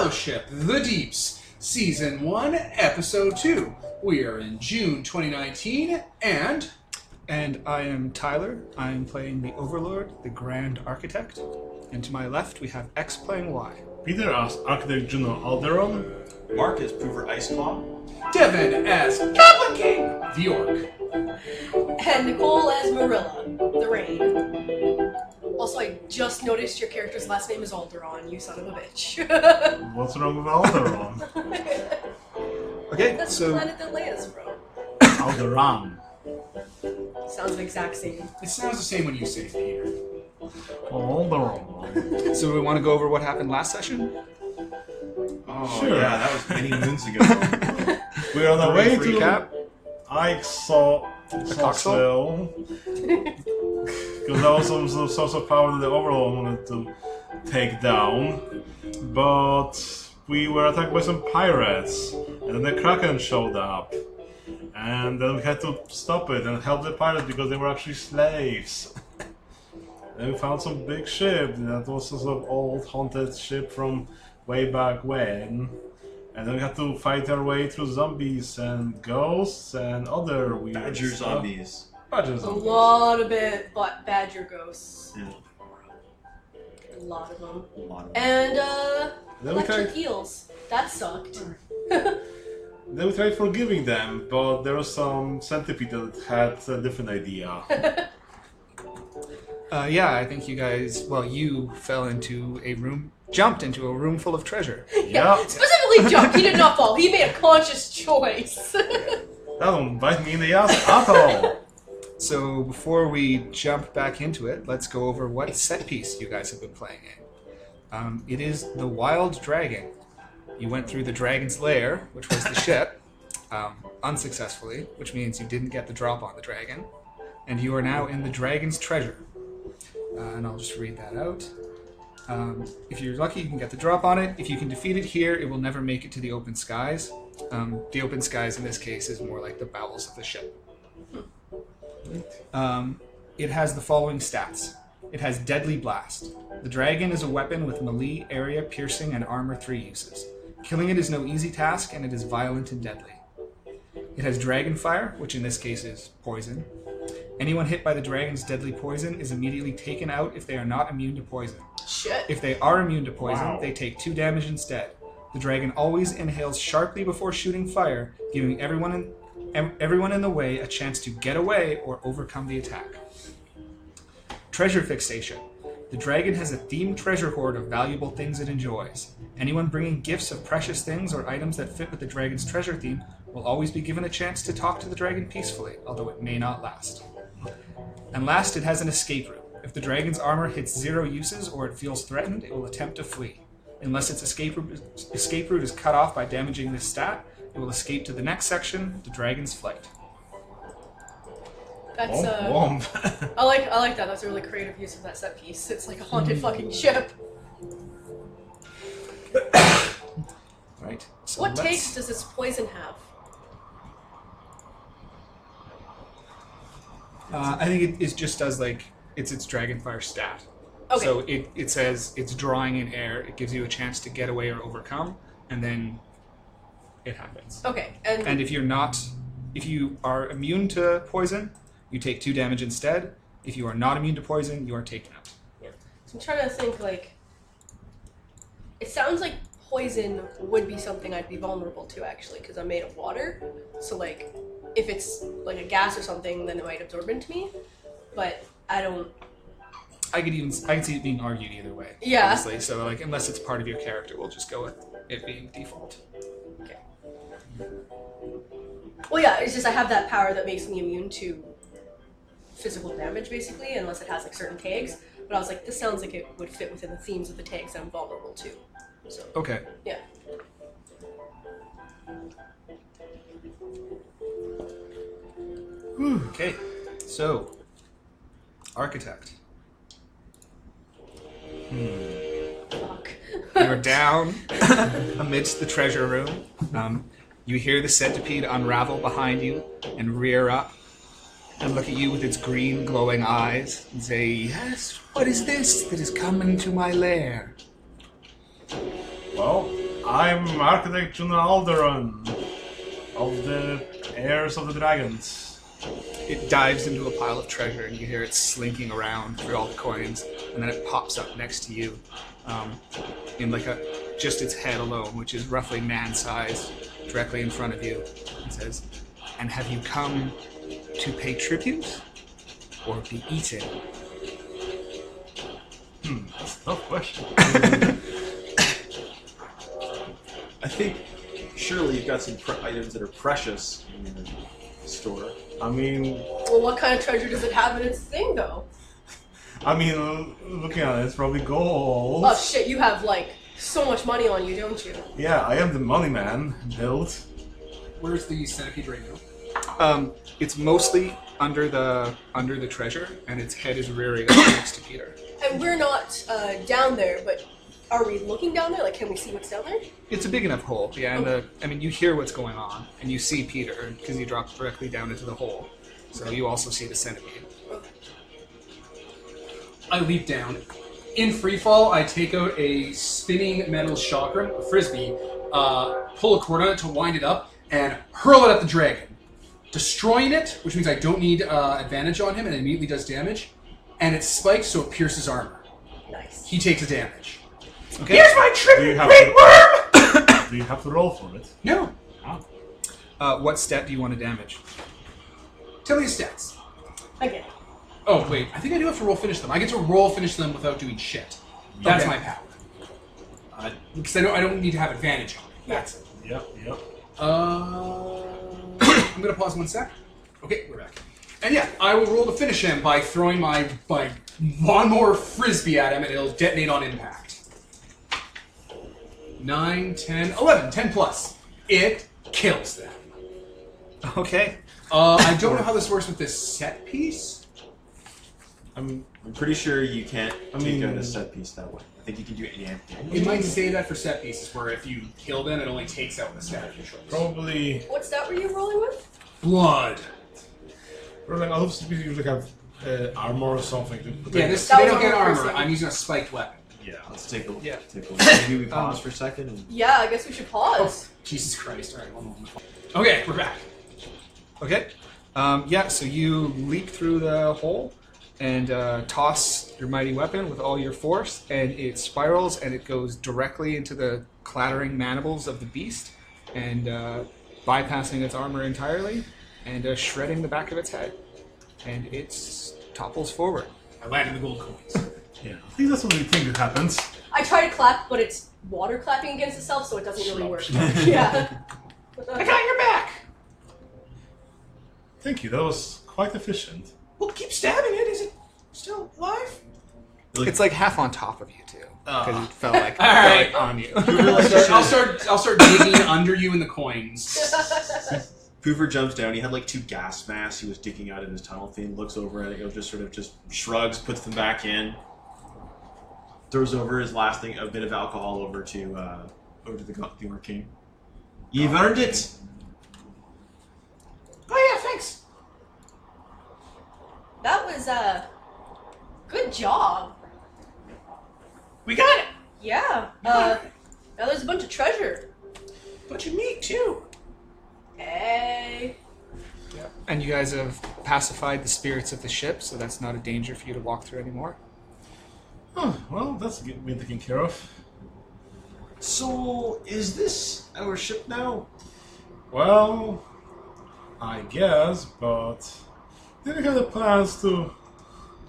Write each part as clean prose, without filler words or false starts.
Starship The Deeps, Season 1, Episode 2. We are in June 2019, and I am Tyler. I am playing the Overlord, the Grand Architect. And to my left, we have X playing Y. Peter as Architect Juno Alderon. Mark as Prover Iceclaw. Devin as Goblin King, the Orc. And Nicole as Marilla, the Rain. Also, I just noticed your character's last name is Alderon, you son of a bitch. What's wrong with Alderon? Okay, That's so the planet that Leia's from. Alderon. Sounds the exact same. It sounds the same when you say it, Peter. Alderon. So we want to go over what happened last session? Oh, Sure. yeah, that was many moons ago. We're on the way to Recap. Ixosville. Because that was some source of power that the Overlord wanted to take down. But we were attacked by some pirates. And then the Kraken showed up. And then we had to stop it and help the pirates because they were actually slaves. And we found some big ship. That was a sort of old haunted ship from way back when. And then we had to fight our way through zombies and ghosts and other weird Badger stuff. zombies. Badger A zombies. lot of badger ghosts. Yeah, A lot of them. a lot of them. And, Then we electric tried, eels. That sucked. then we tried forgiving them, but there was some centipede that had a different idea. Yeah, I think you guys, you jumped into a room full of treasure. Yeah, Specifically jumped. He did not fall. He made a conscious choice. that don't bite me in the ass at all. So before we jump back into it, let's go over what set piece you guys have been playing in. It is the Wild Dragon. You went through the dragon's lair, which was the ship, unsuccessfully, which means you didn't get the drop on the dragon, and you are now in the dragon's treasure. And I'll just read that out. If you're lucky, you can get the drop on it. If you can defeat it here, it will never make it to the open skies. The open skies in this case is more like the bowels of the ship. It has the following stats. It has Deadly Blast. The dragon is a weapon with melee, area, piercing, and armor 3 uses. Killing it is no easy task, and it is violent and deadly. It has Dragon Fire, which in this case is poison. Anyone hit by the dragon's deadly poison is immediately taken out if they are not immune to poison. Shit. If they are immune to poison, Wow. they take 2 damage instead. The dragon always inhales sharply before shooting fire, giving everyone in the way a chance to get away or overcome the attack. Treasure Fixation. The dragon has a themed treasure hoard of valuable things it enjoys. Anyone bringing gifts of precious things or items that fit with the dragon's treasure theme will always be given a chance to talk to the dragon peacefully, although it may not last. And last, it has an escape route. If the dragon's armor hits 0 uses or it feels threatened, it will attempt to flee. Unless its escape route is cut off by damaging this stat, it will escape to the next section, the dragon's flight. That's Womp, I like that. That's a really creative use of that set piece. It's like a haunted fucking ship. Right. So What taste does this poison have? I think it just does it's its Dragonfire stat. Okay. So it says it's drawing in air. It gives you a chance to get away or overcome, and then it happens. Okay, And if you are immune to poison, you take 2 damage instead. If you are not immune to poison, you are taken out. yeah. So I'm trying to think, it sounds like poison would be something I'd be vulnerable to, actually, because I'm made of water. So, if it's, a gas or something, then it might absorb into me. But I don't... I can see it being argued either way. Yeah. Honestly. So unless it's part of your character, we'll just go with it being default. Okay. Well, yeah, it's just I have that power that makes me immune to physical damage, basically, unless it has, certain tags. But I was like, this sounds like it would fit within the themes of the tags I'm vulnerable to. So, Okay. yeah. Okay. So, Architect. Fuck. You're down amidst the treasure room. You hear the centipede unravel behind you and rear up and look at you with its green glowing eyes and say, "Yes, what is this that has come into my lair?" Well, I'm Architect General Alderon of the Heirs of the Dragons. It dives into a pile of treasure, and you hear it slinking around through all the coins, and then it pops up next to you, in like just its head alone, which is roughly man-sized, directly in front of you. It says, "And have you come to pay tribute or be eaten?" That's a tough question. I think surely you've got some items that are precious in your store. I mean, Well, what kind of treasure does it have in its thing, though? looking at it, it's probably gold. Oh shit, you have like so much money on you, don't you? Yeah, I am the money man, built. Where's the centipede right now? It's mostly under the treasure, and its head is rearing up next to Peter. And we're not down there, but are we looking down there? Like, can we see what's down there? It's a big enough hole, yeah. And you hear what's going on, and you see Peter because he drops directly down into the hole. So you also see the centipede. Okay. I leap down. In free fall, I take out a spinning metal chakram, a frisbee, pull a cord on it to wind it up, and hurl it at the dragon, destroying it, which means I don't need advantage on him, and it immediately does damage. And it spikes, so it pierces armor. Nice. He takes a damage. Okay. Here's my Do tribute, you have great to- worm! Do you have to roll for it? No. What stat do you want to damage? Tell me the stats. Okay. Oh, wait. I think I do have to roll finish them. I get to roll finish them without doing shit. That's Okay. my power. Because I don't need to have advantage on it. That's it. Yep. I'm going to pause 1 sec. Okay, we're back. And yeah, I will roll to finish him by throwing my lawnmower frisbee at him, and it'll detonate on impact. 9, 10, 11. 10 plus. It kills them. Okay. I don't know how this works with this set piece. I'm pretty sure you can't take mean- out a set piece that way. I think you can do any damage. It might say that for set pieces, where if you kill them, it only takes out the stat controls. Probably. What stat were you rolling with? Blood. Like, other species usually have armor or something. Yeah, they That was don't get armor armor. piercing. I'm using a spiked weapon. Yeah, let's take a look. Yeah. Take a look. Maybe we pause for a second. And... Yeah, I guess we should pause. Jesus Christ. Alright, one moment. Okay, we're back. Okay. Yeah, so you leap through the hole and toss your mighty weapon with all your force, and it spirals and it goes directly into the clattering mandibles of the beast, and bypassing its armor entirely, and shredding the back of its head. And it topples forward. I landed the gold coins. Yeah, I think that's what we think that happens. I try to clap, but it's water clapping against itself, so it doesn't really work. Slop. Yeah. I got your back! Thank you, that was quite efficient. Well, keep stabbing it. Is it still alive? It's like half on top of you too, because it felt like Alright. on you. I'll start digging under you in the coins. Poover jumps down. He had like 2 gas masks he was digging out in his tunnel thing. Looks over at it. Just shrugs, puts them back in. Throws over his last thing, a bit of alcohol, over to the Orc King. You've earned it. Oh yeah, thanks. That was good job. We got it. Yeah. Now there's a bunch of treasure. Bunch of meat too. Hey. And you guys have pacified the spirits of the ship, so that's not a danger for you to walk through anymore. Oh, well, that's been taken care of. So, is this our ship now? Well, I guess, but did we have the plans to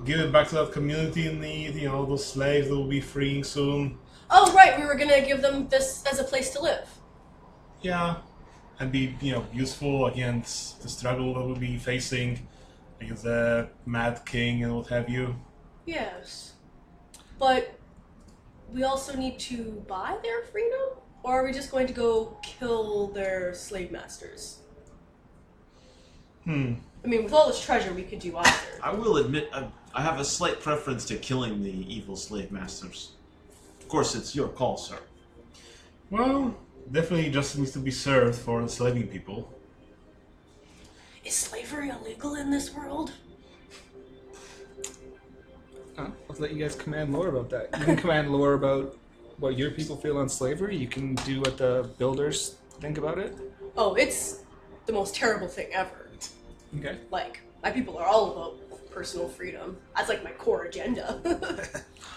give it back to that community in need? You know, those slaves that will be freeing soon. Oh right, we were gonna give them this as a place to live. Yeah, and be useful against the struggle that we'll be facing against the Mad King and what have you. Yes. But we also need to buy their freedom? Or are we just going to go kill their slave masters? I mean, with all this treasure, we could do either. I will admit, I have a slight preference to killing the evil slave masters. Of course, it's your call, sir. Well, definitely justice needs to be served for enslaving people. Is slavery illegal in this world? I'll let you guys command lore about that. You can command lore about what your people feel on slavery. You can do what the builders think about it. Oh, it's the most terrible thing ever. Okay. Like, my people are all about personal freedom. That's like my core agenda.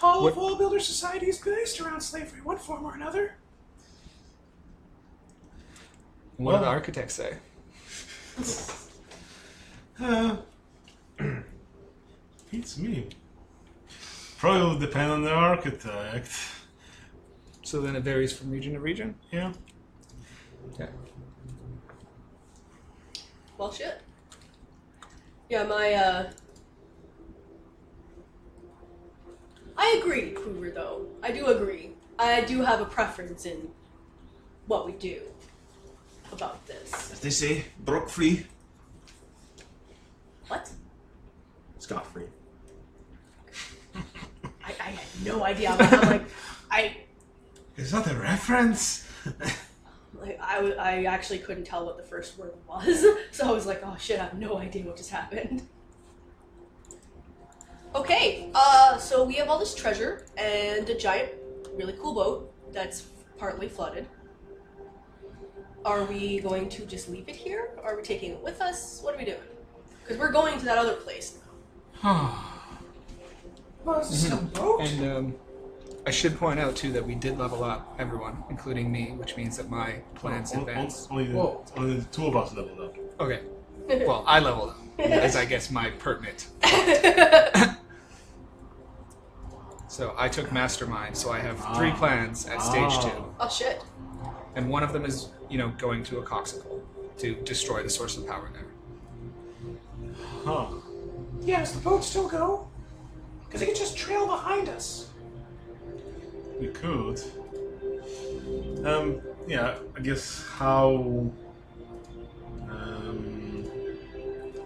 All of all builder society is based around slavery, one form or another. What do the architects say? Beats me. Probably will depend on the architect. So then it varies from region to region? Yeah. Okay. Well, shit. Yeah, my, I agree, Hoover, though. I do agree. I do have a preference in what we do about this. As they say, broke free. What? Scot free. I had no idea. I'm like, Is that a reference? I actually couldn't tell what the first word was, so I was like, oh shit, I have no idea what just happened. Okay, so we have all this treasure and a giant, really cool boat that's partly flooded. Are we going to just leave it here? Are we taking it with us? What are we doing? Because we're going to that other place now. Well, is this a boat? And I should point out too that we did level up everyone, including me, which means that my plans advanced. Only the two of us leveled up. Okay. Well, I leveled up, as I guess my pertinent. So I took Mastermind, so I have 3 plans at stage 2. Oh shit. And one of them is, going to a coxicle to destroy the source of power there. Huh. Yeah, does the boat still go? Because it could just trail behind us. We could. Yeah, I guess how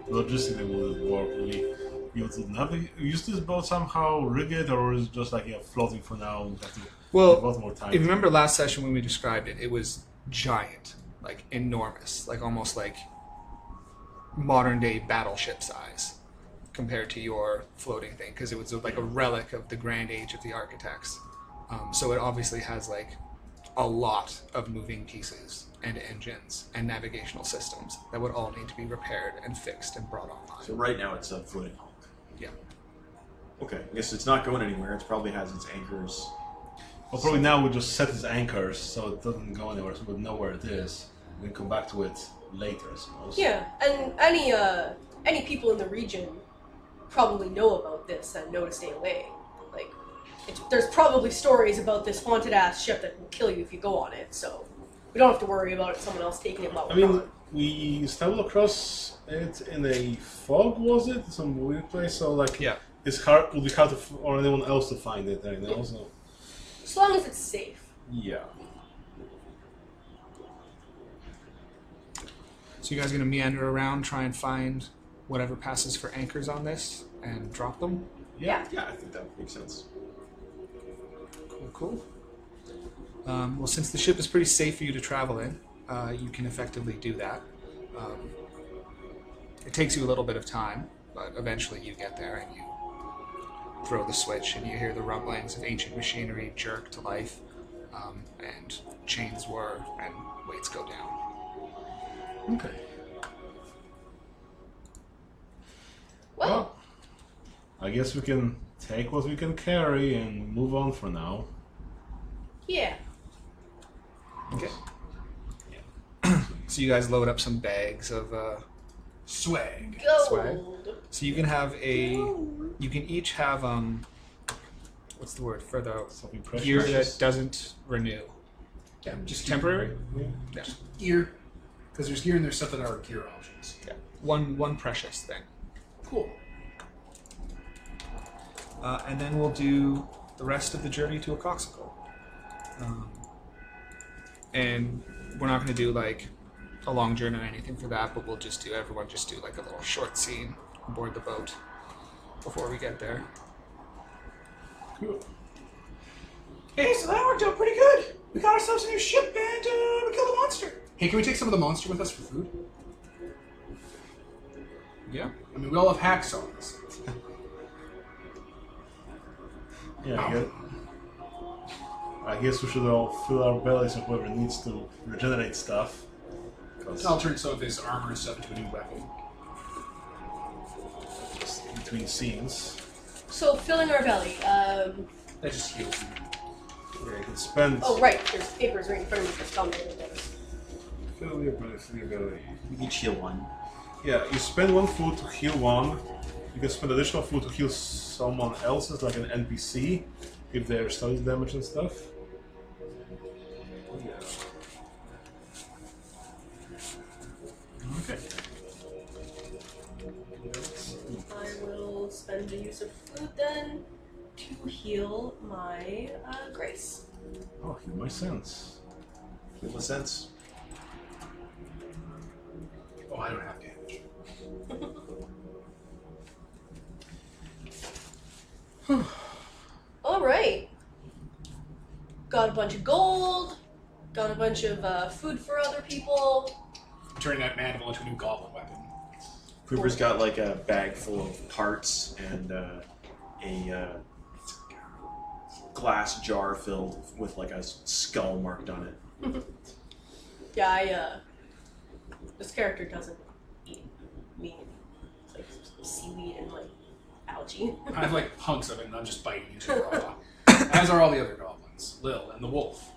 logistically will it work? Will we be able to use this boat somehow, rig it, or is it just like floating for now? We have to devote more time. If you remember last session when we described it, it was giant, like enormous, like almost like modern day battleship size compared to your floating thing, because it was like a relic of the grand age of the architects. So it obviously has like a lot of moving pieces and engines and navigational systems that would all need to be repaired and fixed and brought online. So right now it's a floating hulk. Yeah. Okay, I guess it's not going anywhere. It probably has its anchors. Well, probably now we'll just set its anchors so it doesn't go anywhere, so we'll know where it is. We can come back to it later, I suppose. Yeah, and any people in the region probably know about this and know to stay away. Like, there's probably stories about this haunted ass ship that will kill you if you go on it, so we don't have to worry about someone else taking it while we're gone. We stumbled across it in a fog, was it? Some weird place, so like, Yeah. it's hard. Would be hard for anyone else to find it. So. As long as it's safe. Yeah. So you guys gonna meander around, try and find whatever passes for anchors on this, and drop them? Yeah. Yeah, I think that makes sense. Cool. Well, since the ship is pretty safe for you to travel in, you can effectively do that. It takes you a little bit of time, but eventually you get there and you throw the switch and you hear the rumblings of ancient machinery jerk to life, and chains whir and weights go down. Okay. Well, I guess we can take what we can carry and move on for now. yeah. Okay. So you guys load up some bags of Swag. Gold. So you can have you can each have what's the word for the Something precious. gear that doesn't renew? Yeah, just Temporary? Yeah. gear. Because there's gear and there's stuff that are gear options. Yeah. One precious thing. Cool. And then we'll do the rest of the journey to a coxicle. And we're not going to do like a long journey or anything for that, but we'll just do like a little short scene aboard the boat before we get there. Cool. Hey, so that worked out pretty good. We got ourselves a new ship and we killed a monster. Hey, can we take some of the monster with us for food? Yeah. I mean, we all have hacksaws. Yeah, I guess. I guess we should all fill our bellies with whoever needs to regenerate stuff. I'll turn some of his armor and stuff into a new weapon. Just between scenes. So filling our belly. That just heals him. Yeah, you can spend. Oh right, there's papers right in front of me for stumbling. Fill your belly, fill your belly. You each heal one. Yeah, you spend 1 food to heal one. You can spend additional food to heal someone else's, like an NPC, if they're study damage and stuff. Yeah. Okay. I will spend the use of food then to heal my grace. Oh, heal my sense. Heal the sense. Oh, I don't have damage. All right. Got a bunch of gold. Got a bunch of food for other people. Turning that mandible into a new goblin weapon. Cooper's got like a bag full of parts and a glass jar filled with like a skull marked on it. Yeah, this character doesn't eat meat. It's like seaweed and like algae. I have like hunks of it and I'm just biting into it raw. As are all the other goblins. Lil and the wolf.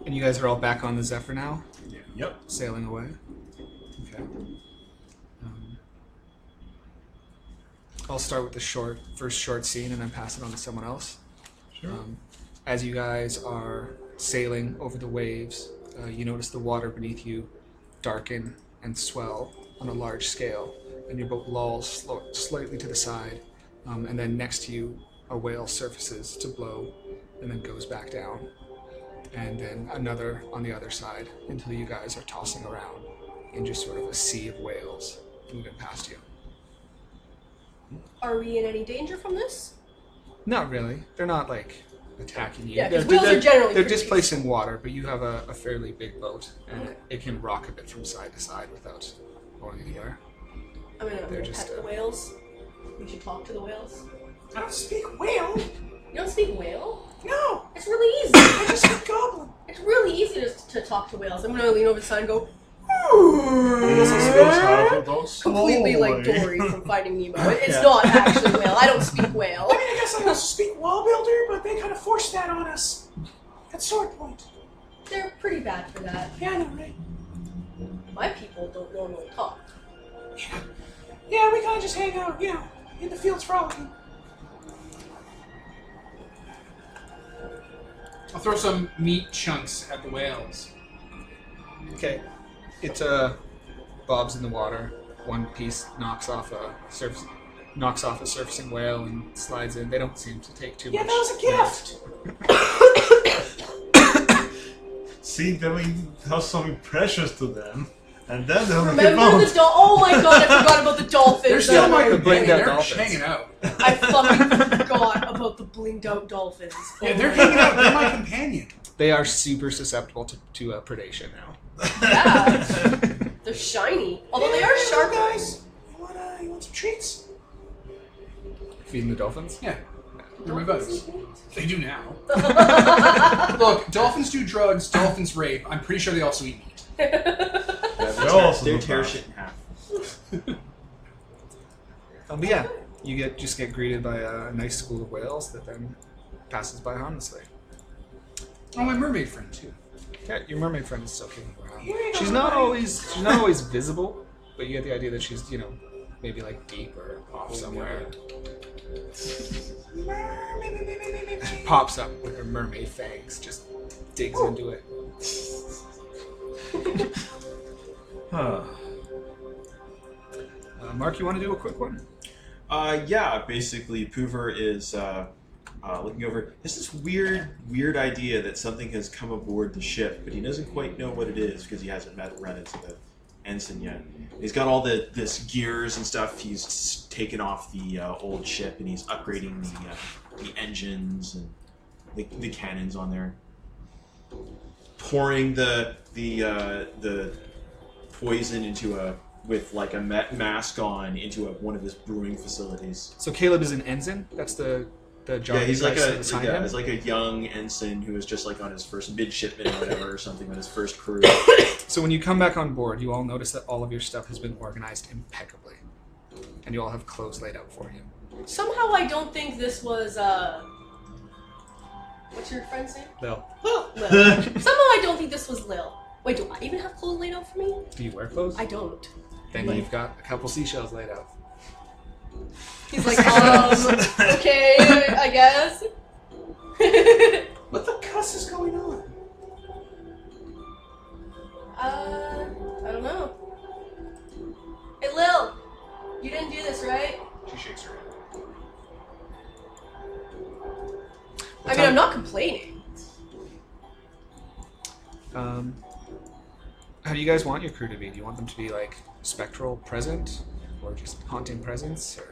And you guys are all back on the Zephyr now, Yeah. Yep. sailing away. Okay. I'll start with the first short scene and then pass it on to someone else. Sure. As you guys are sailing over the waves, you notice the water beneath you darken and swell on a large scale, and your boat lolls slightly to the side, and then next to you a whale surfaces to blow and then goes back down, and then another on the other side until you guys are tossing around in just sort of a sea of whales moving past you. Are we in any danger from this? Not really. They're not like attacking you. Yeah, 'cause They're- whales are generally they're pretty displacing water, but you have a fairly big boat, and it can rock a bit from side to side without going anywhere. I'm gonna They're just, pet the whales. We should talk to the whales. I don't speak whale. You don't speak whale? No. It's really easy. I just speak goblin. It's really easy to talk to whales. I'm gonna lean over the side and go This is supposed to have those completely like Dory from Finding Nemo. It's not actually whale. I don't speak whale. I mean, I guess I also speak wall builder, but they kind of forced that on us. At Sword Point. They're pretty bad for that. Yeah, I know, right? My people don't normally talk. Yeah. Yeah, we kind of just hang out, you know, in the fields frolicking. I'll throw some meat chunks at the whales. Okay. It bobs in the water. One piece knocks off a surfacing whale and slides in. They don't seem to take too Yeah, much. that was a gift. See, then we have something precious to them, and then they'll Remember get the bones. oh my god, I forgot about the dolphins. They're still my the companion. blinged out They're dolphins. hanging out. I fucking forgot about the blinged out dolphins. Yeah, they're hanging out. They're my companion. They are super susceptible to predation now. Yeah. They're shiny. Although they are sharp. guys. You want some treats? Feeding the dolphins? Yeah. They're my buddies. Dolphins They do now. Look, dolphins do drugs, dolphins rape. I'm pretty sure they also eat meat. They also They do tear that. shit in half. But yeah, you just get greeted by a nice school of whales that then passes by harmlessly. Oh, my mermaid friend too. Yeah, your mermaid friend is still kicking around. Here you go, She's not buddy. always visible, but you get the idea that she's, maybe like deep or off somewhere. Pops up with her mermaid fangs, just digs into it. Huh. Mark, you want to do a quick one? Yeah, basically, Poover is looking over. There's this weird idea that something has come aboard the ship, but he doesn't quite know what it is because he hasn't run into the ensign yet. He's got all this gears and stuff. He's taken off the old ship and he's upgrading the engines and the cannons on there. Pouring the poison with like a mask on into one of his brewing facilities. So Caleb is an ensign. That's the the job. Yeah, he's like assigned him? he's like a young ensign who was just like on his first midshipman or whatever or something on his first crew. So when you come back on board, you all notice that all of your stuff has been organized impeccably, and you all have clothes laid out for you. Somehow I don't think this was, what's your friend's name? Lil, Lil. Somehow I don't think this was Lil. Wait, do I even have clothes laid out for me? do you wear clothes? I don't. Then you've got a couple seashells laid out. He's like, okay, I guess. What the cuss is going on? I don't know. Hey, Lil, you didn't do this, right? She shakes her head. I mean, I'm not complaining. How do you guys want your crew to be? Do you want them to be like spectral present, or just haunting presence, or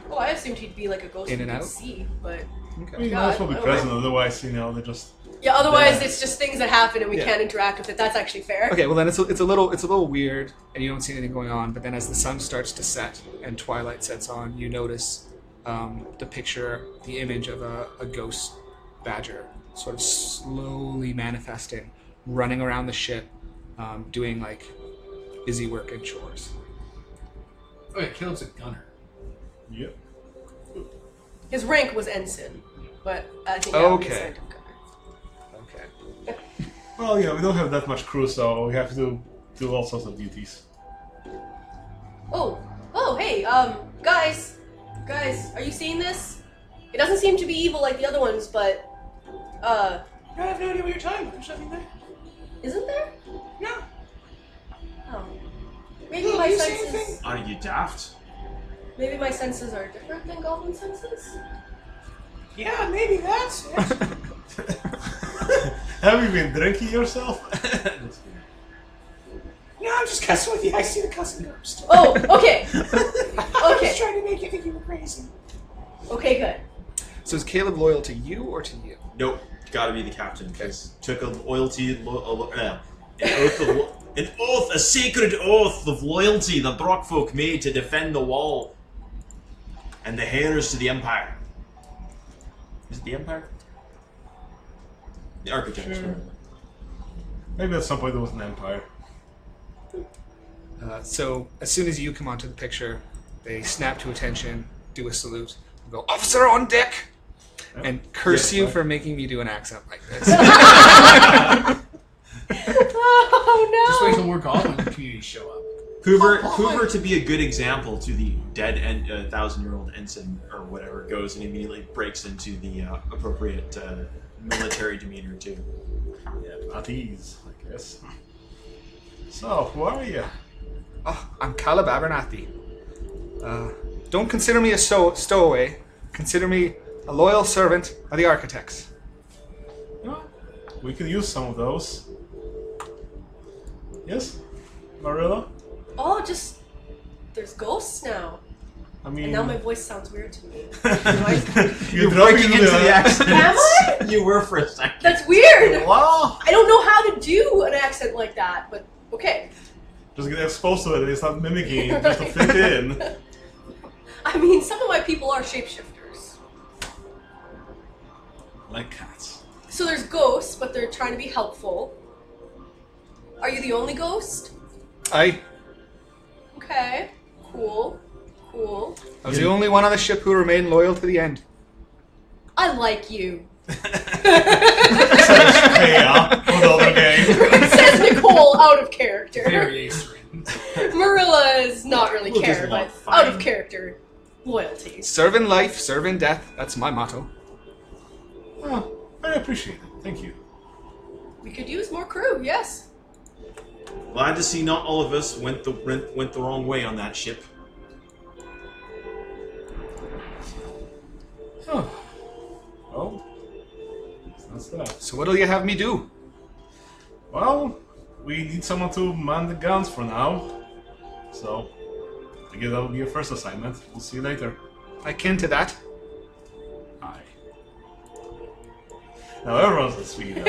Well, I assumed he'd be like a ghost In we and could out? see, but I okay? mean, God, might as well be I don't present, know. otherwise, they just... yeah. Otherwise, Yeah. it's just things that happen and we Yeah. can't interact with it. That's actually fair. Okay, well then it's a little weird, and you don't see anything going on. But then as the sun starts to set and twilight sets on, you notice the image of a ghost badger, sort of slowly manifesting, running around the ship, doing like busy work and chores. Oh yeah, Caleb's a gunner. Yep. His rank was ensign, but I think that would be Okay. assigned to gunner. Okay. Well, we don't have that much crew, so we have to do all sorts of duties. Oh, hey, guys, are you seeing this? It doesn't seem to be evil like the other ones, but, I have no idea what you're talking about. There's nothing there. isn't there? No. Oh. Maybe Look, my you see senses. anything? Are you daft? Maybe my senses are different than goblin senses. Yeah, maybe that's it. Have you been drinking yourself? No, I'm just cussing with you. I see the cussing ghost. Oh, okay. I'm Okay. just trying to make you think you were crazy. Okay, good. So is Caleb loyal to you or to you? Nope, gotta be the captain. Because took a a sacred oath of loyalty the Brockfolk made to defend the wall and the heirs to the Empire. Is it the Empire? The Architects. Sure. Maybe at some point there was an empire. So as soon as you come onto the picture, they snap to attention, do a salute, and go, "Officer on deck!" and curse Yes, you right. for making me do an accent like this. Oh Just wait no! till more goblin communities show up. Hoover, to be a good example to the dead and 1,000-year-old ensign or whatever, goes and immediately breaks into the appropriate military demeanor too. Yeah, at ease, I guess. So, who are you? Oh, I'm Caleb Abernathy. Don't consider me a stowaway. Consider me a loyal servant of the Architects. Well, we could use some of those. Yes, Marilla? Oh, just there's ghosts now, I mean, and now my voice sounds weird to me. you're breaking into the accent. Am I? You were for a second. That's weird. Wow! I don't know how to do an accent like that, but okay. Just get exposed to it and start mimicking it just to fit in. I mean, some of my people are shapeshifters. Like cats. So there's ghosts, but they're trying to be helpful. Are you the only ghost? I Okay. Cool. was the only one on the ship who remained loyal to the end. I like you. Yeah, for the other game. Says Nicole out of character. Very Acerine. Marilla is not really We'll care, just but walk fine. out of character loyalty. Serve in life, serve in death. That's my motto. Oh, I appreciate it. Thank you. We could use more crew, yes. Glad to see not all of us went the wrong way on that ship. Oh. Well, that's that. So what'll you have me do? Well, we need someone to man the guns for now. So, I guess that'll be your first assignment. We'll see you later. I kin to that. Aye. Now everyone's a Swede.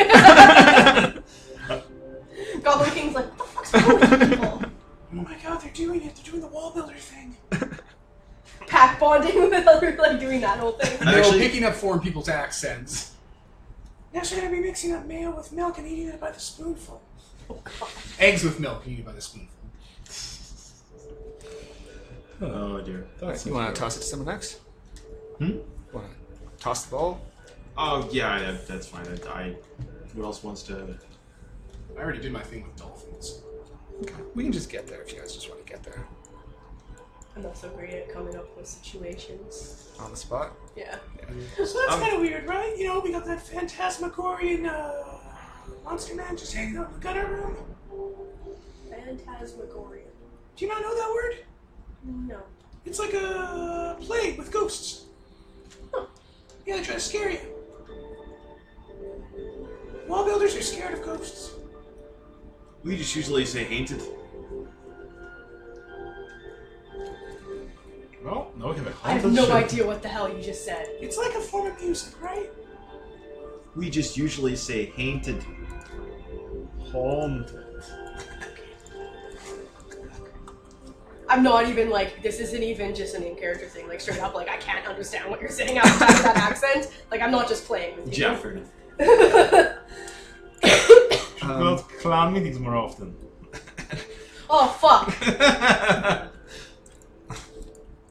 Goblin King's like, what the fuck's wrong with you people? Oh my god, they're doing it. They're doing the wall builder thing. pack bonding with other, like doing that whole thing. No, Actually- picking up foreign people's accents. Next, we're gonna be mixing up mayo with milk and eating it by the spoonful. Eggs with milk, you eat by the spoonful. Oh dear. Alright, you want to toss it to someone next? Hmm? Want to toss the ball? Oh yeah, that's fine. Who else wants to? I already did my thing with dolphins. Okay. We can just get there if you guys just want to get there. I'm not so great at coming up with situations. On the spot? Yeah. So that's kind of weird, right? You know, we got that phantasmagorian monster man just hanging out in the gunner room. Phantasmagorian. Do you not know that word? No. It's like a plague with ghosts. Huh. Yeah, they try to scare you. Wall builders are scared of ghosts. We just usually say haunted. Well, no, we have a I have haunted no ship. idea what the hell you just said. It's like a form of music, right? We just usually say haunted. Haunted. I'm not even like, this isn't even just an in-character thing. Like, straight up, like, I can't understand what you're saying out of that accent. Like, I'm not just playing with you. Jeffrey. Should go to clan meetings more often. Oh, fuck.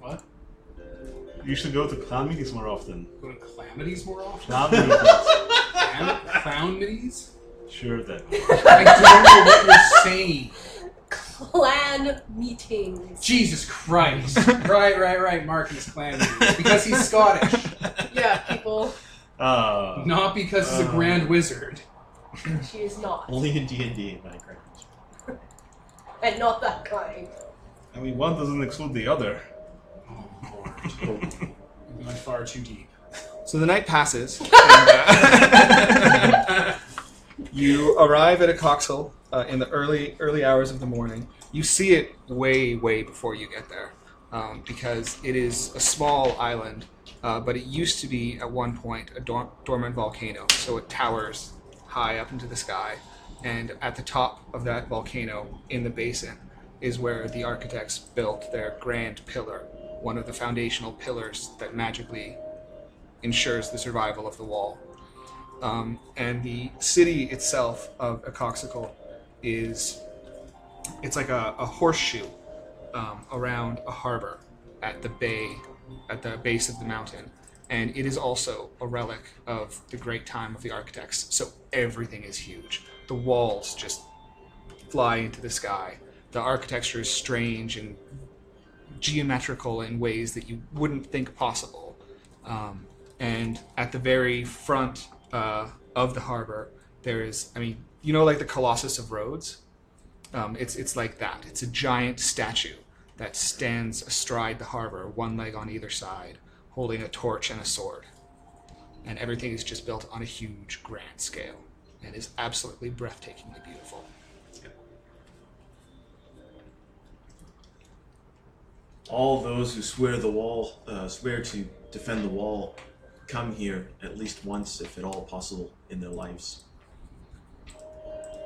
What? You should go to clan meetings more often. Go to calamities more often? Clan meetings. Clown-mities? Sure then. I don't know what you're saying. Clan meetings. Jesus Christ. Right. Marcus clan meetings. Because he's Scottish. Yeah, people. Not because he's a grand wizard. She is not. Only in D&D and Minecraft. And not that kind. I mean, one doesn't exclude the other. Oh, Lord. We went far too deep. So the night passes, and you arrive at a coxswain in the early hours of the morning. You see it way before you get there, because it is a small island, but it used to be at one point a dormant volcano, so it towers high up into the sky, and at the top of that volcano, in the basin, is where the architects built their grand pillar, one of the foundational pillars that magically ensures the survival of the wall. And the city itself of Akoxical it's like a horseshoe around a harbor at the base of the mountain. And it is also a relic of the great time of the architects. So everything is huge. The walls just fly into the sky. The architecture is strange and geometrical in ways that you wouldn't think possible. And at the very front of the harbor, there is, like the Colossus of Rhodes? It's like that. It's a giant statue that stands astride the harbor, one leg on either side, holding a torch and a sword. And everything is just built on a huge, grand scale, and is absolutely breathtakingly beautiful. All those who swear to defend the wall, come here at least once, if at all possible, in their lives.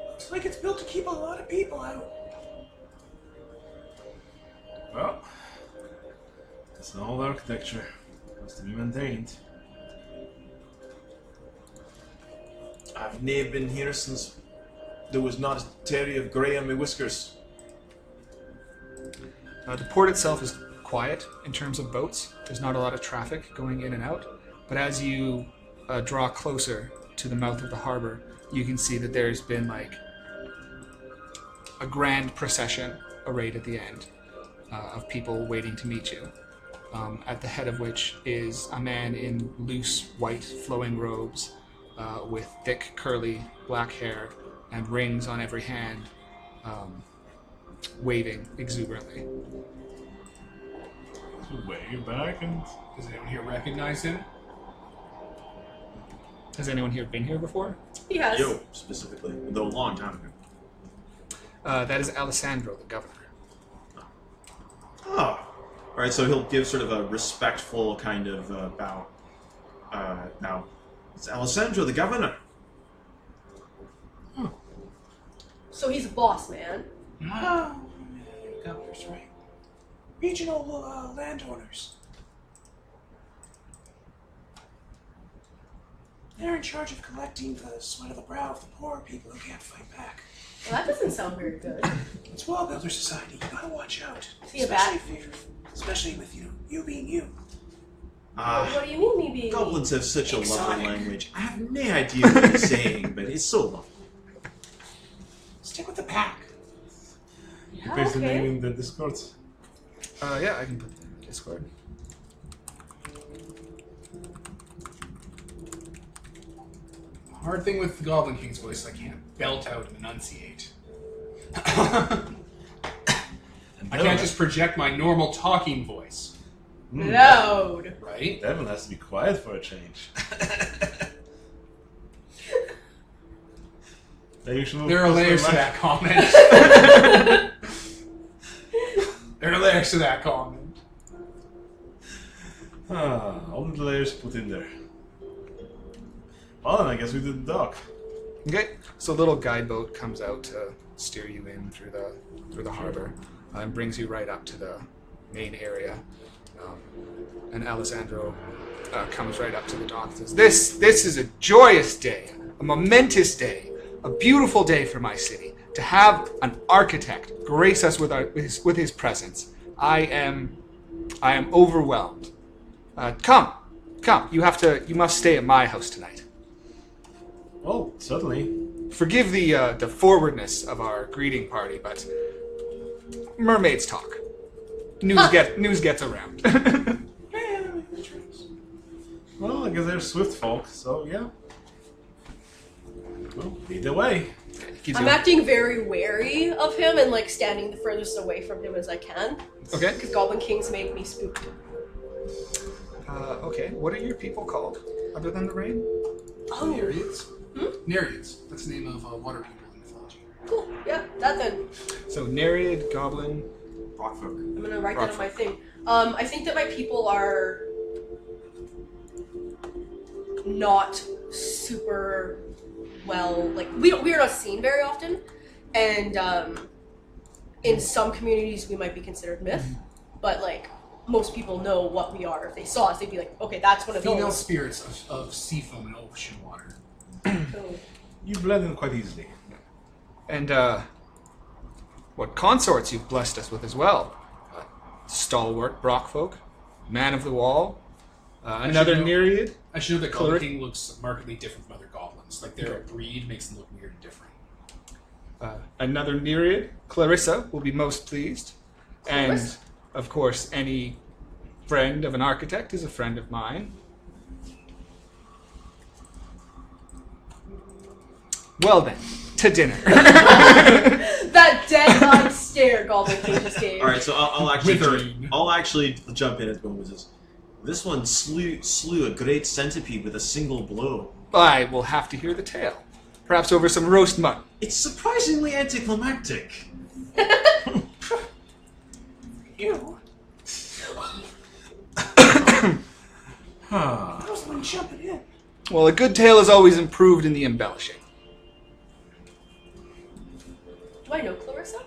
Looks like it's built to keep a lot of people out. Well, it's an old architecture. It has to be maintained. I've never been here since there was not a Terry of grey on my whiskers. The port itself is quiet in terms of boats. There's not a lot of traffic going in and out. But as you draw closer to the mouth of the harbor, you can see that there's been like a grand procession arrayed at the end of people waiting to meet you. At the head of which is a man in loose, white, flowing robes with thick, curly, black hair and rings on every hand, waving exuberantly. So way back and... Does anyone here recognize him? Has anyone here been here before? Yes. Yo, specifically, though a long time ago. That is Alessandro, the governor. Oh. Alright, so he'll give sort of a respectful kind of bow. Now, it's Alessandro, the governor. So he's a boss man. Oh, governors, right? Regional landowners. They're in charge of collecting the sweat of the brow of the poor people who can't fight back. Well, that doesn't sound very good. It's Wall Builder Society. You gotta watch out. Is he a bat? Especially with you being you. What do you mean, me being Goblins have such a Exotic. lovely language. I have no idea what he's saying, but it's so lovely. Stick with the pack. Yeah, Paste the name okay. in the Discord. Yeah, I can put that in the Discord. Hard thing with the Goblin King's voice, I can't belt out and enunciate. I can't just project my normal talking voice, Loud. right? Devin has to be quiet for a change. Maybe you should move There are closer layers the to mic. that comment. There are layers to that comment. All the layers put in there. Well, then I guess we did the dock. Okay, so a little guide boat comes out to steer you in through the harbor and brings you right up to the main area. And Alessandro comes right up to the dock and says, This is a joyous day, a momentous day, a beautiful day for my city. To have an architect grace us with his presence. I am overwhelmed. Come, you must stay at my house tonight. Oh, certainly. Forgive the forwardness of our greeting party, but mermaids talk. News gets around. Well, I guess they're swift folk, so yeah. Well, either way. I'm acting very wary of him and like standing the furthest away from him as I can. Okay. Because Goblin Kings make me spooked. Okay. What are your people called, other than the rain? Oh, Nereids? Nereids. That's the name of water people in mythology. cool. Yeah, that then. So Nereid, Goblin. Rockfolk. I'm gonna write that on my thing. I think that my people are not super well, like we are not seen very often, and in some communities we might be considered myth, but like most people know what we are. If they saw us, they'd be like, okay, that's one of Female those. spirits of sea foam and ocean water. So, You blend in quite easily. And what consorts you've blessed us with as well. Stalwart Brockfolk, Man of the Wall, another know- Nereid. I should know that Goblin Cleric? King looks markedly different from other goblins. Like their breed makes them look weird and different. Another Nereid, Clarissa, will be most pleased. Clarissa? And, of course, any friend of an architect is a friend of mine. Well then, to dinner. that dead-eyed stare Goblin King just gave. All right, so I'll Withering. actually jump in as one with this. This one slew a great centipede with a single blow. I will have to hear the tale. Perhaps over some roast mutton. It's surprisingly anticlimactic. You. Ah. I was the one jumping in. Well, a good tale is always improved in the embellishing. Do I know Clarissa?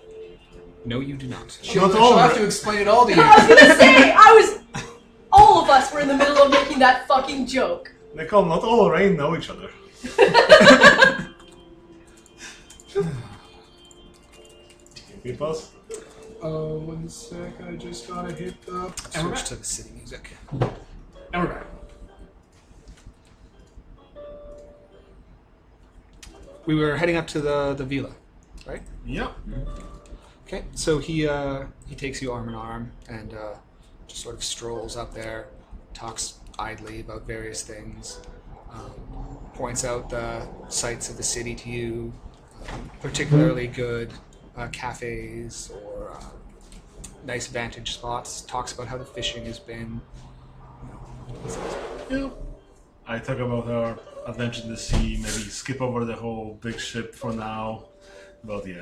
No, you do not. She'll all have right. to explain it all to you. I was gonna say, all of us were in the middle of making that fucking joke. They call not all rain know each other. Keep us. Oh, 1 sec. I just gotta hit the. And we're Switch back. to the city music. And we're back. We were heading up to the villa, right? Yep. Okay, so he takes you arm in arm and just sort of strolls up there, talks idly about various things, points out the sights of the city to you, particularly good cafes or nice vantage spots. Talks about how the fishing has been. Yep. I talk about our adventure in the sea, maybe skip over the whole big ship for now. About the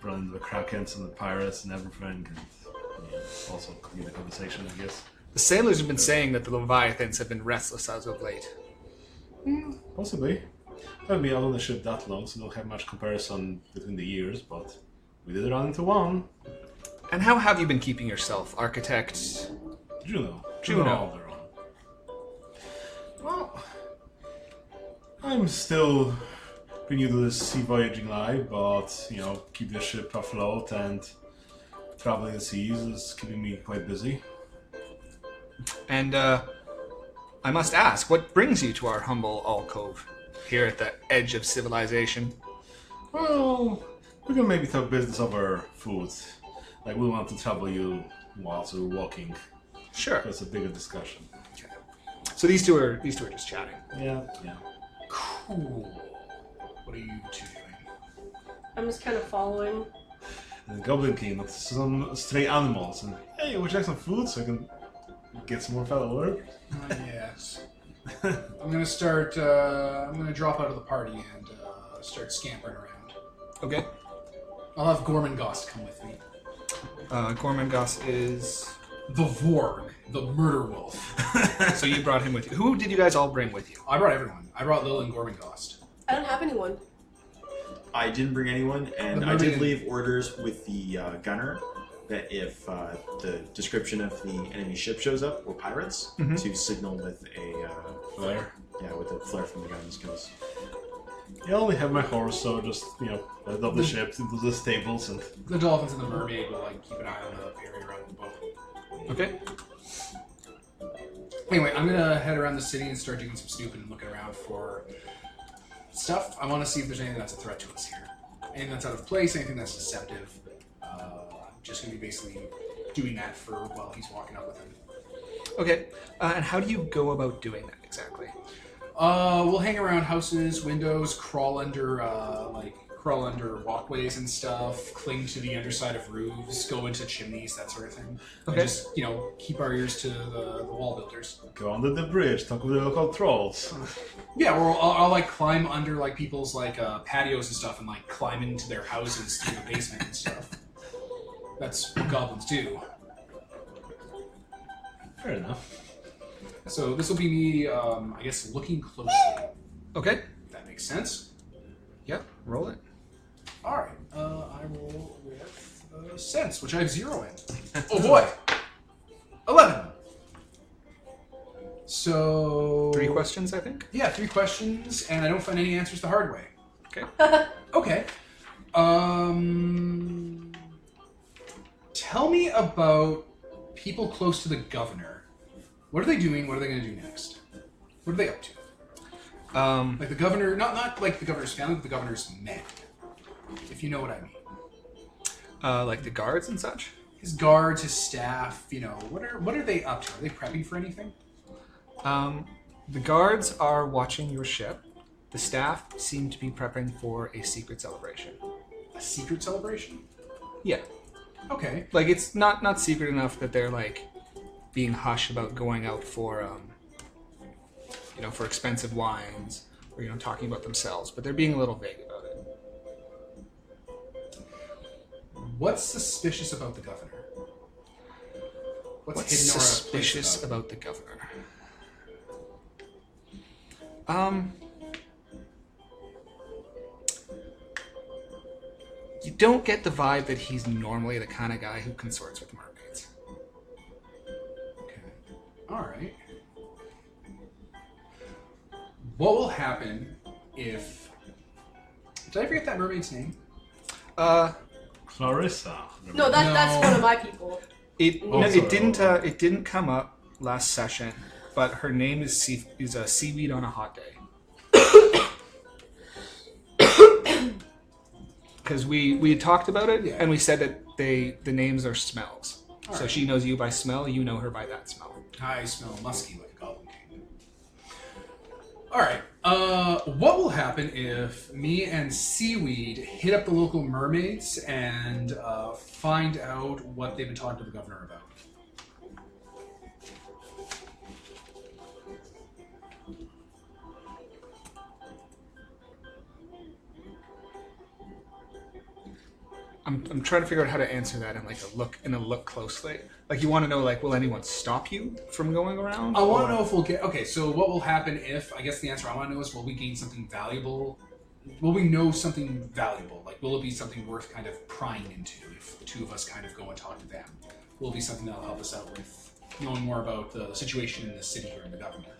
running the Krakens and the pirates and everything, and also continue the conversation, I guess. The sailors have been saying that the Leviathans have been restless as of late. Possibly. I haven't been out on the ship that long, so don't have much comparison between the years, but we did run into one. And how have you been keeping yourself, architect? Juno. Juno. Alderon. Well, I'm still pretty new to this sea voyaging life, but keep the ship afloat and traveling the seas is keeping me quite busy. And I must ask, what brings you to our humble alcove here at the edge of civilization? Well, we can maybe talk business over food. Like, we want to trouble you whilst we're walking. Sure. That's a bigger discussion. Okay. So these two are just chatting. Yeah. Cool. What are you two doing? I'm just kind of following. And the Goblin King with some stray animals. And hey, would you like some food so I can get some more fellow work? Yes. I'm gonna start. I'm gonna drop out of the party and start scampering around. Okay. I'll have Gormengost come with me. Gormengost is... The Vorg, the murder wolf. So you brought him with you. Who did you guys all bring with you? I brought everyone. I brought Lil and Gormengost. I don't have anyone. I didn't bring anyone, and I did leave orders with the gunner that if the description of the enemy ship shows up, or pirates, to signal with a Flare. Yeah, with a flare from the guns, because I only have my horse, so just, let up the ships into the stables and... The dolphins and the mermaid will keep an eye on the area around the boat. Okay. Anyway, I'm gonna head around the city and start doing some snooping and looking around for stuff. I want to see if there's anything that's a threat to us here. Anything that's out of place, anything that's deceptive. I'm just gonna be basically doing that while he's walking up with him. Okay. And how do you go about doing that exactly? We'll hang around houses, windows, crawl under walkways and stuff, cling to the underside of roofs, go into chimneys, that sort of thing. Okay. And just, keep our ears to the wall builders. Go under the bridge, talk with the local trolls. Yeah, or I'll climb under people's patios and stuff and climb into their houses through the basement and stuff. That's what goblins do. Fair enough. So this will be me, I guess, looking closely. Okay. If that makes sense. Yep. Roll it. All right. I roll with sense, which I have 0 in. Oh boy. 11. So 3 questions, I think. Yeah, 3 questions, and I don't find any answers the hard way. Okay. Okay. Tell me about people close to the governor. What are they doing? What are they going to do next? What are they up to? Like the governor, not like the governor's family, but the governor's men. If you know what I mean. Like the guards and such? His guards, his staff, what are they up to? Are they prepping for anything? The guards are watching your ship. The staff seem to be prepping for a secret celebration. A secret celebration? Yeah. Okay. Like, it's not secret enough that they're, being hush about going out for, for expensive wines or, talking about themselves. But they're being a little vague about it. What's suspicious about the governor? What's hidden or suspicious about the governor? You don't get the vibe that he's normally the kind of guy who consorts with mermaids. Okay. All right. What will happen if... Did I forget that mermaid's name? Clarissa. No, that's one of my people. It didn't come up last session, but her name is seaweed on a hot day. Because we had talked about it, and we said that the names are smells. All so right. she knows you by smell, you know her by that smell. I smell musky like a goblin king. All right. What will happen if me and Seaweed hit up the local mermaids and find out what they've been talking to the governor about? I'm trying to figure out how to answer that in a look closely. Like, you want to know, will anyone stop you from going around? I want to know if we'll get... Okay, so what will happen if... I guess the answer I want to know is, will we gain something valuable? Will we know something valuable? Will it be something worth kind of prying into if the two of us kind of go and talk to them? Will it be something that'll help us out with knowing more about the situation in the city here and the government?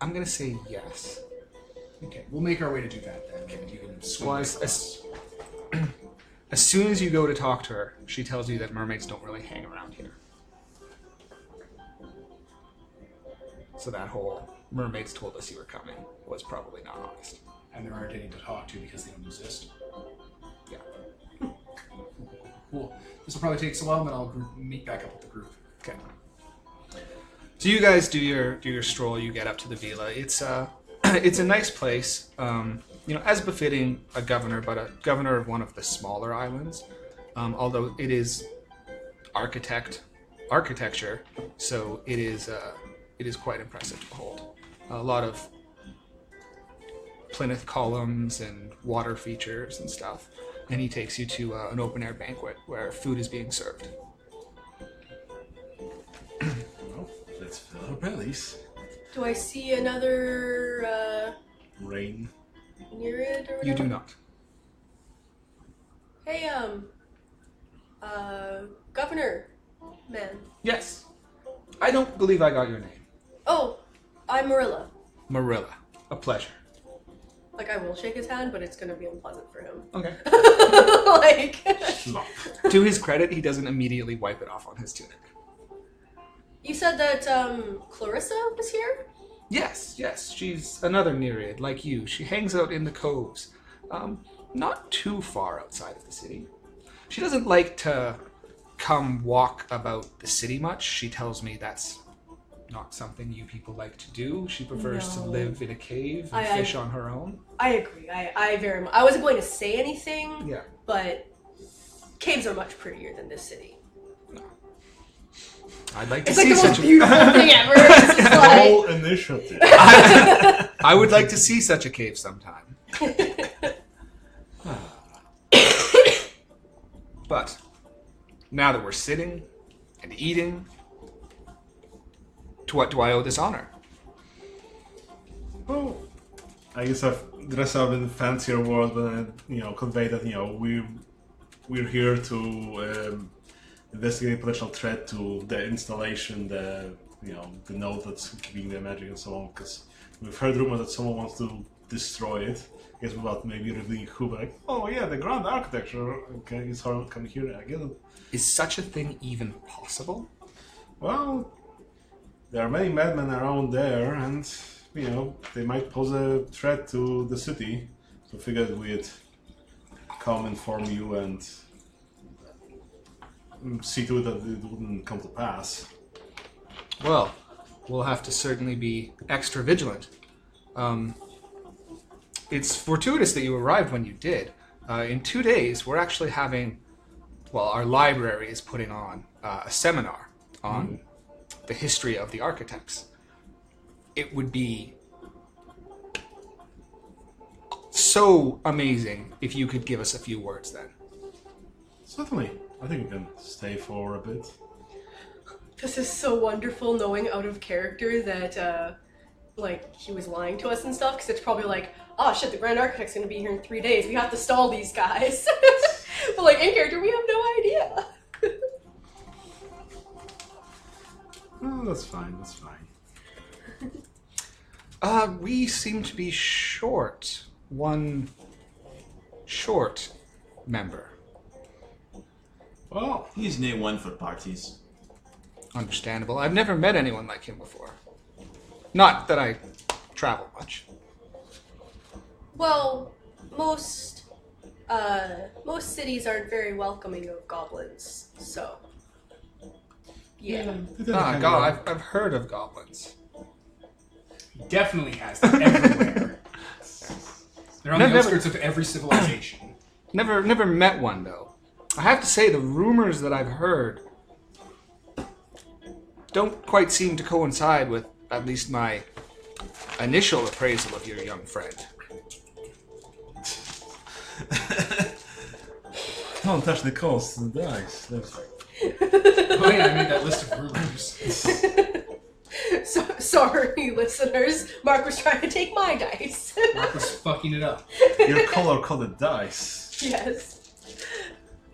I'm gonna say yes. Okay, we'll make our way to do that then. You can swim. Well, as soon as you go to talk to her, she tells you that mermaids don't really hang around here. So that whole mermaids told us you were coming was probably not honest. And there aren't any to talk to because they don't exist. Yeah. Cool. This will probably take us a while, but I'll meet back up with the group. Okay. So you guys do your stroll. You get up to the villa. It's a nice place. As befitting a governor, but a governor of one of the smaller islands. Although it is architecture, so it is quite impressive to behold. A lot of plinth columns and water features and stuff. And he takes you to an open air banquet where food is being served. Well, let's fill our bellies. Do I see another Rain. Nereid or whatever? You do not. Hey, Governor man. Yes. I don't believe I got your name. Oh, I'm Marilla. Marilla. A pleasure. Like, I will shake his hand, but it's gonna be unpleasant for him. Okay. Like... To his credit, he doesn't immediately wipe it off on his tunic. You said that, Clarissa was here? Yes. She's another Nereid, like you. She hangs out in the coves. Not too far outside of the city. She doesn't like to come walk about the city much. She tells me that's not something you people like to do. She prefers to live in a cave and fish on her own. I agree. I very much... I wasn't going to say anything, Yeah. but caves are much prettier than this city. I'd like to It's see like the most such beautiful thing ever. It's just like... Whole initiative. I would like to see such a cave sometime. But now that we're sitting and eating, to what do I owe this honor? Well, I guess I've dressed up in fancier words, but convey that we're here to investigate potential threat to the installation, the node that's keeping the magic and so on. Because we've heard rumors that someone wants to destroy it. I guess without maybe revealing who, but like, oh yeah, the grand architecture. Okay, it's hard to come here. I get it. Is such a thing even possible? Well, there are many madmen around there, and they might pose a threat to the city. So I figured we'd come inform you and see to it that it wouldn't come to pass. Well, we'll have to certainly be extra vigilant. It's fortuitous that you arrived when you did. In 2 days, we're actually having, our library is putting on a seminar on the history of the architects. It would be so amazing if you could give us a few words then. Certainly. I think we can stay for a bit. This is so wonderful knowing out of character that, he was lying to us and stuff, because it's probably like, oh shit, the Grand Architect's gonna be here in 3 days, we have to stall these guys. But, in character, we have no idea. Oh, that's fine. We seem to be short. One short member. Well, He's named 1 foot parties. Understandable. I've never met anyone like him before. Not that I travel much. Well, most cities aren't very welcoming of goblins, so... Yeah. God, I've heard of goblins. He definitely has them everywhere. They're on the outskirts of every civilization. Never met one, though. I have to say, the rumors that I've heard don't quite seem to coincide with at least my initial appraisal of your young friend. don't touch the coast and the dice. Oh yeah, I made that list of rumors. So, sorry, listeners. Mark was trying to take my dice. Mark was fucking it up. Your color-coded dice. Yes.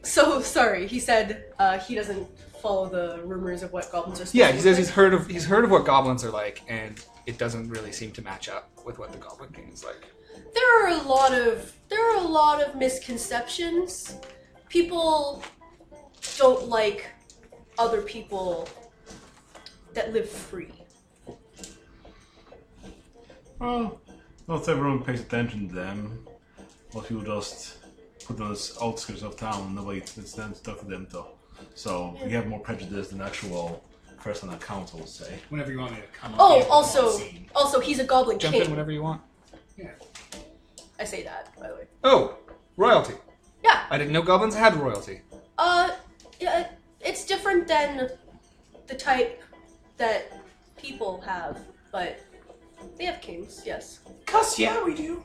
So, sorry, he said he doesn't follow the rumors of what goblins are supposed to Yeah, he look says like. he's heard of what goblins are like, and it doesn't really seem to match up with what the Goblin King is like. There are a lot of misconceptions. People don't like other people that live free. Well, not everyone pays attention to them. Most people just put those outskirts of town. Nobody stands to talk to them, though. So we have more prejudice than actual first-hand accounts, I would say. Whenever you want me to come up. Oh, here, on also, scene. he's a goblin Jump king. in whenever you want. Yeah. I say that, by the way. Oh, royalty. Yeah. I didn't know goblins had royalty. Yeah, it's different than the type that people have, but they have kings, yes. Cuss, yeah, we do.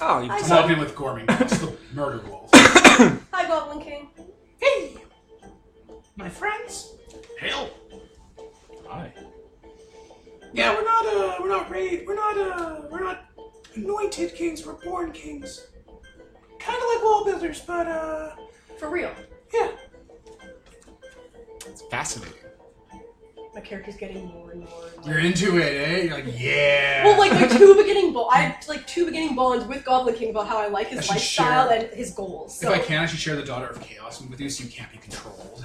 Oh, you I Walk in with Gorming, the murder wolf. Hi, Goblin King. Hey, my friends. Hail! Hi. Yeah, we're not anointed kings. We're born kings. Kind of like wall builders, but For real. yeah. It's fascinating. My character's getting more and more. And more. You're into it, eh? You're like, yeah. Well, like my two beginning I have like two beginning bonds with Goblin King about how I like I his should lifestyle share- and his goals. If So I can, I should share the Daughter of Chaos with you so you can't be controlled.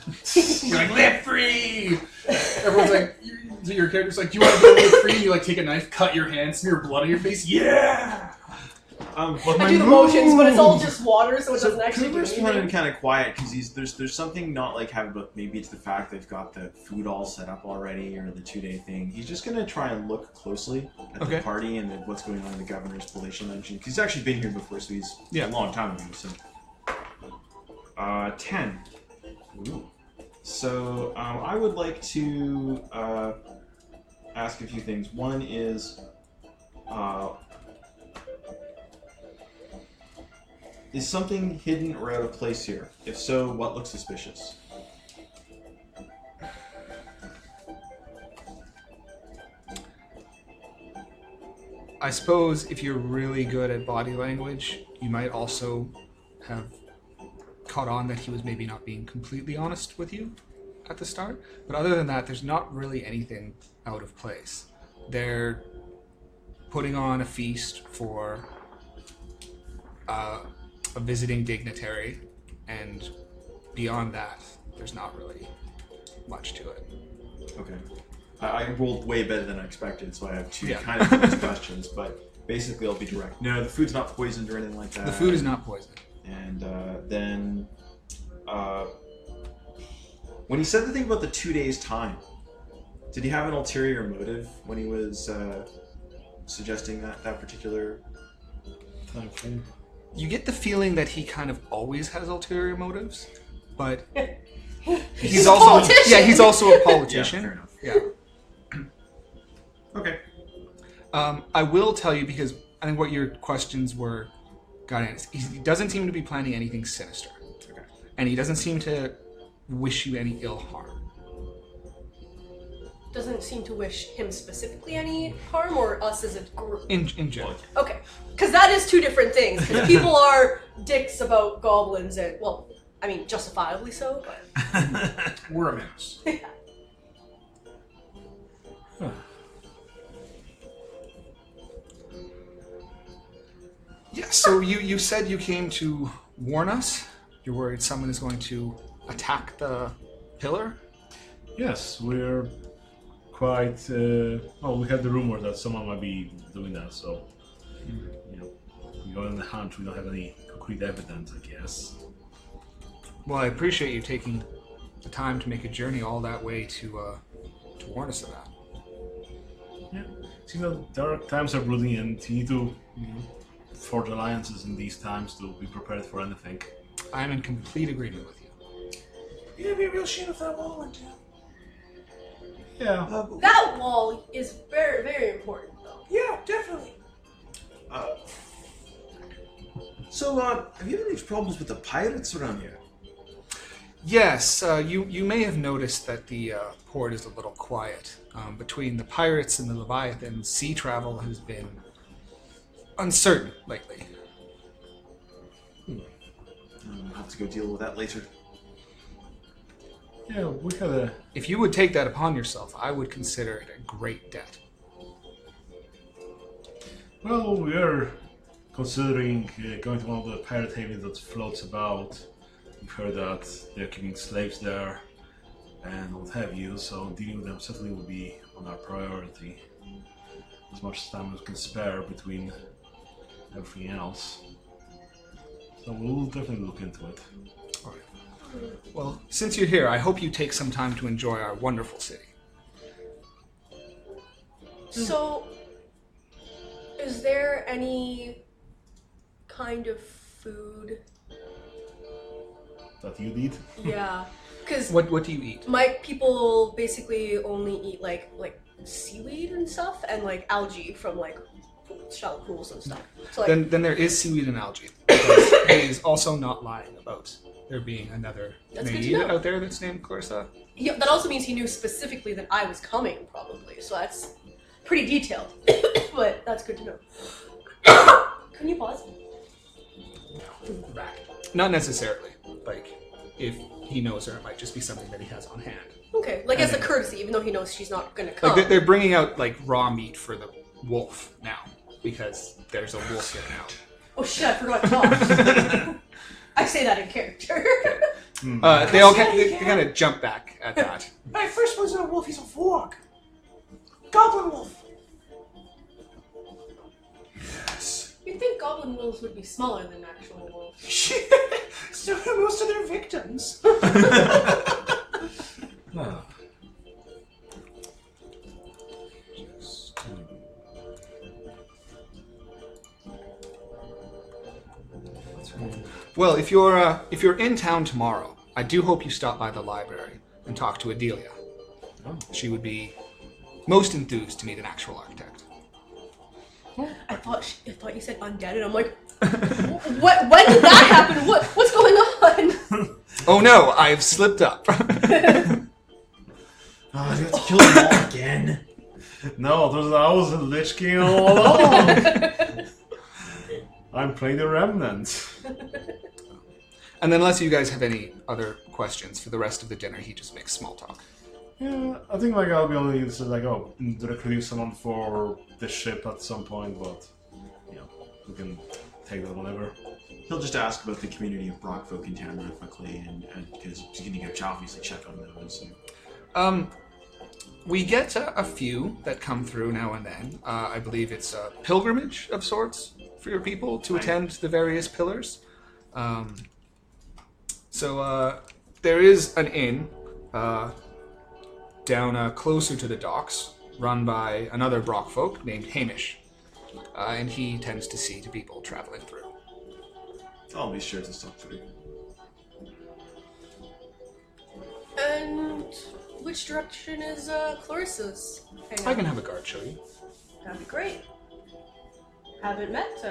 You're like, live free! Everyone's like, your character's like, do you want to go live free? And you like take a knife, cut your hand, smear blood on your face. Yeah! But I do the motions, but it's all just water, so it doesn't actually do Cooper's running anything. kind of quiet because there's something not like having, but maybe it's the fact they've got the food all set up already or the 2-day thing. He's just gonna try and look closely at Okay. the party and what's going on in the governor's palatial mansion. 'Cause he's actually been here before, so he's a long time ago. So 10. Ooh. So I would like to ask a few things. One is. Is something hidden or out of place here? If so, what looks suspicious? I suppose if you're really good at body language, you might also have caught on that he was maybe not being completely honest with you at the start. But other than that, there's not really anything out of place. They're putting on a feast for a visiting dignitary, and beyond that, there's not really much to it. Okay. I rolled way better than I expected, so I have two Yeah. kind of mixed questions, but basically I'll be direct. No, the food's not poisoned or anything like that. The food is not poisoned. And then, when he said the thing about the 2 days' time, did he have an ulterior motive when he was suggesting that particular Time frame. You get the feeling that he kind of always has ulterior motives, but He's a politician. he's also a Yeah, politician. fair enough. Yeah. Okay. I will tell you, because I think what your questions were got in. He doesn't seem to be planning anything sinister. Okay. And he doesn't seem to wish you any ill harm. Doesn't seem to wish him specifically any harm, or us as a group. In general. Okay, because that is two different things. Because people are dicks about goblins, and well, I mean, justifiably so. But We're a menace. Yeah, so you said you came to warn us? You're worried someone is going to attack the pillar? Yes, we're quite. We had the rumor that someone might be doing that, so we go on the hunt. We don't have any concrete evidence, I guess. Well, I appreciate you taking the time to make a journey all that way to warn us of that. Yeah, seems that dark times are brooding, and you need to forge alliances in these times to be prepared for anything. I am in complete agreement with you. It'd be a real shame if that wall went down. Yeah. that wall is very, very important, though. Yeah, definitely. So, have you had any problems with the pirates around here? Yes, you may have noticed that the port is a little quiet. Between the pirates and the Leviathan, sea travel has been uncertain lately. I'll have to go deal with that later. Yeah, we had a. If you would take that upon yourself, I would consider it a great debt. Well, we're considering going to one of the pirate havens that floats about. We've heard that they're keeping slaves there and what have you, so dealing with them certainly will be on our priority. As much time as we can spare between everything else. So we'll definitely look into it. All right. Well, since you're here, I hope you take some time to enjoy our wonderful city. So, is there any kind of food? That you need? Yeah, because What do you eat? my people basically only eat like seaweed and stuff, and like algae from like shallow pools and stuff. So like, Then there is seaweed and algae. Because he is also not lying about there being another That's good to maid know. out there that's named Clarissa. that also means he knew specifically that I was coming, probably. So that's pretty detailed, but that's good to know. Can you pause? Not necessarily. Like, if he knows her, it might just be something that he has on hand. Okay, like as a courtesy, even though he knows she's not gonna come. Like, they're bringing out, like, raw meat for the wolf now. Because there's a wolf getting out. Oh shit, I forgot to talk. I say that in character. They all kind of jump back at that. My first wasn't a wolf, he's a warg. Goblin wolf. Yes. You'd think goblin wolves would be smaller than actual wolves. Shit. So are most of their victims. Ah. Well, if you're in town tomorrow, I do hope you stop by the library and talk to Adelia. She would be most enthused to meet an actual architect. I thought you said undead, and I'm like, what? When did that happen? What's going on? Oh no, I've slipped up. Oh, you have to kill them all again. No, I was a Lich King all along. I'm playing the Remnant. And then unless you guys have any other questions for the rest of the dinner, he just makes small talk. Yeah, I think like I'll be only like recruiting someone for the ship at some point, but we can take that whenever. He'll just ask about the community of Brock folk in town real quickly, and because he's going to go obviously check on those. We get a few that come through now and then. I believe it's a pilgrimage of sorts for your people to attend the various pillars. So there is an inn down closer to the docks, run by another Brock folk named Hamish, and he tends to see to people traveling through. I'll be sure to stop through. And which direction is Clarissa's? I can have a guard show you. That'd be great. Haven't met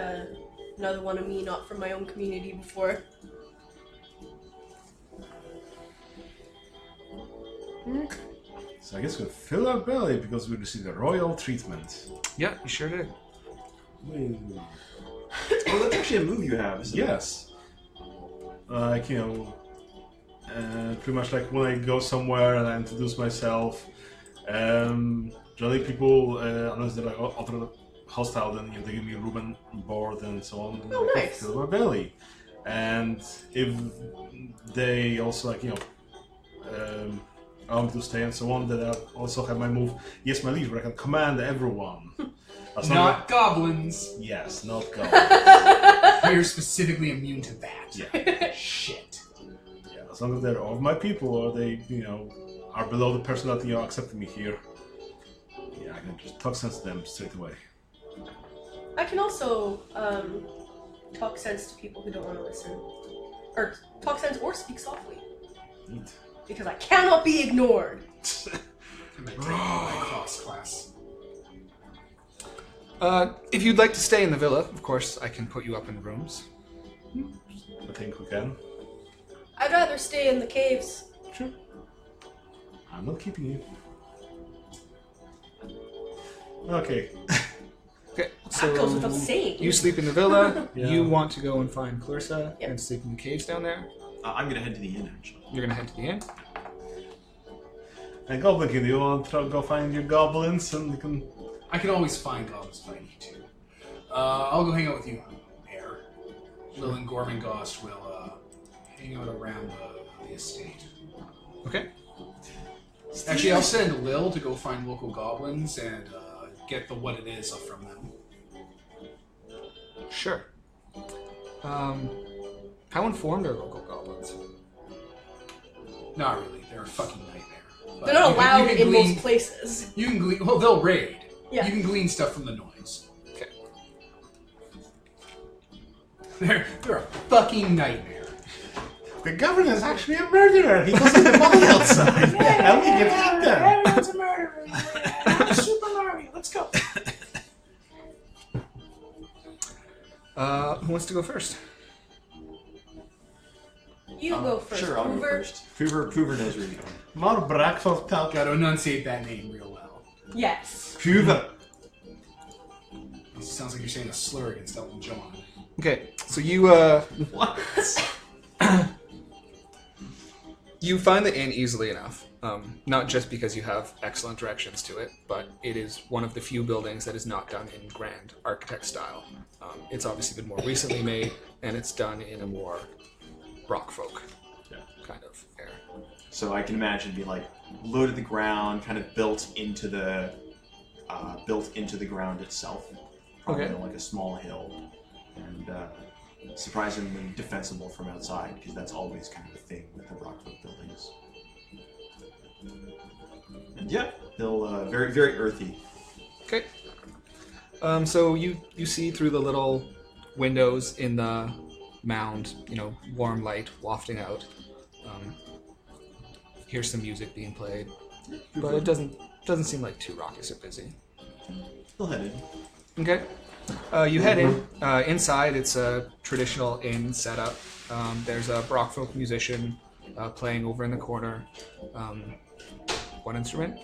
another one of me not from my own community before. So I guess we'll fill our belly because we received a royal treatment. Yeah, you sure did. Woo. Oh, that's actually a move you have, isn't it? Yes. Like, pretty much like when I go somewhere and I introduce myself, generally people, unless they're like other hostile, then they give me a room and board and so on. And Oh, I nice. fill my belly. And if they also allow me to stay and so on, then I also have my move, Yes My Liege, where I can command everyone. As long Not goblins. as- Yes, not goblins. We're specifically immune to that. Yeah. Shit. Yeah, as long as they're of my people or they, are below the person that, accepted me here. Yeah, I can just talk sense to them straight away. I can also talk sense to people who don't want to listen. Or talk sense or speak softly. Neat. Because I cannot be ignored. My cross class. If you'd like to stay in the villa, of course, I can put you up in rooms. I think we can. I'd rather stay in the caves. Sure. I'm not keeping you. Okay. Okay, That goes without so saying. you sleep in the villa. Yeah. You want to go and find Clarissa Yep. and sleep in the caves down there. I'm going to head to the inn, actually. You're gonna head to the inn. And Goblin King, do you want to go find your goblins and you can... I can always find goblins if I need to. I'll go hang out with you, Air. Lil and Gormengost will hang out around the estate. Okay. Actually, I'll send Lil to go find local goblins and get the what it is from them. Sure. How informed are local goblins? Not really. They're a fucking nightmare. But They're not you allowed can in glean- most places. You can glean. Well, they'll raid. Yeah. You can glean stuff from the noise. Okay. They're a fucking nightmare. The governor is actually a murderer. He goes to the mall outside. And we can hit them. Everyone's a murderer. Yeah, I'm Super Mario. Let's go. Who wants to go first? You go first. Sure, I'll go Hoover. first. Poover knows where you're going. More breakfast talk. Gotta enunciate that name real well. Yes. Hoover. It sounds like you're saying a slur against Elton John. Okay, so you What? you find the inn easily enough. Not just because you have excellent directions to it, but it is one of the few buildings that is not done in grand architect style. It's obviously been more recently made, and it's done in a more rock folk kind of air. So I can imagine be like low to the ground, kind of built into the ground itself. Probably Okay. on like a small hill, and surprisingly defensible from outside because that's always kind of the thing with the rockwood buildings. And yeah, they'll very very earthy. Okay. So you see through the little windows in the mound, warm light wafting out. Here's some music being played, but it doesn't seem like too raucous or busy. They'll head in. Okay. You head in. Inside, it's a traditional inn setup. There's a Brockfolk musician playing over in the corner. One instrument.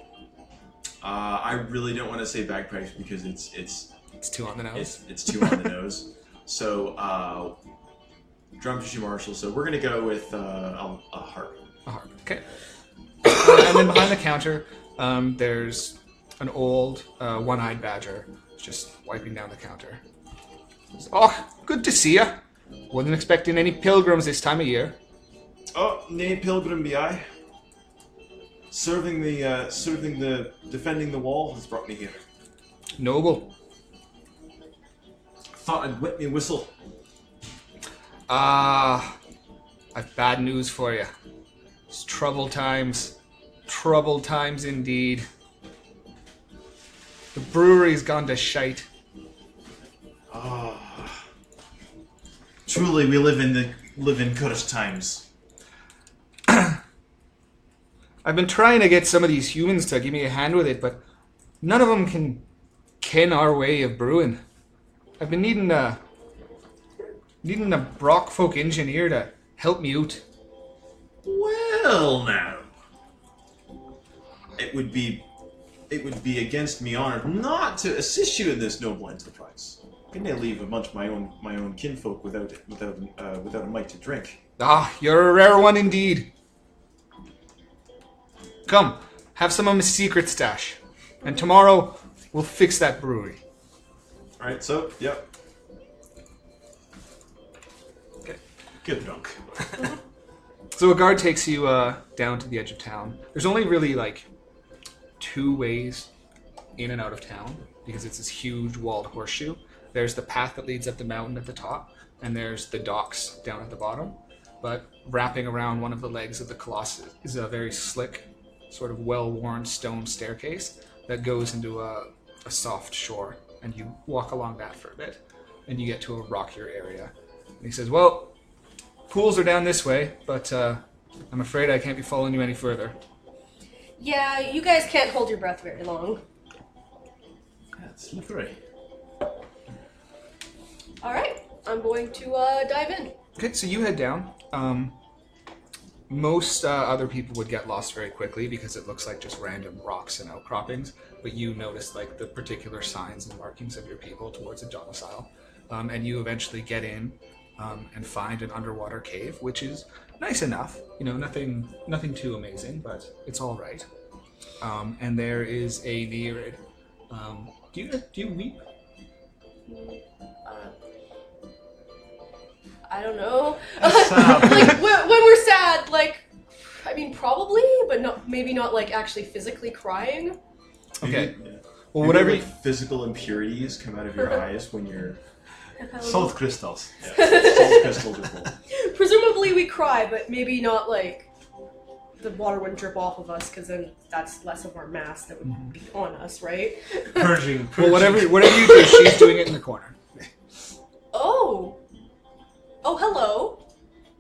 I really don't want to say bagpipes because it's Too on the nose. it's too on the nose. So drum tissue marshal. So we're gonna go with a harp. A harp. Okay. And then behind the counter, there's an old one-eyed badger just wiping down the counter. Says, "Oh, good to see ya. Wasn't expecting any pilgrims this time of year." Oh, nay, pilgrim be I. Serving the defending the wall has brought me here. Noble. Thought I'd wet me whistle. Ah, I've bad news for you. It's troubled times. Troubled times indeed. The brewery's gone to shite. Ah, truly, we live in cursed times. I've been trying to get some of these humans to give me a hand with it, but none of them can ken our way of brewing. I've been needing a Brockfolk engineer to help me out. Well, now, it would be against me honor not to assist you in this noble enterprise. Couldn't I leave a bunch of my own kinfolk without a mite to drink? Ah, you're a rare one indeed. Come, have some of my secret stash, and tomorrow we'll fix that brewery. All right, so yep, Okay. get drunk. So a guard takes you down to the edge of town. There's only really like 2 ways in and out of town because it's this huge walled horseshoe. There's the path that leads up the mountain at the top, and there's the docks down at the bottom. But wrapping around one of the legs of the Colossus is a very slick, sort of well-worn stone staircase that goes into a soft shore, and you walk along that for a bit, and you get to a rockier area. And he says, "Well, pools are down this way, but I'm afraid I can't be following you any further." Yeah, you guys can't hold your breath very long. That's slippery. All right, I'm going to dive in. Okay, so you head down. Most other people would get lost very quickly because it looks like just random rocks and outcroppings, but you notice like the particular signs and markings of your people towards a domicile, and you eventually get in and find an underwater cave, which is nice enough. Nothing too amazing, but it's all right. And there is a Nereid. Do you weep? I don't know. Sad. Like when we're sad, like I mean probably, but not maybe not like actually physically crying. Okay. Yeah. Well, Maybe, whatever. like, physical impurities come out of your eyes when you're. Salt crystals. Yeah, salt crystals are cool. Presumably we cry, but maybe not like the water wouldn't drip off of us because then that's less of our mass that would be on us, right? Purging. Well, whatever you do, she's doing it in the corner. Oh, hello.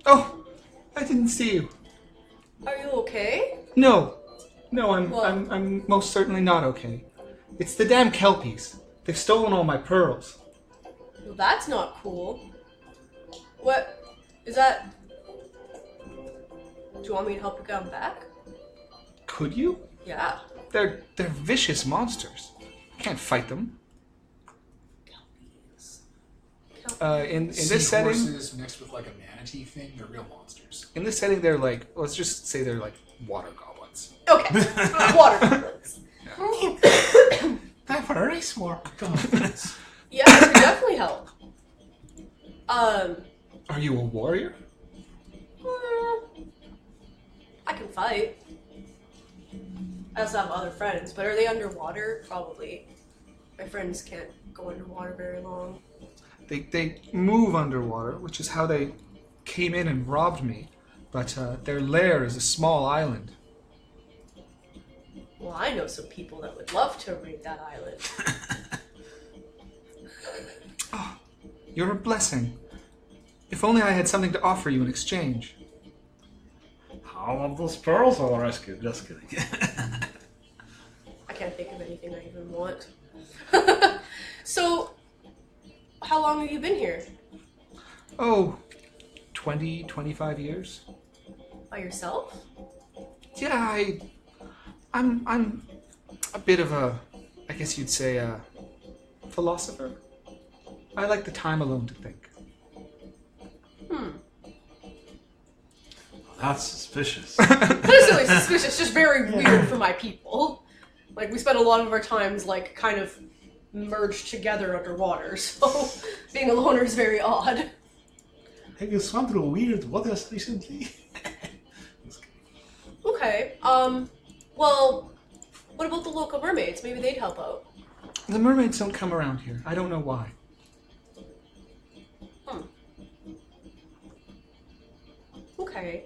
Oh, I didn't see you. Are you okay? No, What? I'm most certainly not okay. It's the damn Kelpies. They've stolen all my pearls. Well, that's not cool. What is that? Do you want me to help you get them back? Could you? Yeah. They're vicious monsters. I can't fight them. In this setting, Seahorses mixed with like a manatee thing, they're real monsters. in this setting, they're like, let's just say they're like water goblins. Okay. Water goblins. Time for a race war. Goblins. Yeah, it could definitely help. Are you a warrior? I can fight. I also have other friends, but are they underwater? Probably. My friends can't go underwater very long. They move underwater, which is how they came in and robbed me. But their lair is a small island. Well, I know some people that would love to raid that island. You're a blessing. If only I had something to offer you in exchange. How about those pearls all rescued? Just kidding. I can't think of anything I even want. So, how long have you been here? Oh, 20, 25 years? By yourself? Yeah, I'm a bit of a, I guess you'd say, a philosopher. I like the time alone to think. That's suspicious. That is really suspicious, just very weird for my people. Like, we spend a lot of our times, like, kind of merged together underwater, so being a loner is very odd. Have you swam through weird waters recently? Okay, well, what about the local mermaids? Maybe they'd help out. The mermaids don't come around here. I don't know why. Okay.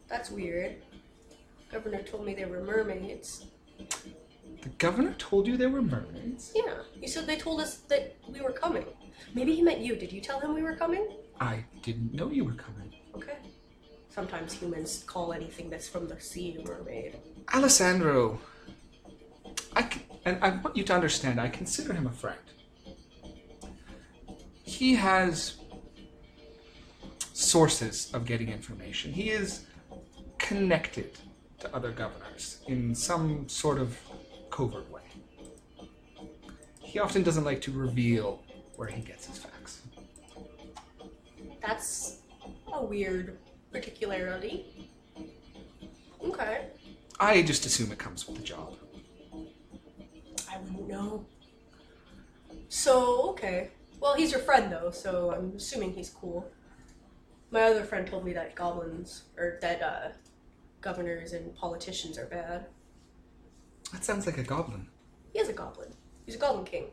That's weird. Governor told me they were mermaids. The governor told you there were mermaids? Yeah, he said they told us that we were coming. Maybe he meant you. Did you tell him we were coming? I didn't know you were coming. Okay. Sometimes humans call anything that's from the sea a mermaid. Alessandro, and I want you to understand, I consider him a friend. He has sources of getting information. He is connected to other governors in some sort of covert way. He often doesn't like to reveal where he gets his facts. That's a weird particularity. Okay. I just assume it comes with the job. I wouldn't know. So, okay. Well, he's your friend, though, so I'm assuming he's cool. My other friend told me that goblins, or that, governors and politicians are bad. That sounds like a goblin. He is a goblin. He's a goblin king.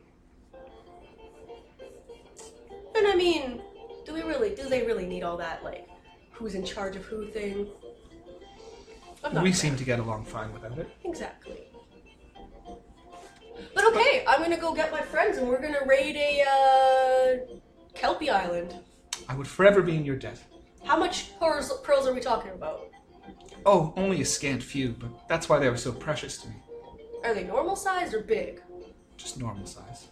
And I mean, do they really need all that, like, who's in charge of who thing? I'm not We a seem fan. to get along fine without it. Exactly. But okay, I'm gonna go get my friends and we're gonna raid a, Kelpie Island. I would forever be in your debt. How much pearls are we talking about? Oh, only a scant few, but that's why they were so precious to me. Are they normal sized or big? Just normal size.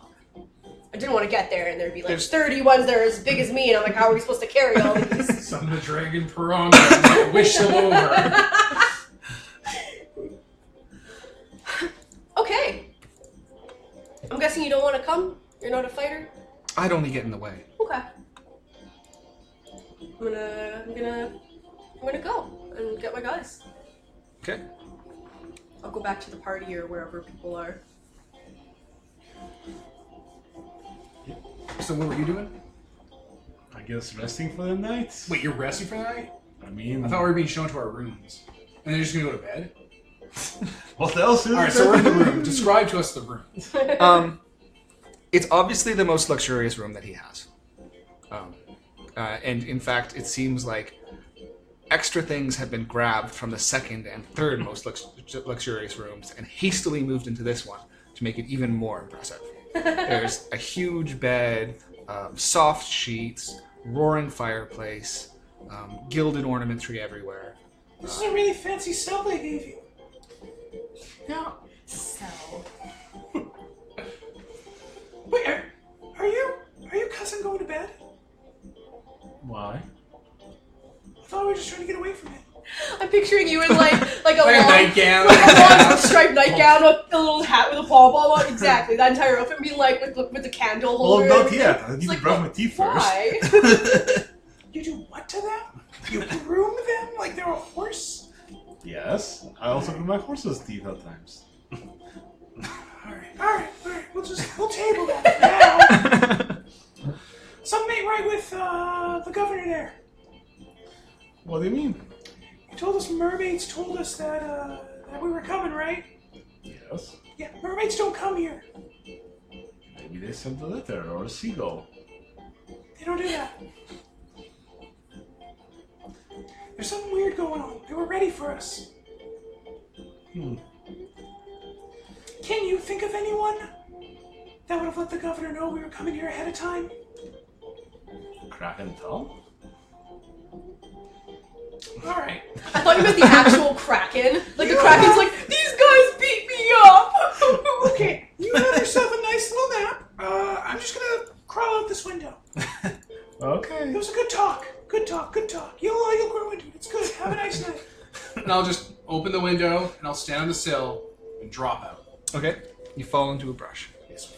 I didn't want to get there and there'd be like There's- 30 ones that are as big as me, and I'm like, how are we supposed to carry all these? Son of the dragon piranha, wish them over. Okay. I'm guessing you don't want to come? You're not a fighter? I'd only get in the way. Okay. I'm gonna go and get my guys. Okay. I'll go back to the party or wherever people are. So what were you doing? I guess resting for the night. Wait, you're resting for the night? I mean, I thought we were being shown to our rooms. And then you're just gonna go to bed? what else is Alright, there? so we're in the room. Describe to us the room. It's obviously the most luxurious room that he has. And in fact, it seems like extra things have been grabbed from the second and third most luxurious rooms and hastily moved into this one to make it even more impressive. There's a huge bed, soft sheets, roaring fireplace, gilded ornamentry everywhere. This is a really fancy cell they gave you. No. Cell. Wait, are you cousin going to bed? Why? I thought we were just trying to get away from it. I'm picturing you in like a Like a long, nightgown. like a long striped nightgown, a little hat with a pom pom on. Exactly, that entire outfit being like with the candle Well, holder. not and yet. everything. I need It's to like, brush my teeth first. Why? You do what to them? You groom them like they're a horse? Yes. I also groom my horse's teeth at times. Alright. We'll table that for now. Something ain't right with the governor there. What do you mean? You told us mermaids told us that we were coming, right? Yes. Yeah, mermaids don't come here. Maybe they sent a letter or a seagull. They don't do that. There's something weird going on. They were ready for us. Can you think of anyone that would have let the governor know we were coming here ahead of time? Kraken Tom? Alright. I thought you meant the actual Kraken. Like the Kraken's like, these guys beat me up. Okay, you have yourself a nice little nap. I'm just gonna crawl out this window. Okay. It was a good talk. Good talk. You'll grow into it. It's good. Have a nice night. And I'll just open the window and I'll stand on the sill and drop out. Okay, you fall into a brush. Yes.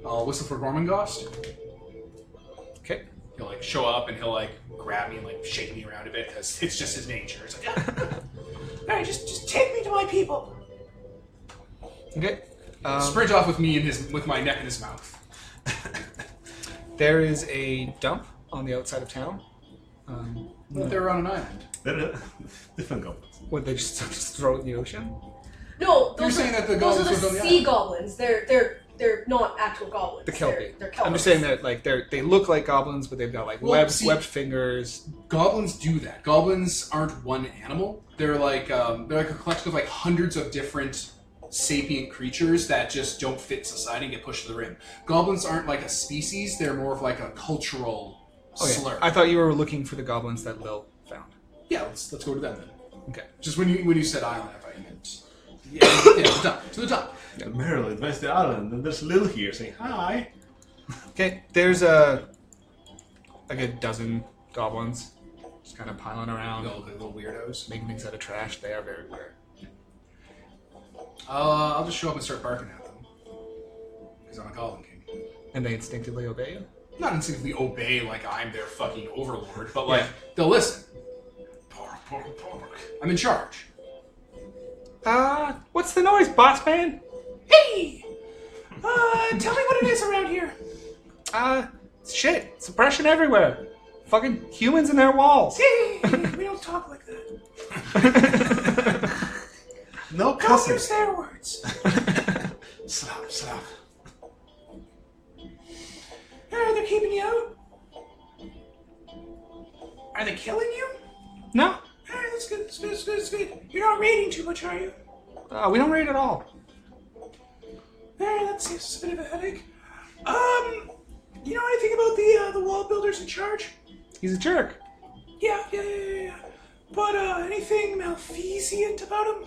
I'll whistle for Gormengost. Okay. He'll like show up and he'll like grab me and like shake me around a bit because it's just his nature. It's like, Alright, just take me to my people. Okay. sprint off with me and with my neck in his mouth. There is a dump on the outside of town. But they're on an island. They're different goblins. Would they just throw it in the ocean? No, You're those saying are, that the those goblins are live the on the sea island. goblins. They're not actual goblins. The Kelpie. They're Kelpie. I'm just saying that like they look like goblins, but they've got like Well, webbed see- webbed fingers. Goblins do that. Goblins aren't one animal. They're like a collection of like hundreds of different sapient creatures that just don't fit society and get pushed to the rim. Goblins aren't like a species. They're more of like a cultural slur. I thought you were looking for the goblins that Lil found. Yeah, let's go to them then. Okay. Just when you said island, I thought you meant to the top. Merrily advanced the island, and there's Lil here saying hi. Okay. There's like a dozen goblins just kind of piling around, The little weirdos. making things out of trash. They are very weird. I'll just show up and start barking at them because I'm a goblin king. And they instinctively obey you. Not instinctively obey like I'm their fucking overlord, but like they'll listen. I'm in charge. What's the noise, boss man? Hey! Tell me what it is around here. Shit. Suppression everywhere. Fucking humans in their walls. Hey! We don't talk like that. No Don't cussing. use their words. Stop. They're keeping you out? Are they killing you? No. Alright, that's good. You're not raiding too much, are you? We don't raid at all. Alright, that saves us a bit of a headache. You know anything about the wall builders in charge? He's a jerk. Yeah. But, anything malfeasant about him?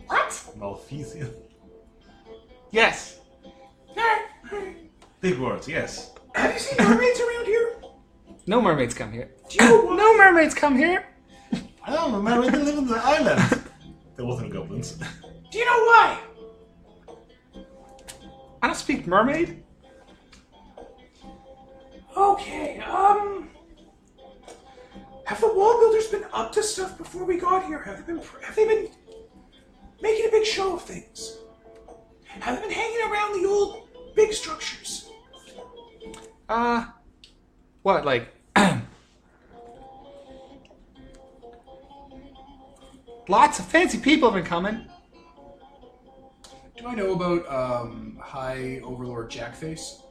What? Malfeasant. Yes. Alright. Big words, yes. Have you seen mermaids around here? No mermaids come here. Do you know why? No mermaids come here. I don't know, man, we can live on the island. There wasn't goblins. Do you know why? I don't speak mermaid. Okay, have the wall builders been up to stuff before we got here? Have they been making a big show of things? Have they been hanging around the old big structures? What, like... Lots of fancy people have been coming. Do I know about High Overlord Jackface?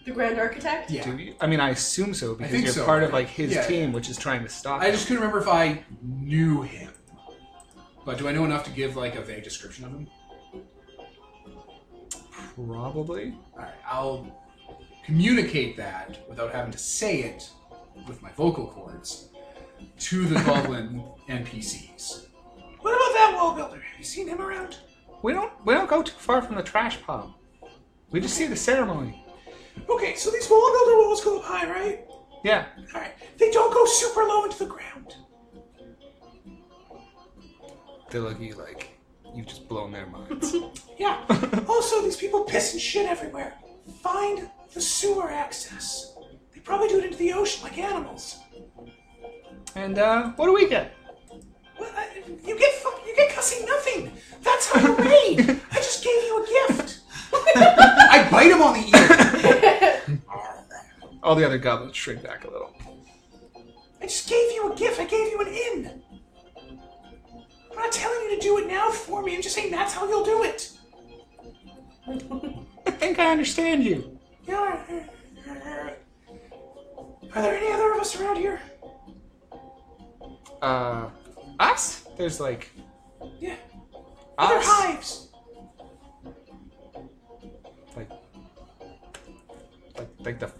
The Grand Architect? Yeah. Do you? I mean, I assume so, because think you're so. part of, like, his Yeah, team, yeah. which is trying to stop I him. just couldn't remember if I knew him. But do I know enough to give like a vague description of him? Probably. Alright, I'll communicate that without having to say it with my vocal cords to the goblin NPCs. What about that wall builder? Have you seen him around? We don't go too far from the trash pile. We just see the ceremony. Okay, so these wall builder walls go up high, right? Yeah. Alright. They don't go super low into the ground. They look at you like you've just blown their minds. Yeah. Also, these people piss and shit everywhere. Find the sewer access. They probably do it into the ocean like animals. And what do we get? Well, you get cussing nothing. That's how you're made. I just gave you a gift. I bite him on the ear! All the other goblins shrink back a little. I just gave you a gift. I gave you an in. I'm not telling you to do it now for me. I'm just saying that's how you'll do it. I think I understand you. Yeah. Are there any other of us around here? Us? There's like Yeah. Other us. hives. Like the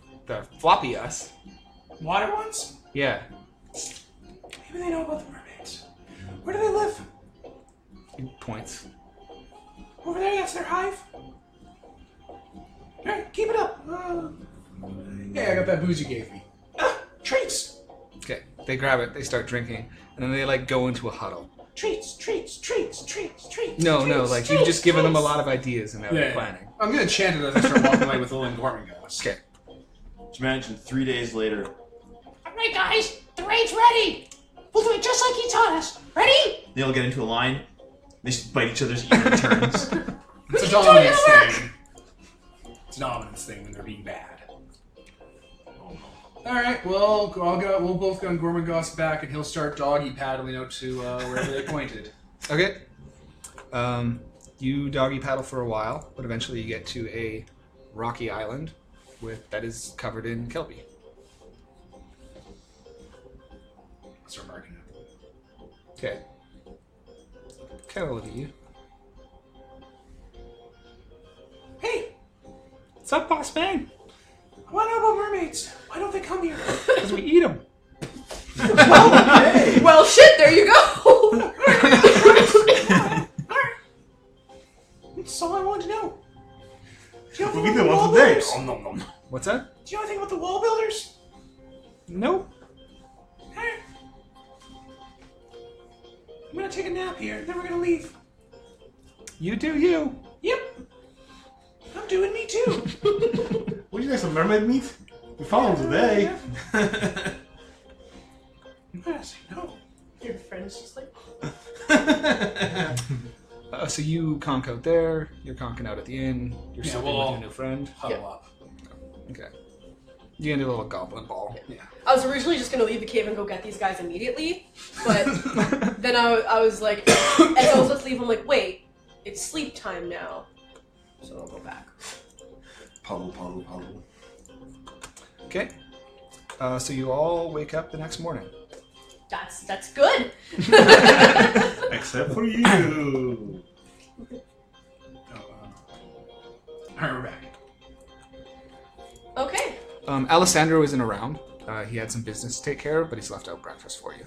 floppy us. Water ones? Yeah. Maybe they know about the mermaids. Where do they live? He points. Over there, that's their hive. Alright, keep it up. Yeah, I got that booze you gave me. Treats. Okay. They grab it. They start drinking, and then they like go into a huddle. Treats. No, treats, like treats, you've just given them a treats. lot of ideas, and now they're planning. I'm gonna chant it as I start walking away with Olin Gormangos. Okay. Just imagine 3 days later. Alright, guys, the raid's ready. We'll do it just like he taught us. Ready? They all get into a line. They just bite each other's ear in turns. It's a dominance thing. It's a dominance thing when they're being bad. Alright, well, we'll both go on Gormangos back, and he'll start doggy paddling out to wherever they pointed. Okay. You doggy paddle for a while, but eventually you get to a rocky island that is covered in kelpie. I'll start barking at them. Okay. Kind of look at you. Hey, What's up, boss man? I want to know about mermaids. Why don't they come here? Because we eat them. Well, shit, there you go! That's all I wanted to know. Do you know We anything did about the one wall today. builders? What's that? Do you know anything about the wall builders? Nope. Alright. I'm gonna take a nap here, and then we're gonna leave. You do you. Yep. I'm doing me too. What do you guys, some mermaid meat? We found them today. Yes, I know. Your friend's just like, So you conk out there. You're conking out at the inn. You're Yeah, sleeping we'll with all- your new friend. Huddle up. Okay. You can do a little goblin ball. Yeah. I was originally just gonna leave the cave and go get these guys immediately, but then I was like, as I was about to leave, I'm like, wait, it's sleep time now, so I'll go back. Puddle. Okay. So you all wake up the next morning. That's good. Except for you. Alright, we're back. Okay. Alessandro isn't around. He had some business to take care of, but he's left out breakfast for you.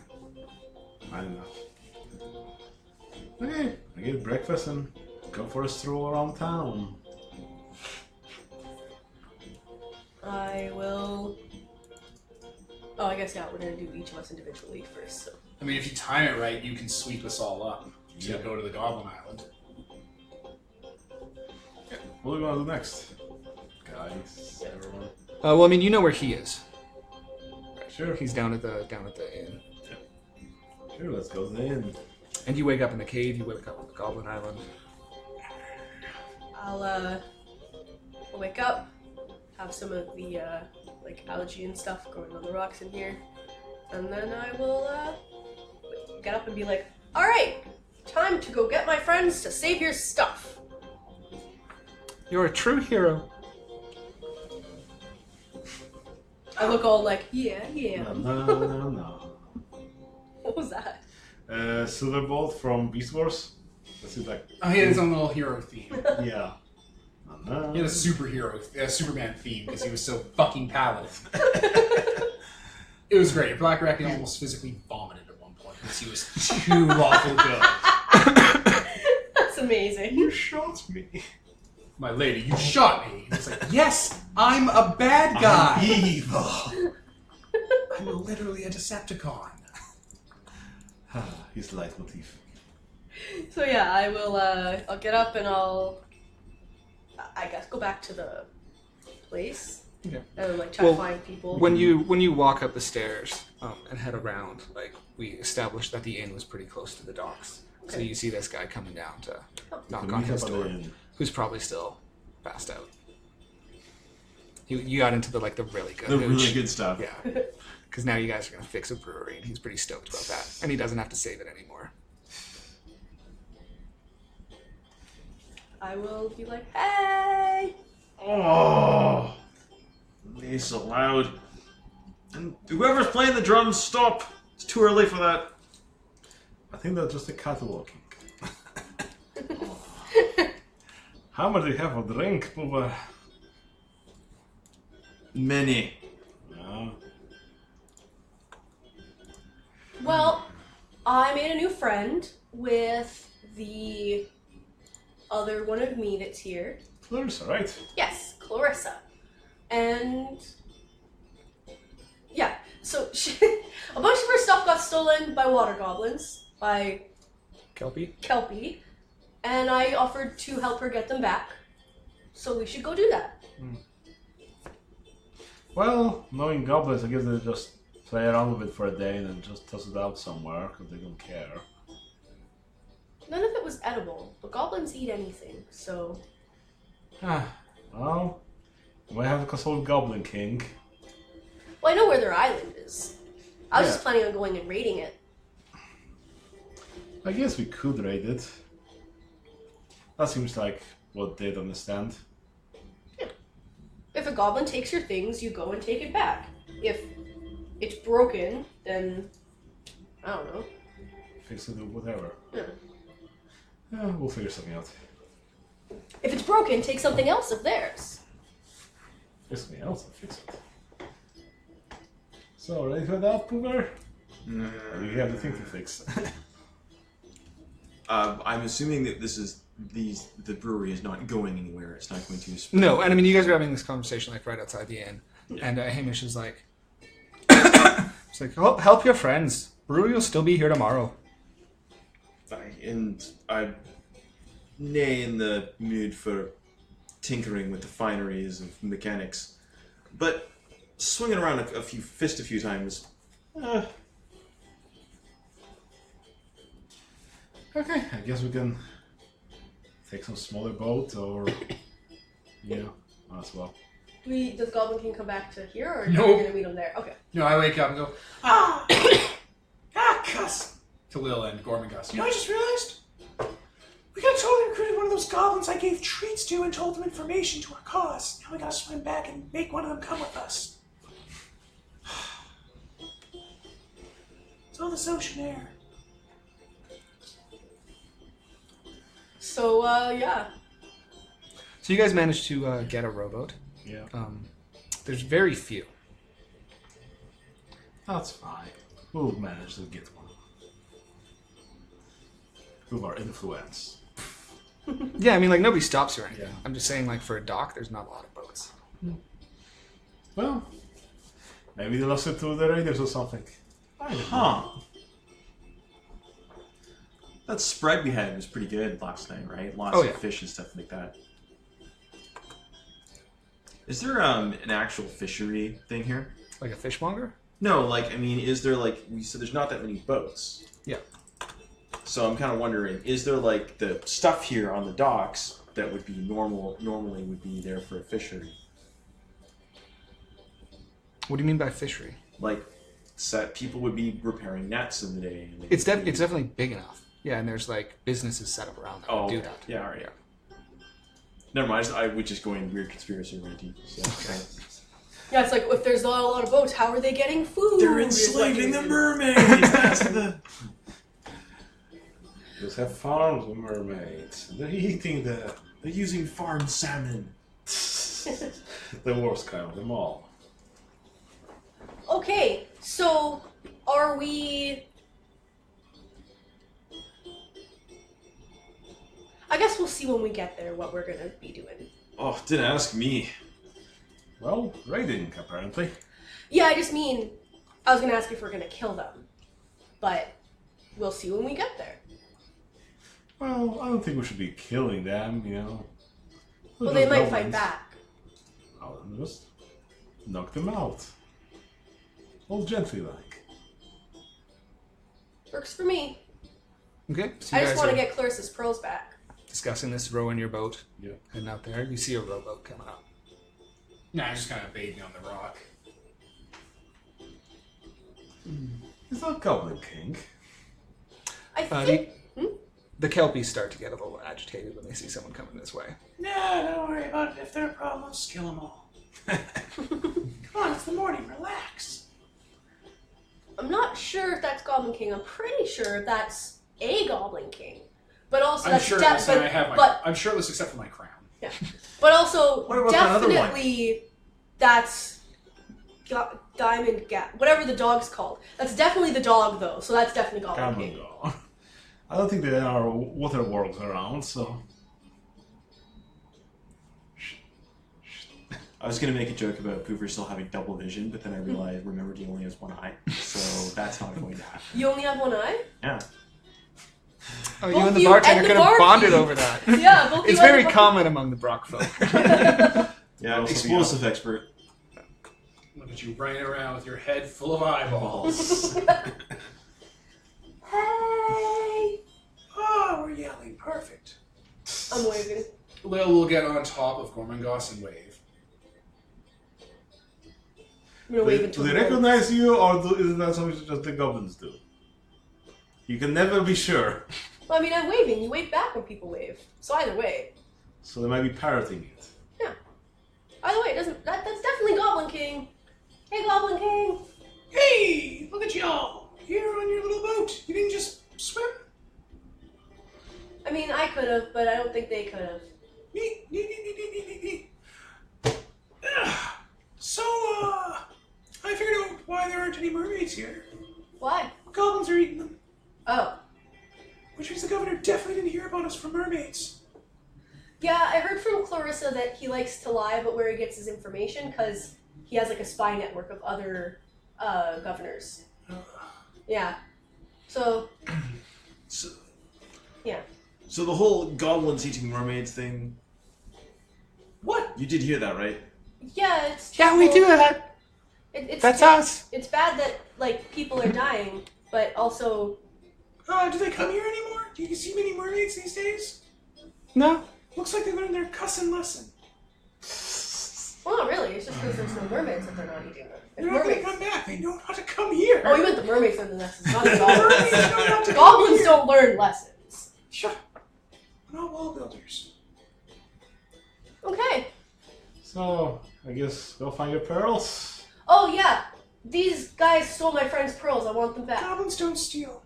I don't know. Okay, I get breakfast and go for a stroll around town. I will. Oh, I guess yeah. We're gonna do each of us individually first. So. I mean, if you time it right, you can sweep us all up to Yeah. go to the Goblin Island. What are we gonna do next? Guys, everyone. Well, I mean, you know where he is. Sure, He's down at the inn. let's go then. And you wake up in the cave. You wake up on the Goblin Island. I'll wake up, have some of the like algae and stuff growing on the rocks in here, and then I will get up and be like, all right, time to go get my friends to save your stuff. You're a true hero. I look all like, yeah. No. What was that? Silverbolt from Beast Wars. That's it, like. Oh, he had his own little hero theme. Yeah. He had a Superman theme because he was so fucking pallid. It was great. Black Raccoon almost physically vomited at one point because he was too awful good. That's amazing. You shot me. My lady, you shot me. He was like, yes, I'm a bad guy. I'm evil. I'm literally a Decepticon. His leitmotif. So yeah, I will. I'll get up and I guess go back to the place. Okay. And then, like, try to find people. When you walk up the stairs and head around, like, we established that the inn was pretty close to the docks. Okay. So you see this guy coming down to knock on his door, who's probably still passed out. You got into the really good, really good stuff. Yeah, because now you guys are gonna fix a brewery, and he's pretty stoked about that, and he doesn't have to save it anymore. I will be like, hey! Oh, he's so loud. And whoever's playing the drums, stop. It's too early for that. I think that's just a cat walking. How much do you have a drink, Pooba? Many. No. Well, I made a new friend with the other one of me that's here. Clarissa, right? Yes, Clarissa. And yeah, so a bunch of her stuff got stolen by water goblins, by Kelpie, and I offered to help her get them back. So we should go do that. Well, knowing goblins, I guess they just play around with it for a day and then just toss it out somewhere because they don't care. None of it was edible, but goblins eat anything, so... Well, you might have to consult Goblin King. Well, I know where their island is. I was just planning on going and raiding it. I guess we could raid it. That seems like what they'd understand. Yeah. If a goblin takes your things, you go and take it back. If it's broken, then... I don't know. Fix it or whatever. Yeah. Yeah, we'll figure something out. If it's broken, take something else of theirs. Fix something else and fix it. So, ready for that, Poover? Or do you have the thing to fix? I'm assuming that the brewery is not going anywhere. It's not going to. No, and I mean, you guys are having this conversation like right outside the inn, and Hamish is like, "It's like, oh, help your friends. Brewery will still be here tomorrow." I'm nay in the mood for tinkering with the fineries of mechanics, but swinging around a few times. Okay, I guess we can take some smaller boat or as well. Does Goblin King come back to here, or No. are we going to meet him there? Okay. No, I wake up and go, Cuss. to Lil and Gormagus. You know, I just realized we got totally recruited one of those goblins I gave treats to and told them information to our cause. Now we gotta swim back and make one of them come with us. It's all this ocean air. So, yeah. So you guys managed to get a rowboat. Yeah. There's very few. That's fine. We'll manage to get one. Prove our influence. Yeah, I mean, like, nobody stops you or anything. Yeah. I'm just saying, like, for a dock, there's not a lot of boats. Well, maybe they lost it to the raiders or something. Huh. That spread we had was pretty good last night, right? Lots of fish and stuff like that. Is there an actual fishery thing here? Like a fishmonger? No, like, I mean, is there, like, we said there's not that many boats. Yeah. So I'm kind of wondering, is there, like, the stuff here on the docks that would be normally would be there for a fishery. What do you mean by fishery? Like, people would be repairing nets in the day. And It's definitely big enough. Yeah, and there's like businesses set up around that Oh, to do okay. that. Yeah, all right. Never mind. I would just go in weird conspiracy ranty. So. Yeah, it's like if there's not a lot of boats, how are they getting food? They're It's like- enslaving the mermaids. That's the. Just have farms of mermaids. They're eating the They're using farmed salmon. worst kind of them all. Okay, so are we? I guess we'll see when we get there what we're gonna be doing. Oh, didn't ask me. Well, raiding, apparently. Yeah, I just mean, I was gonna ask if we're gonna kill them, but we'll see when we get there. Well, I don't think we should be killing them, you know. Well, They're they might goblins. fight back. I'll just knock them out. All gently like. Works for me. Okay, so I you just guys want are to get Clarissa's pearls back. discussing this, rowing your boat, Yeah. heading out there. You see a rowboat coming up. Nah, I'm just kind of bathing on the rock. It's not Goblin King. I Uh, think. The Kelpies start to get a little agitated when they see someone coming this way. No, don't worry about it. If there are problems, kill them all. Come on, it's the morning. Relax. I'm not sure if that's Goblin King. I'm pretty sure that's a Goblin King. But also, I'm that's shirtless and I have my. but I'm shirtless except for my crown. yeah. But also, What about that other one? definitely, that's Diamond Gap. Whatever the dog's called. That's definitely the dog, though. So that's definitely Goblin Come on, King. go. I don't think there are water worlds around, so. I was gonna make a joke about Poover still having double vision, but then I remembered he only has one eye, so that's not going to happen. You only have one eye? Yeah. Oh, you Both and the you bartender and the could have bonded barkeep. over that. Yeah, both It's you and very the common among the Brock folk. Yeah, Also explosive expert. Look at you running around with your head full of eyeballs. Hey! Oh, we're yelling. Perfect. I'm waving. Lil will get on top of Gormangos and wave. I'm gonna wave until Do they the moment. recognize you, or is that something just the goblins do? You can never be sure. Well, I mean, I'm waving. You wave back when people wave. So either way. So they might be parroting it. Yeah. Either way, it doesn't. That's definitely Goblin King. Hey, Goblin King. Hey, look at y'all. Here on your little boat. You didn't just swim? I mean, I could have, but I don't think they could have. Neat, neat, neat, neat, neat, neat, neat. So, I figured out why there aren't any mermaids here. Why? Goblins are eating them. Oh. Which means the governor definitely didn't hear about us from mermaids. Yeah, I heard from Clarissa that he likes to lie about where he gets his information because he has like a spy network of other governors. Yeah. So, So, yeah. so the whole goblins eating mermaids thing. What? You did hear that, right? Yeah, it's. Yeah, we do terrible. that. It's That's us. It's bad that like people are dying, but also Do they come here anymore? Do you see many mermaids these days? No. Looks like they learned their cussing lesson. well, not really. It's just because there's no mermaids that they're not eating them. If They're not going to mermaids. come back. They know how to come here. Oh, you meant the mermaids learn the lessons, not the Mermaids goblins. know how to come Goblins here. don't learn lessons. Shut up. We're not wall builders. Okay. So, I guess go find your pearls. Oh yeah, these guys stole my friend's pearls. I want them back. Goblins don't steal.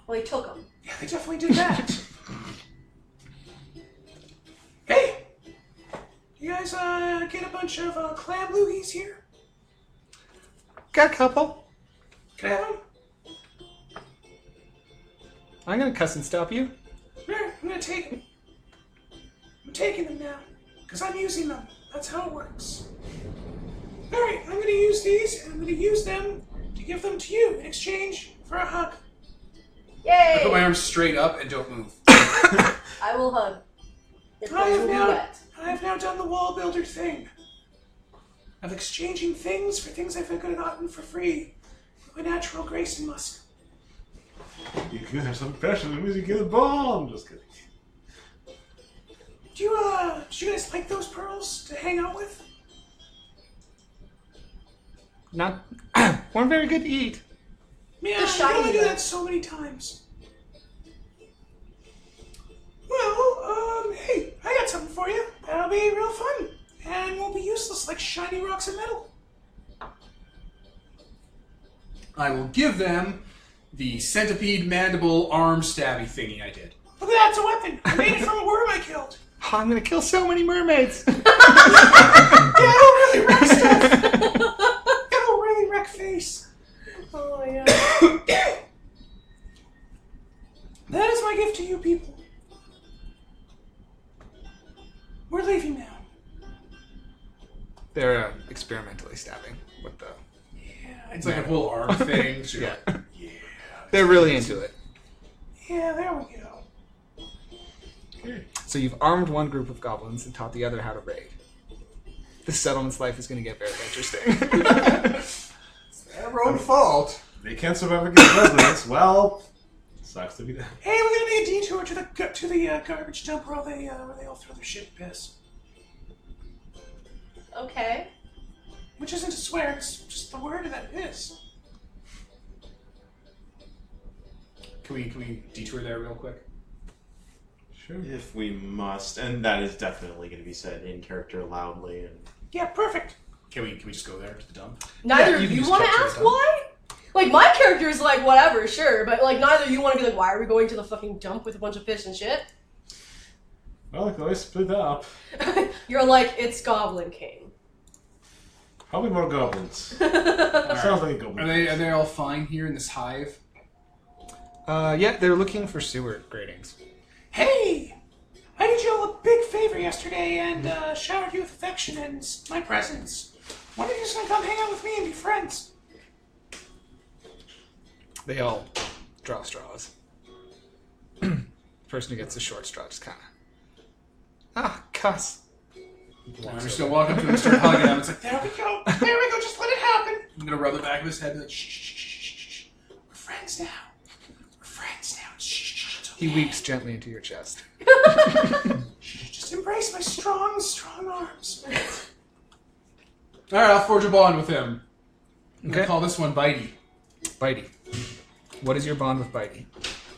Well, they took them. Yeah, they definitely did that. Hey! You guys get a bunch of clam loogies here? Got a couple. Can I have them? I'm gonna cuss and stop you. Here, I'm gonna take them. I'm taking them now. Because I'm using them. That's how it works. Alright, I'm gonna use these, and I'm gonna use them to give them to you in exchange for a hug. I put my Yay! arms straight up and don't move. I will hug. If I those have will be now, wet. I have now done the wall builder thing. Of exchanging things for things I've gotten for free. With my natural grace and musk. You can have some passion, it means you get a bomb. Just kidding. Do you guys like those pearls to hang out with? Not weren't very good to eat. Yeah, The you shiny can only do though. that so many times. Well, hey, I got something for you. That'll be real fun. And won't be useless like shiny rocks and metal. I will give them the centipede mandible arm stabby thingy I did. Look at that, it's a weapon. I made it from a worm I killed. Oh, I'm gonna kill so many mermaids. Yeah, it'll really wreck stuff. It'll really wreck face. Oh yeah. That is my gift to you people. We're leaving now. They're experimentally stabbing with the. It's like a whole arm thing. So Yeah. yeah. They're really into it. Yeah, there we go. So you've armed one group of goblins and taught the other how to raid. This settlement's life is going to get very interesting. It's their own fault. They can't survive against residents. Well, sucks to be them. Hey, we're gonna make a detour to the garbage dump where they all throw their shit and piss. Okay. Which isn't a swear, it's just the word that it is. Can we detour there real quick? Sure. If we must, and that is definitely going to be said in character loudly. And Yeah, perfect. Can we just go there to the dump? Neither Yeah, of you can you just want to capture ask it, why? Like, my character is like, whatever, sure, but like, neither of you want to be like, why are we going to the fucking dump with a bunch of piss and shit? Well, we can always split up. You're like, it's Goblin King. Probably more goblins. Alright. Sounds like a goblin. Are they all fine here in this hive? Yeah, they're looking for sewer gratings. Hey! I did you all a big favor yesterday and showered you with affection and my presence. When are you just gonna come hang out with me and be friends? They all draw straws. Person who gets the short straw just kind of. cuss. I'm just gonna walk up to him and start hugging him. It's like, There we go. There we go. Just let it happen. I'm gonna rub the back of his head and be like, shh, shh, shh, shh, shh. We're friends now. We're friends now. Shh, shh, shh. It's He okay. weeps gently into your chest. Just embrace my strong, strong arms. Alright, I'll forge a bond with him. I'm gonna Okay. call this one Bitey. Bitey. What is your bond with Bitey?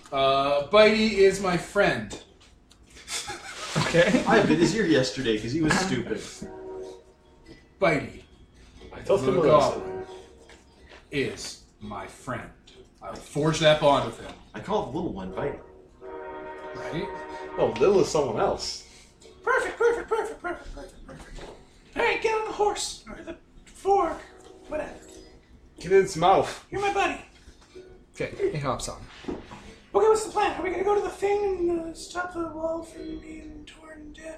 Bitey is my friend. Okay. I bit his ear yesterday because he was stupid. Bitey I told him the to listen. goblin is my friend. I will forge that bond with him. I call the little one Bitey. Right? Oh, Lil is someone else. Perfect, perfect, perfect, perfect, perfect, perfect. All right, get on the horse or the fork, whatever. Get in its mouth. You're my buddy. Okay, he hops on. Okay, what's the plan? Are we gonna go to the thing and stop the wall from being torn down?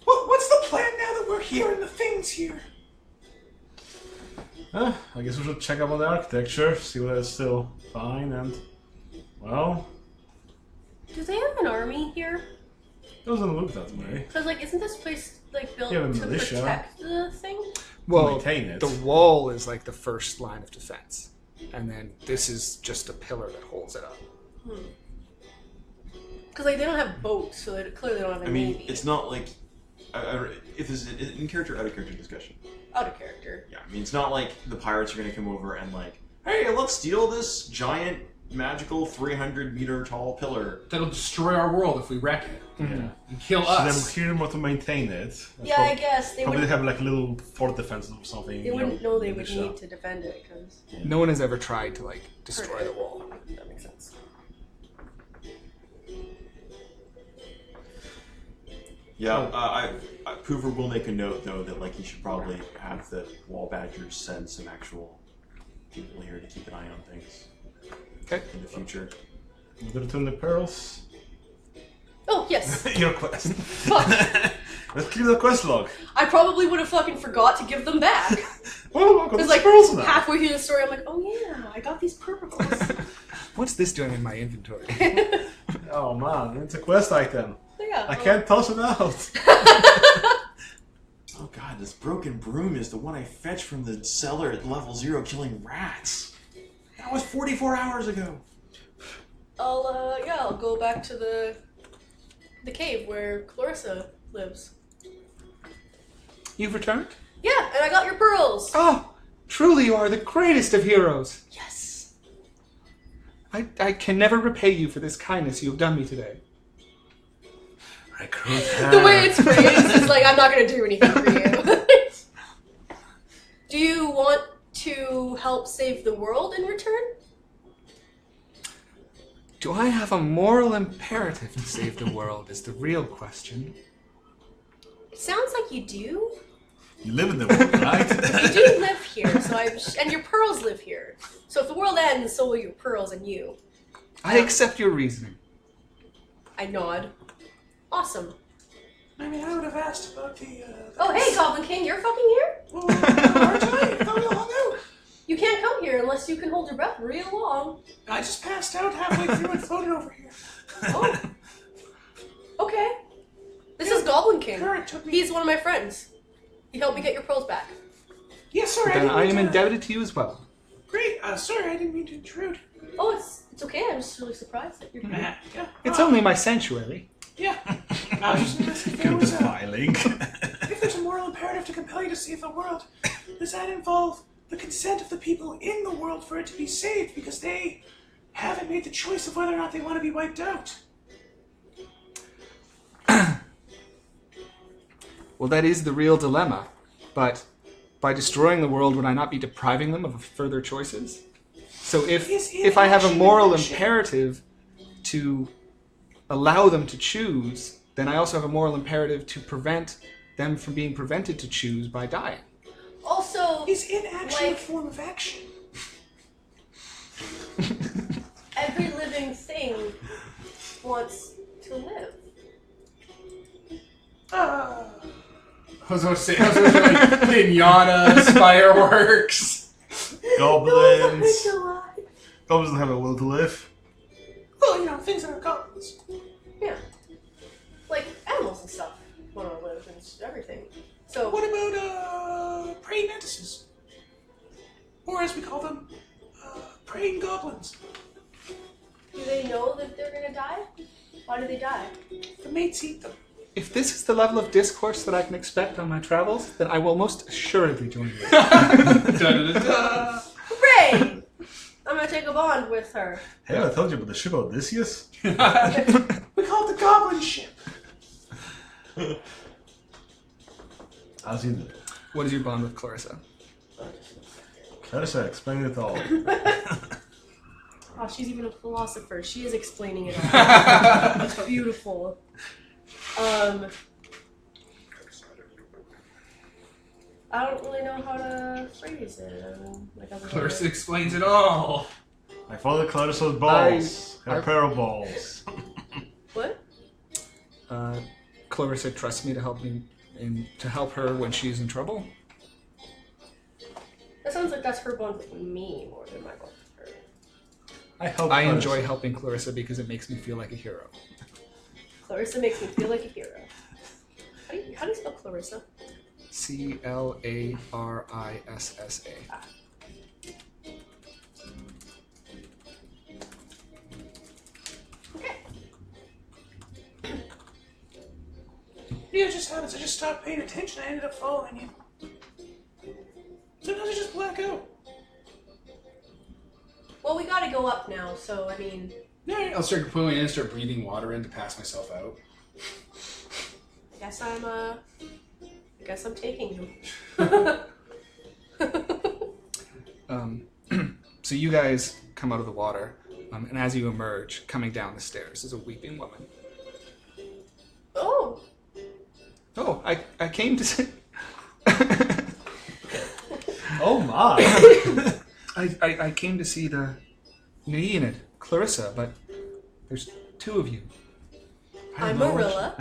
What's the plan now that we're here and the thing's here? I guess we should check up on the architecture, see whether it's still fine, and well, Do they have an army here? it doesn't look that way. Because, like, isn't this place, like, built Yeah, the to militia. protect the thing? Well, maintain it. the wall is like the first line of defense. And then this is just a pillar that holds it up. Because, like, they don't have boats, so they clearly don't have a I mean, navy. it's not like if this is in character, out of character discussion. Out of character. Yeah, I mean, it's not like the pirates are going to come over and like, hey, let's steal this giant, magical, 300-meter tall pillar. That'll destroy our world if we wreck it. Yeah. And kill So us. they're here more to maintain it. Yeah, I guess. They Probably would, have like a little fort defense or something. they wouldn't know they would militia. need to defend it, because No one has ever tried to like destroy the wall. that makes sense. Yeah, Poover will make a note though that like he should probably have the wall badgers send some actual people here to keep an eye on things Okay. in the future. Would you return the pearls? Oh, yes. Your quest. Fuck. Let's clear the quest log. I probably would have fucking forgot to give them back. Well, I've got Because, the like, pearls now. halfway through the story, I'm like, oh yeah, I got these purples. What's this doing in my inventory? Oh man, it's a quest item. Yeah. I can't toss it out. Oh god, this broken broom is the one I fetched from the cellar at level 0 killing rats. That was 44 hours ago. I'll go back to the cave where Clarissa lives. You've returned? Yeah, and I got your pearls. Oh, truly you are the greatest of heroes. Yes. I can never repay you for this kindness you have done me today. Recruit The way it's phrased is like, I'm not going to do anything for you. Do you want to help save the world in return? Do I have a moral imperative to save the world is the real question. It sounds like you do. You live in the world, right? You do live here, so and your pearls live here. So if the world ends, so will your pearls and you. I accept your reasoning. I nod. Awesome. I mean, I would have asked about the. Oh, hey, Goblin King, you're fucking here? Well, aren't I? I thought we all hung out. You can't come here unless you can hold your breath real long. I just passed out halfway through and floated over here. Oh. Okay. This is Goblin King. Current took me. He's one of my friends. He helped me get your pearls back. Yes, sorry. Then I am mean to- indebted to you as well. Great. Sorry, I didn't mean to intrude. Oh, it's okay. I'm just really surprised that you're here. Yeah. It's only my sanctuary. Yeah. I was just gonna ask if there was a. Defiling. If there's a moral imperative to compel you to save the world, does that involve the consent of the people in the world for it to be saved because they haven't made the choice of whether or not they want to be wiped out? Well, that is the real dilemma. But by destroying the world, would I not be depriving them of further choices? So if I have a moral imperative to allow them to choose, then I also have a moral imperative to prevent them from being prevented to choose by dying. Also, Is inaction a like, form of action? every living thing wants to live. I was going to say, like, pinatas, fireworks. Goblins. Goblins don't have a will to live. Well, you know, things that are goblins. Yeah. Like animals and stuff want to live and everything. So, What about praying mantises? Or as we call them, praying goblins. do they know that they're going to die? Why do they die? The mates eat them. If this is the level of discourse that I can expect on my travels, then I will most assuredly join you. Da-da-da-da. Hooray! I'm going to take a bond with her. Hey, I told you about the ship Odysseus. We call it the goblin ship. As you do. What is your bond with Clarissa? Clarissa, explain it all. Oh, she's even a philosopher. She is explaining it all. It's beautiful. I don't really know how to phrase it. Clarissa explains it all. I follow Clarissa's balls. I- Her pair of balls. What? Clarissa trusts me to help her when she is in trouble. That sounds like that's her bond with me more than my bond with her. I help I Clarissa. enjoy helping Clarissa because it makes me feel like a hero. Clarissa makes me feel like a hero. How do you spell Clarissa? Clarissa. Okay. Yeah, it just happens. I just stopped paying attention. I ended up following you. Sometimes I just black out. Well, we gotta go up now, so I mean, Yeah, I'll start pulling in and start breathing water in to pass myself out. I guess I'm taking him. So you guys come out of the water, and as you emerge, coming down the stairs is a weeping woman. Oh, Oh, I came to say... Oh my! I came to see the Neonid, Clarissa, but there's two of you. I'm Marilla.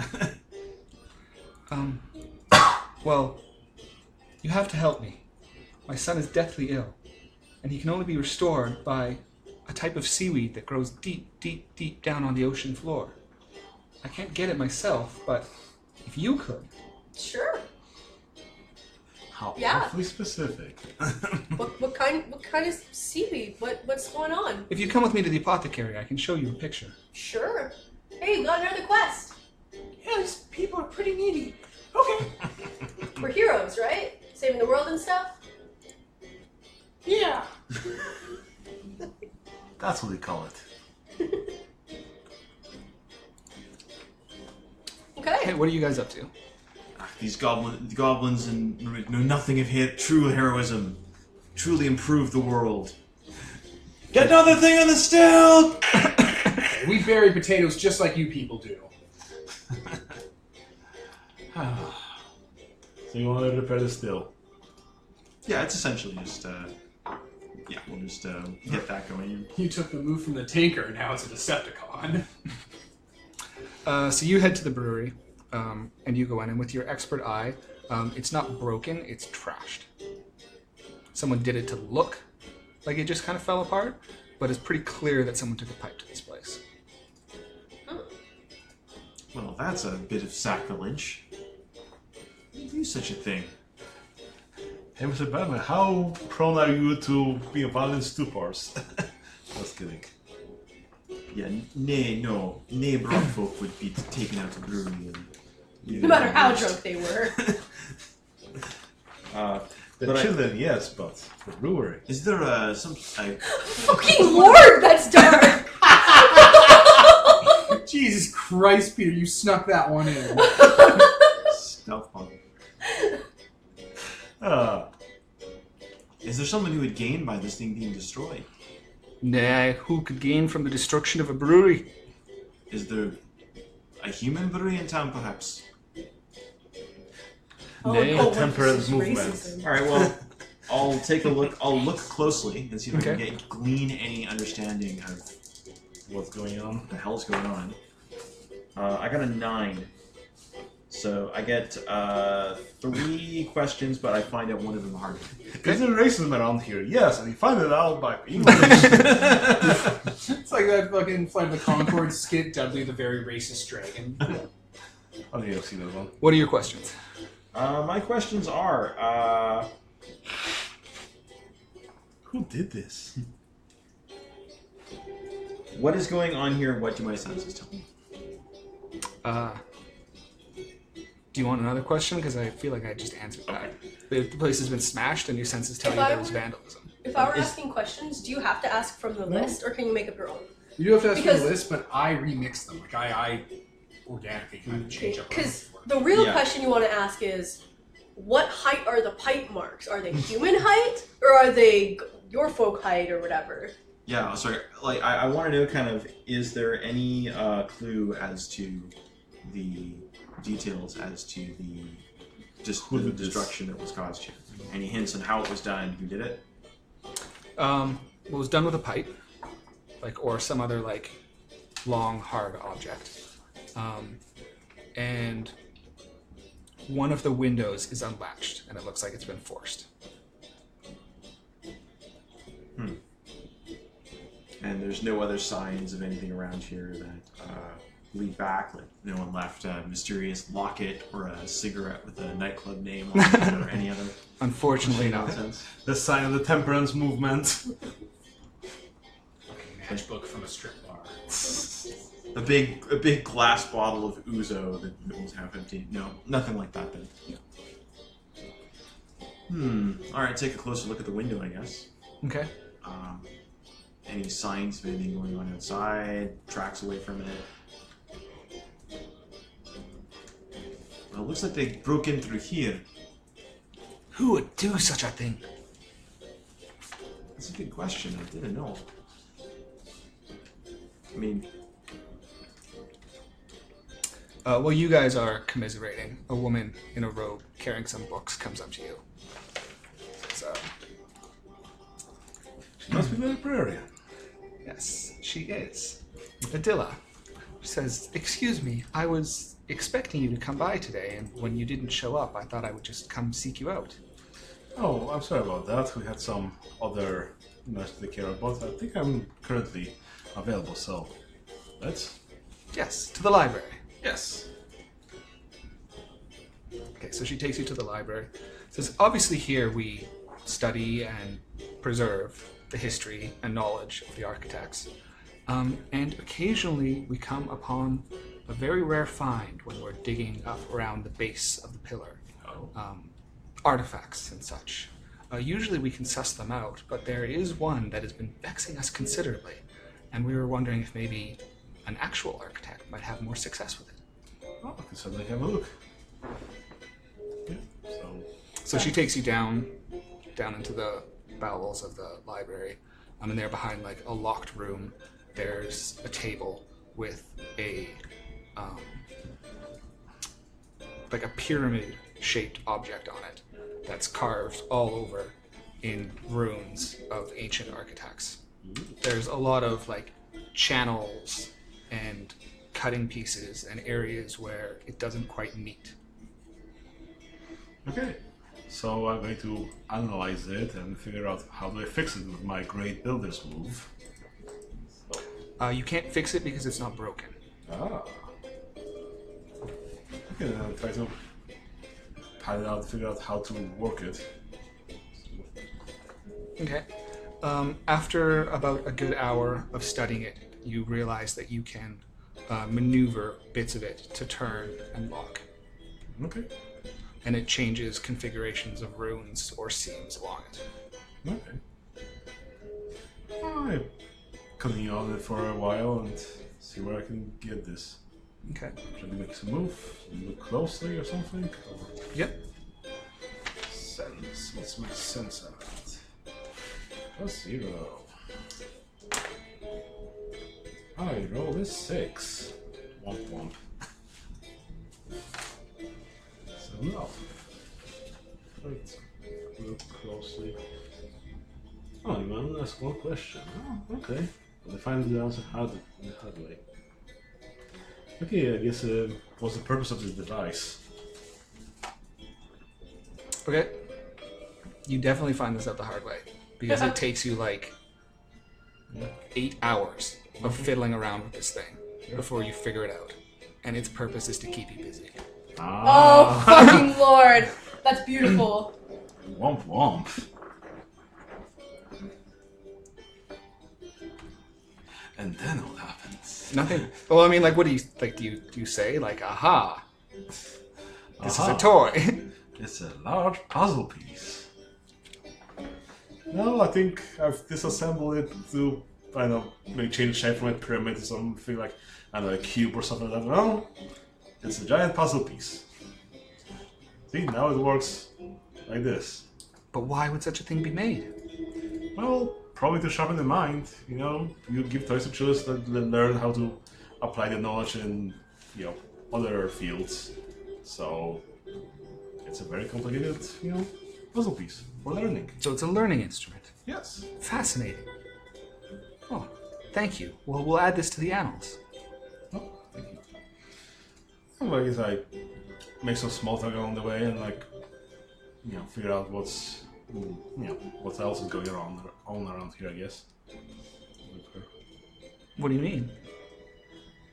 Well, you have to help me. My son is deathly ill, and he can only be restored by a type of seaweed that grows deep, deep, deep down on the ocean floor. I can't get it myself, but if you could... Sure. How Yeah. awfully specific. What kind of seaweed? What's going on? If you come with me to the apothecary, I can show you a picture. Sure. Hey, we got another quest. Yeah, these people are pretty needy. Okay. We're heroes, right? Saving the world and stuff? Yeah. That's what we call it. Okay. Hey, what are you guys up to? These goblins know nothing of true heroism. Truly improve the world. Get another thing on the still! We bury potatoes just like you people do. So you want to repair the still? Yeah, it's essentially just, we'll just get that going. You took the move from the tanker, now it's a Decepticon. So you head to the brewery, and you go in, and with your expert eye, it's not broken, it's trashed. Someone did it to look like it just kind of fell apart, but it's pretty clear that someone took a pipe to this place. Well, that's a bit of sacrilege. Who would do such a thing? Hey, Mr. Batman, how prone are you to being violent stupors? Just kidding. Yeah, nay brown folk would be taken out to the brewery and... No matter how drunk they were. The But children, yes, but the brewery. Is there some... Fucking Lord, that's dark! Jesus Christ, Peter, you snuck that one in. stealth bug. Is there someone who would gain by this thing being destroyed? Nay, who could gain from the destruction of a brewery? Is there a human brewery in town, perhaps? Nay, no, temperance this is movement. racism. All right, well, I'll take a look. I'll look closely and see if I Okay. can glean any understanding of What's going on? what the hell's going on. I got a 9. So I get 3 questions, but I find out one of them hard. Is there racism around here? Yes, and you find it out by English. It's like that fucking Flight of the Conchords skit, Dudley the Very Racist Dragon. I think I've seen that one. What are your questions? My questions are, Who did this? what is going on here? What do my senses tell me? Do you want another question? Because I feel like I just answered that. The place has been smashed, and your senses tell If you I there was were- vandalism. If I were asking questions, do you have to ask from the list, or can you make up your own? You do have to ask for Because- the list, but I remix them. Like, I organically kind of change up what I'm Because looking for. the real Yeah. question you want to ask is, what height are the pipe marks? Are they human height, or are they your folk height, or whatever? Yeah, sorry. Like, I want to know kind of, is there any clue as to the details as to the Who the did this? destruction that was caused here? Any hints on how it was done? Who did it? It was done with a pipe, or some other long, hard object, and one of the windows is unlatched, and it looks like it's been forced. And there's no other signs of anything around here that lead back. Like no one left a mysterious locket or a cigarette with a nightclub name on it or any other Unfortunately, not. nonsense. The sign of the temperance movement. Matchbook from a strip bar. A big glass bottle of ouzo that was half empty. No, nothing like that then. All right, take a closer look at the window, I guess. Okay. Any signs of anything going on outside? Tracks away from it? Well, it looks like they broke in through here. Who would do such a thing? That's a good question. I didn't know. I mean, Well, you guys are commiserating. A woman in a robe carrying some books comes up to you. So, She must be the librarian. yes, she is. Adila. She says, "Excuse me, I was expecting you to come by today, and when you didn't show up, I thought I would just come seek you out." Oh, I'm sorry about that. We had some other matters to take care of, but I think I'm currently available, so let's... Yes, to the library. Yes. Okay, so she takes you to the library. Says, obviously here we study and preserve the history and knowledge of the architects. And occasionally we come upon a very rare find when we're digging up around the base of the pillar. Artifacts and such. Usually we can suss them out, but there is one that has been vexing us considerably, and we were wondering if maybe an actual architect might have more success with it. Oh, I can certainly have a look. Yeah, So she takes you down into the bowels of the library. And there behind like a locked room, there's a table with a like a pyramid-shaped object on it that's carved all over in runes of ancient architects. There's a lot of like channels and cutting pieces and areas where it doesn't quite meet. Okay, so I'm going to analyze it and figure out how do I fix it with my great builder's move. You can't fix it because it's not broken. Ah. Okay, then I'll try to pan it out, figure out how to work it. Okay. After about a good hour of studying it, you realize that you can maneuver bits of it to turn and lock. Okay. And it changes configurations of runes or seams along it. Okay. I continue on it for a while and see where I can get this. Okay. Should I make some move? Look closely or something? Or Yep. sense. What's my sense of it? +0. I roll a 6. Womp womp. So no. Wait. Look closely. Oh, you want to ask one question? Oh, okay. But I find the answer in the hard way. Okay, I guess what's the purpose of this device? Okay. You definitely find this out the hard way because it takes you like 8 hours of fiddling around with this thing before you figure it out. And its purpose is to keep you busy. Oh, fucking lord. That's beautiful. Womp womp. And then what happens? Nothing. Well, I mean, like, what do you like? Do you say like, "Aha, this is Aha. a toy"? It's a large puzzle piece. No, I think I've disassembled it to, I don't know, maybe change the shape from a pyramid to something like, I don't know, a cube or something like that. No, it's a giant puzzle piece. See, now it works like this. But why would such a thing be made? Well, probably to sharpen the mind, you know, you give toys to children that learn how to apply the knowledge in, you know, other fields. So, it's a very complicated, you know, puzzle piece for learning. So it's a learning instrument. Yes. Fascinating. Oh, thank you. Well, we'll add this to the annals. Oh, thank you. Well, I guess I make some small talk along the way and, like, you know, figure out what's, you know, what else is going on around here, I guess. What do you mean?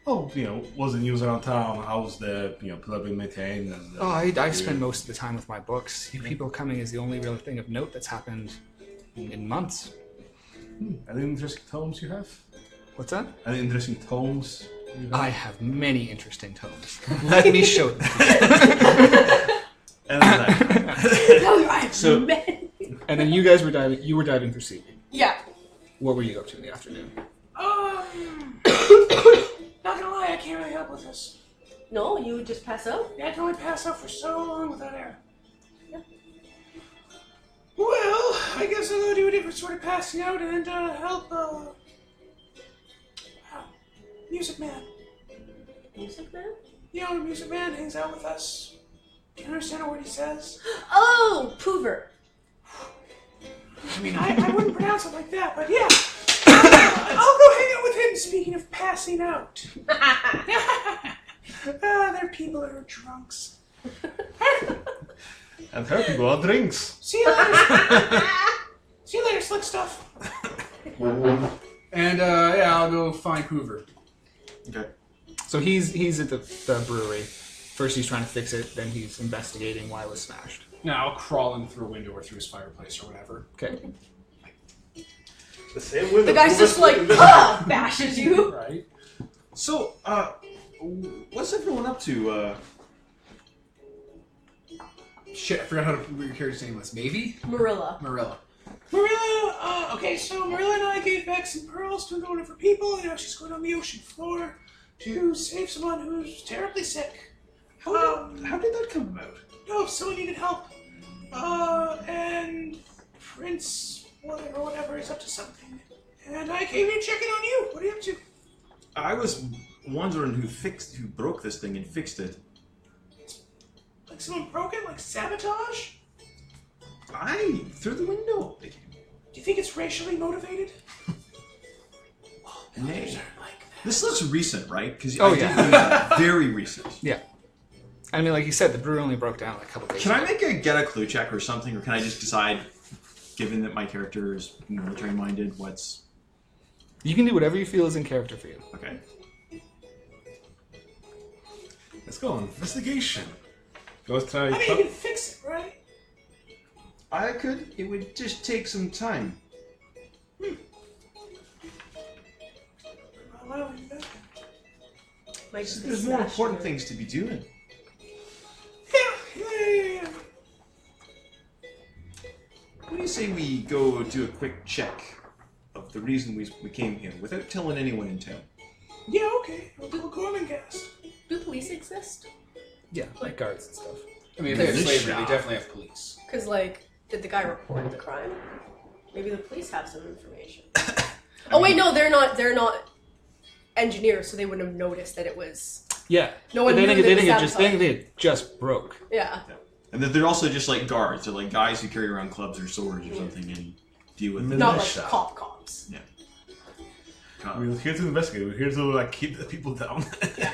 Oh, you know, what's the news around town? How's the, you know, pillar being maintained? And Oh, I spend most of the time with my books. You people coming is the only real thing of note that's happened in months. Any interesting tomes you have? What's that? Any interesting tomes you have? I have many interesting tomes. Let me show them. And then So, And then you guys were diving. You were diving for seaweed. yeah. What were you up to in the afternoon? Not gonna lie, I can't really help with this. No, you would just pass out? Yeah, I can only pass out for so long without air. Well, I guess I'll go do a different sort of passing out and help, Music Man. Music man? You know, Music Man hangs out with us. Do you understand what he says? Oh, Poover. I mean, I wouldn't pronounce it like that, but yeah. I'll go hang out with him, speaking of passing out. They're people that are drunks. and her people are drinks. See you later. See you later, slick stuff. And yeah, I'll go find Hoover. Okay. So he's at the brewery. First he's trying to fix it, then he's investigating why it was smashed. Now crawling through a window or through his fireplace or whatever. Okay. The same window. The guy's just like, bashes you. Right. So, what's everyone up to? Shit, I forgot what your character's name was. Maybe? Marilla. Marilla. Marilla, okay, so Marilla and I gave back some pearls to a donor for people, and now she's going on the ocean floor to save someone who's terribly sick. How did that come about? No, someone needed help. And Prince whatever is up to something. And I came here checking on you. What are you up to? I was wondering who broke this thing and fixed it. Like someone broke it? Like sabotage? Through the window. Do you think it's racially motivated? Nay. Others aren't like that. This looks recent, right? Because Oh, yeah. very recent. Yeah. I mean, like you said, the brew only broke down like a couple days Can ago. I get a clue check or something, or can I just decide, given that my character is military-minded, what's... You can do whatever you feel is in character for you. Okay. Let's go on investigation. Go try. I mean, you can fix it, right? I could. It would just take some time. Well, you know. Might just be There's more smashed important in. things to be doing. Yeah. What do you say we go do a quick check of the reason we came here without telling anyone in town? Yeah, okay. I'll do a Gorman-Gast. Do police exist? Yeah, like guards and stuff. I mean, if they have This slavery, shop. they definitely have police. Because, like, did the guy report the crime? Maybe the police have some information. Oh wait, no, they're not engineers, so they wouldn't have noticed that it was. Yeah. No one they knew think they it was just they think it just broke. Yeah. And that they're also just like guards. They're like guys who carry around clubs or swords or something and deal with Militia. Not like Militia. cops. Yeah. We're here to investigate. We're here to like keep the people down. Yeah.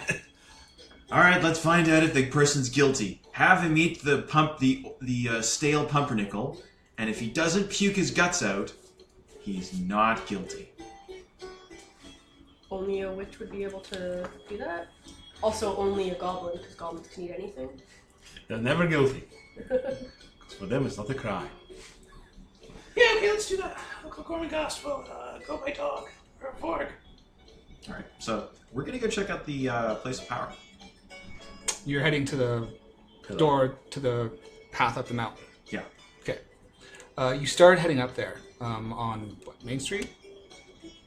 All right, let's find out if the person's guilty. Have him eat the stale pumpernickel, and if he doesn't puke his guts out, he's not guilty. Only a witch would be able to do that. Also, only a goblin, because goblins can eat anything. They're never guilty. 'Cause for them, it's not a crime. Yeah, okay, let's do that. I'll go Gorman-Gast. We'll go by dog. Or a Vorg. All right, so we're gonna go check out the place of power. You're heading to the door to the path up the mountain. Yeah. Okay. You start heading up there on what, Main Street?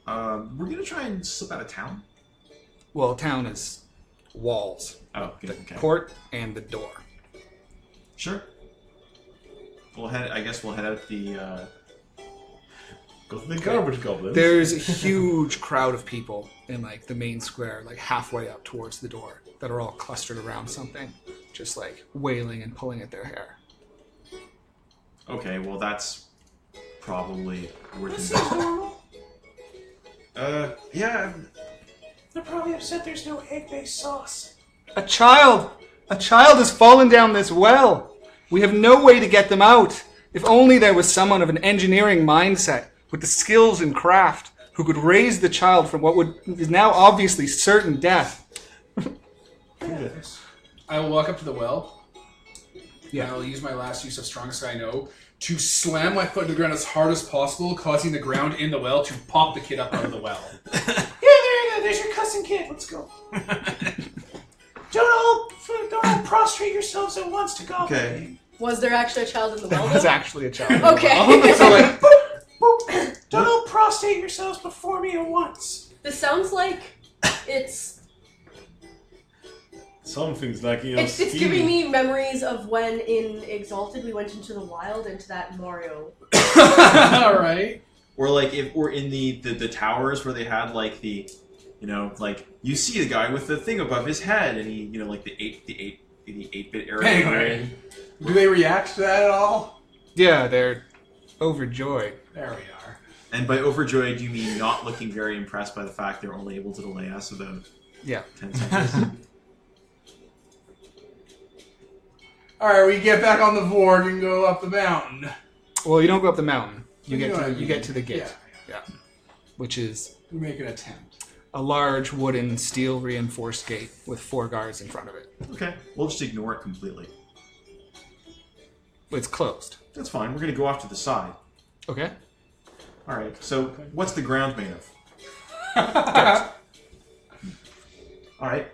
We're gonna try and slip out of town. Well, town is walls, Oh, the good. Okay. court and the door. Sure. I guess we'll head out the. Go to the garbage goblins. There's a huge crowd of people in like the main square, like halfway up towards the door, that are all clustered around something, just like wailing and pulling at their hair. Okay, well that's probably worth This is investing. normal. Yeah. They're probably upset there's no egg-based sauce. A child has fallen down this well. We have no way to get them out. If only there was someone of an engineering mindset with the skills and craft who could raise the child from what is now obviously certain death. I will walk up to the well. Yeah. And I will use my last use of strongest I know to slam my foot to the ground as hard as possible, causing the ground in the well to pop the kid up out of the well. Yeah, there you go. There's your cussing kid. Let's go. Don't all prostrate yourselves at once to goblin. Okay. Was there actually a child in the well? That's though? actually a child. Okay. So like, Don't all prostrate yourselves before me at once. This sounds like it's Some things like it's scheming. giving me memories of when in Exalted we went into the wild into that Mario. Alright. Or like if we're in the towers where they had like the, like you see the guy with the thing above his head and he, like the 8-bit area. Anyway, do they react to that at all? yeah, they're overjoyed. There we are. And by overjoyed, you mean not looking very impressed by the fact they're only able to delay us about Yeah. 10 seconds. Alright, we get back on the Vorg and go up the mountain. Well, you don't go up the mountain. You You know what I get to mean. the gate. Yeah. Which is We make an attempt. a large wooden steel reinforced gate with 4 guards in front of it. Okay, we'll just ignore it completely. It's closed. That's fine. We're gonna go off to the side. Okay. All right. So, what's the ground made of? All right.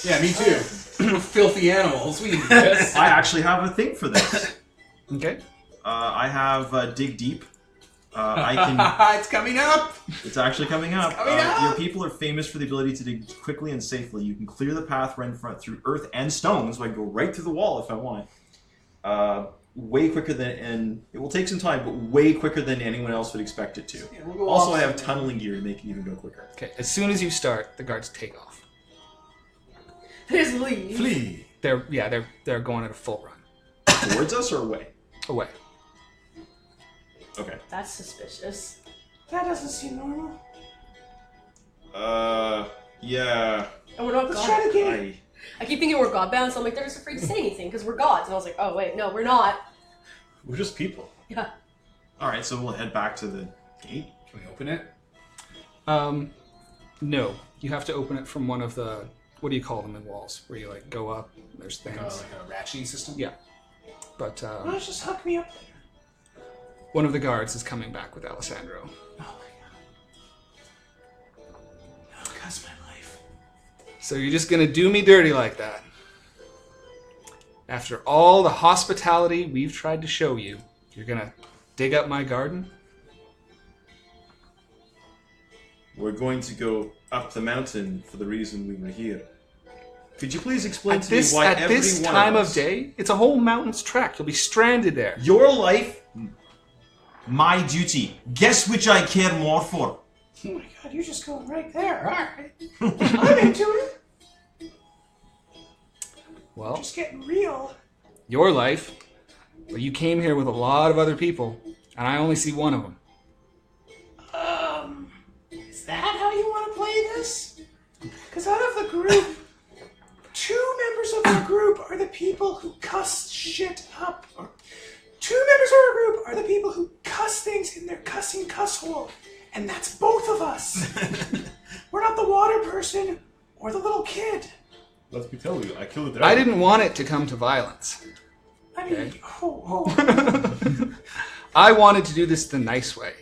Yeah, me too. Filthy animals. We can do this. I actually have a thing for this. Okay. I have dig deep. I can. It's coming up. It's actually coming up. coming up! Your people are famous for the ability to dig quickly and safely. You can clear the path right in front through earth and stone, so I can go right through the wall if I want. Way quicker than, and it will take some time, but way quicker than anyone else would expect it to. Yeah, we'll go Also, off I have somewhere. tunneling gear to make it even go quicker. Okay. As soon as you start, the guards take off. There's Lee. Flee. They're going at a full run Towards us or away? away. Okay. That's suspicious. That doesn't seem normal. Yeah. And we're not Let's gods. try it again. I keep thinking we're godbound, so I'm like, they're just afraid to say anything because we're gods. And I was like, oh wait, no, we're not. We're just people. Yeah. Alright, so we'll head back to the gate. Can we open it? No. You have to open it from one of the, what do you call them in walls? Where you like go up, there's things. Like a ratcheting system? Yeah. But Why don't you just hook me up there? one of the guards is coming back with Alessandro. Oh my god. Oh, that's my life. So you're just gonna do me dirty like that? After all the hospitality we've tried to show you, you're gonna dig up my garden? We're going to go up the mountain for the reason we were here. Could you please explain to me why At every this one time of of us... day, it's a whole mountain's trek. You'll be stranded there. Your life, my duty. Guess which I care more for. Oh my god, you're just going right there. Alright. I'm into it. Well, Just getting real. your life, but you came here with a lot of other people, and I only see one of them. Is that how you want to play this? Because out of the group, 2 members of our group are the people who cuss shit up. Or 2 members of our group are the people who cuss things in their cussing cuss hole. And that's both of us. We're not the water person or the little kid. Let me tell you, I killed the dragon. I didn't want it to come to violence. I mean, Okay. oh. I wanted to do this the nice way.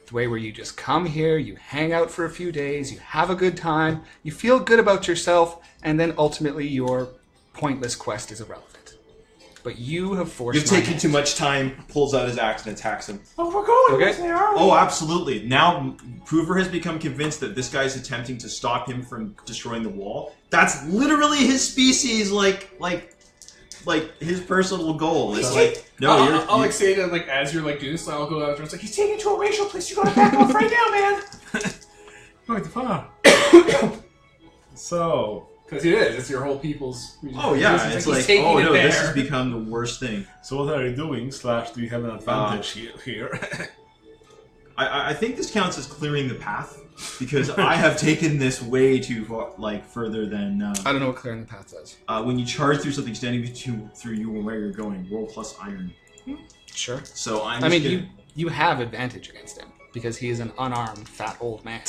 The way where you just come here, you hang out for a few days, you have a good time, you feel good about yourself, and then ultimately your pointless quest is irrelevant. But you have forced You've my taken hand. too much time, pulls out his axe and attacks him. Oh, we're going Okay. with there, are we? Oh, absolutely. Now, Prover has become convinced that this guy's attempting to stop him from destroying the wall. That's literally his species, like his personal goal. It's like, no, I'll like say that like as you're like doing this, I'll go out there. It's like He's taken to a racial place. You gotta back off right now, man. Quite far. So, because it is. It's your whole people's. oh yeah, It's it's he's like, taking oh it no, this there. has become the worst thing. so what are you doing? / do you have an advantage here? I think this counts as clearing the path because I have taken this way too far, like further than I don't know what clearing the path does. when you charge through something standing through you or where you're going. Roll plus iron. Sure. So I'm. I just mean, gonna- you have advantage against him because he is an unarmed, fat old man.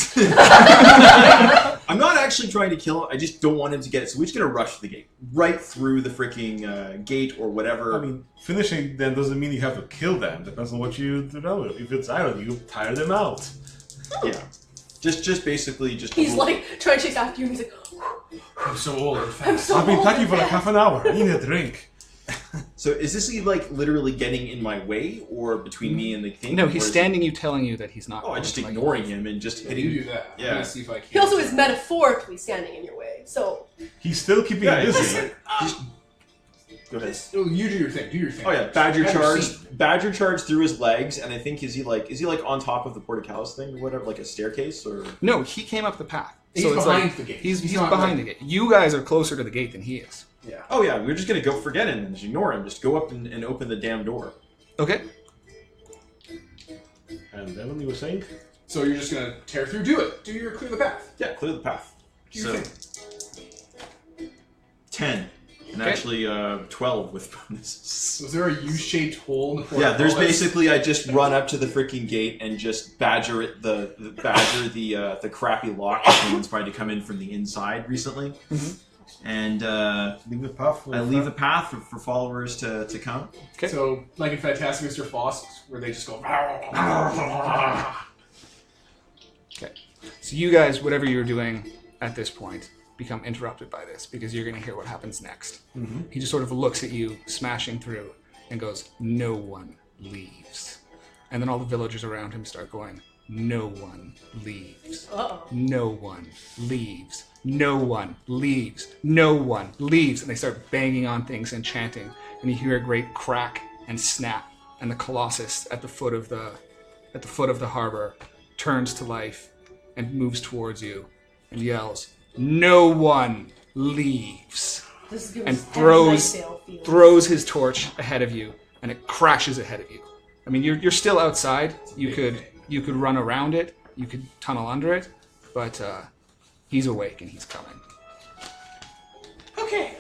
I'm not actually trying to kill him. I just don't want him to get it. So we're just gonna rush the gate, right through the freaking gate or whatever. I mean, finishing them doesn't mean you have to kill them. Depends on what you do. If it's iron, you tire them out. yeah, just basically just. He's like trying to chase after you, and he's like, I'm so old and I'm fast. so I've been old packing and for like fat. half an hour. I need a drink. So is this like literally getting in my way or between me and the thing? No, Or he's is it- standing you, telling you that he's not. Oh, I'm just going to let you ignoring live. him and just Yeah, hitting. you do that. I'm Yeah. gonna see if I can. He also is metaphorically standing in your way. So He's still keeping Yeah, you busy. listen, just- Go ahead. Oh, you do your thing. Do your thing. Oh yeah, Badger Have your charge. seat. Badger charge through his legs, and I think is he like on top of the portcullis thing or whatever, like a staircase or? No, he came up the path. He's so it's behind like, the gate. He's He's not behind like- the gate. You guys are closer to the gate than he is. Yeah. Oh yeah, we're just gonna go forget him and just ignore him. Just go up and open the damn door. Okay. And then you were saying? So you're just gonna tear through. Do it. Do your clear the path. Yeah, clear the path. Do your So thing. 10 and Okay. actually 12 with bonuses. Was there a U-shaped hole in the Yeah, there's portcullis? basically I just run up to the freaking gate and just badger it the crappy lock that someone's tried to come in from the inside recently. And Leave a path. I leave a path for followers to come. Okay. So, like in Fantastic Mr. Fox, where they just go. Okay. So you guys, whatever you're doing at this point, become interrupted by this because you're going to hear what happens next. He just sort of looks at you smashing through and goes, "No one leaves." And then all the villagers around him start going, "No one leaves. Uh-oh. No one leaves. No one leaves. No one leaves." And they start banging on things and chanting. And you hear a great crack and snap. And the Colossus at the foot of the harbor turns to life and moves towards you and yells, "No one leaves." This is giving And us heavy throws Nightdale feels. throws his torch ahead of you, and it crashes ahead of you. I mean, you're still outside. You could run around it. You could tunnel under it, but he's awake and he's coming. Okay,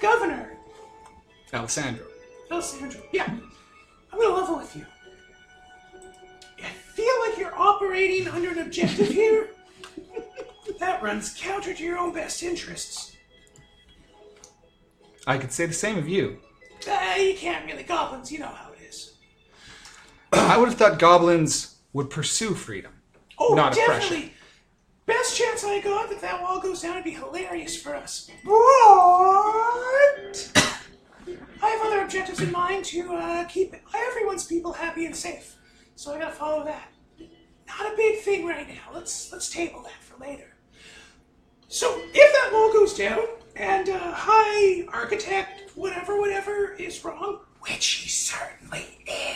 Governor. Alessandro. Alessandro, yeah. I'm gonna level with you. I feel like you're operating under an objective here that runs counter to your own best interests. I could say the same of you. You can't really. Goblins, you know how it is. I would have thought goblins would pursue freedom, Oh, not definitely. oppression. Best chance I got that wall goes down would be hilarious for us. But I have other objectives in mind to keep everyone's people happy and safe. So I gotta follow that. Not a big thing right now. Let's table that for later. So if that wall goes down and High Architect whatever is wrong, which he certainly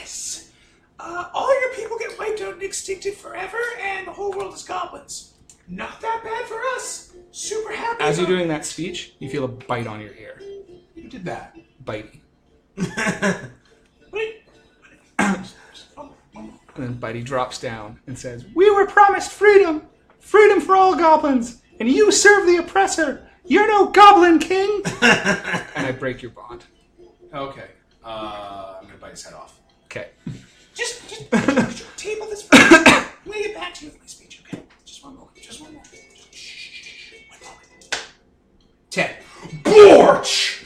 is, all your people get wiped out and extincted forever, and the whole world is goblins. Not that bad for us. Super happy. As you're about- doing that speech, you feel a bite on your ear. Who did that? Bitey. Wait. And then Bitey drops down and says, "We were promised freedom! Freedom for all goblins! And you serve the oppressor! You're no goblin king!" And I break your bond. Okay. I'm gonna bite his head off. Okay. Just table this for I'm gonna get back to you with my speech, okay? Just one moment. Shh. 1 moment. 10. Borch!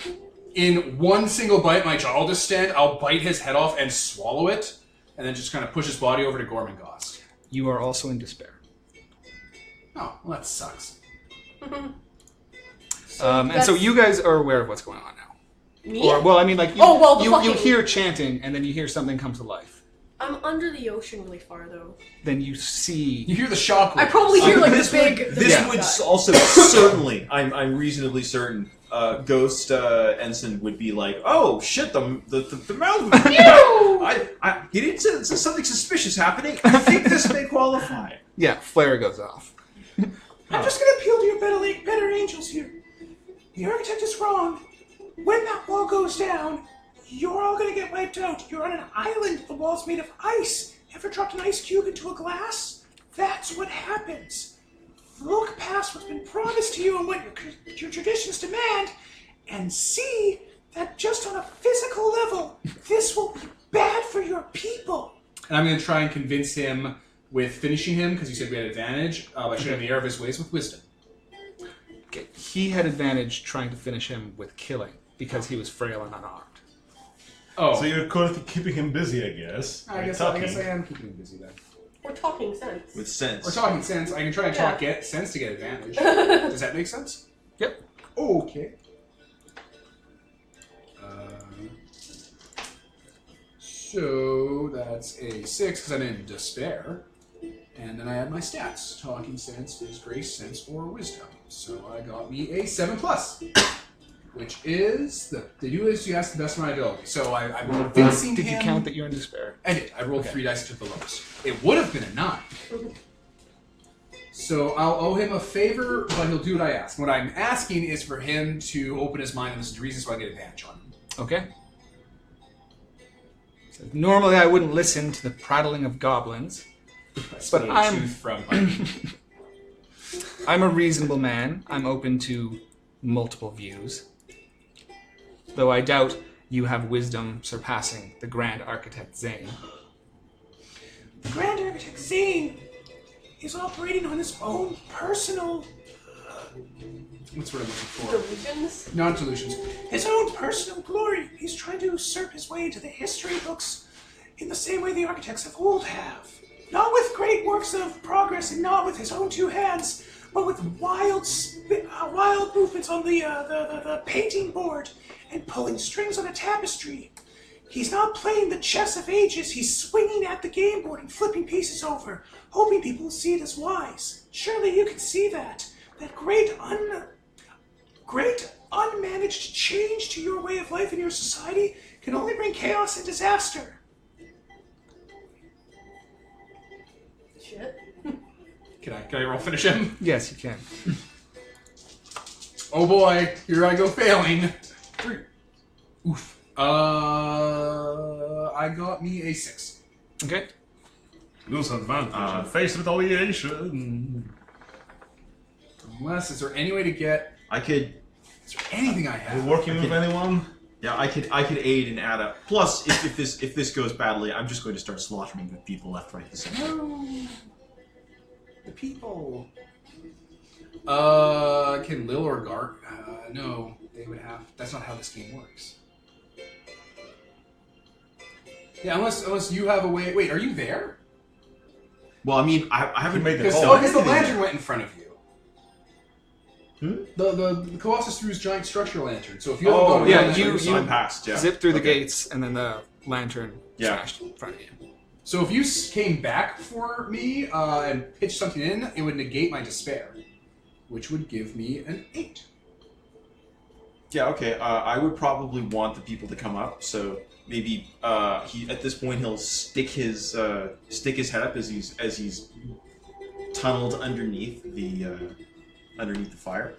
In one single bite, my jaw will just stand. I'll bite his head off and swallow it, and then just kind of push his body over to Gormenghast. You are also in despair. Oh, well, that sucks. And so you guys are aware of what's going on now. Me? Or, well, I mean, like, you fucking- hear chanting, and then you hear something come to life. I'm under the ocean really far, though. Then you see... You hear the shock. I probably hear, like, this the big... would, the this big would guy. also certainly, I'm reasonably certain, Ghost Ensign would be like, "Oh shit, the mouth. He didn't say that something suspicious happening. I think this may qualify." Yeah, flare goes off. I'm just gonna appeal to your better angels here. The architect is wrong. When that wall goes down, you're all gonna get wiped out. You're on an island. The wall's made of ice. Ever dropped an ice cube into a glass? That's what happens. Look past what's been promised to you and what your traditions demand, and see that just on a physical level, this will be bad for your people. And I'm going to try and convince him with finishing him, because you said we had advantage, by showing him the error of his ways with wisdom. Okay. He had advantage trying to finish him with killing, because he was frail and unarmed. Oh. So you're currently keeping him busy, I guess. I by guess talking. I am keeping him busy then. We're talking sense. With sense. We're talking sense. I can try and talk Yeah. sense to get advantage. Does that make sense? Yep. Okay. So that's a 6 because I'm in despair. And then I add my stats. Talking sense is grace, sense, or wisdom. So I got me a 7+. Which is, they do this, you ask the best of my ability. So I'm convincing Did him... you count that you're in despair? I did. I rolled 3 dice and took the lowest. It would have been a 9. So I'll owe him a favor, but he'll do what I ask. What I'm asking is for him to open his mind and listen to reason so I get advantage on him. Okay. So normally I wouldn't listen to the prattling of goblins, but I'm a reasonable man. I'm open to multiple views. Though I doubt you have wisdom surpassing the Grand Architect Zane. The Grand Architect Zane is operating on his own personal... What's what I'm looking for? Delusions? Not delusions. his own personal glory. He's trying to usurp his way into the history books in the same way the architects of old have. Not with great works of progress and not with his own 2 hands, but with wild movements on the painting board and pulling strings on a tapestry. He's not playing the chess of ages. He's swinging at the game board and flipping pieces over, hoping people will see it as wise. Surely you can see that. That great unmanaged change to your way of life in your society can only bring chaos and disaster. Shit. Can I roll finish him? Yes, you can. Oh boy, here I go failing. 3. Oof. I got me a 6. Okay. Lose advantage. Face retaliation. Unless, is there any way to get? Is there anything I Are have? you working with anyone? Yeah, I could aid and add up. Plus, if this goes badly, I'm just going to start slaughtering the people left, right, and center. No. The people. Can Lil or Gart? No, they would have. That's not how this game works. Yeah, unless you have a way. Wait, are you there? Well, I mean, I haven't made the Because call. the lantern went in front of you. Hmm? The Colossus threw his giant structure lantern. So if you haven't Oh, gone yeah, around, you- that's- you- I'm past. Yeah. Zip through the Okay. gates, and then the lantern smashed in front of you. So if you came back for me and pitched something in, it would negate my despair, which would give me an 8. Yeah. Okay. I would probably want the people to come up. So maybe he at this point he'll stick his head up as he's tunneled underneath the fire.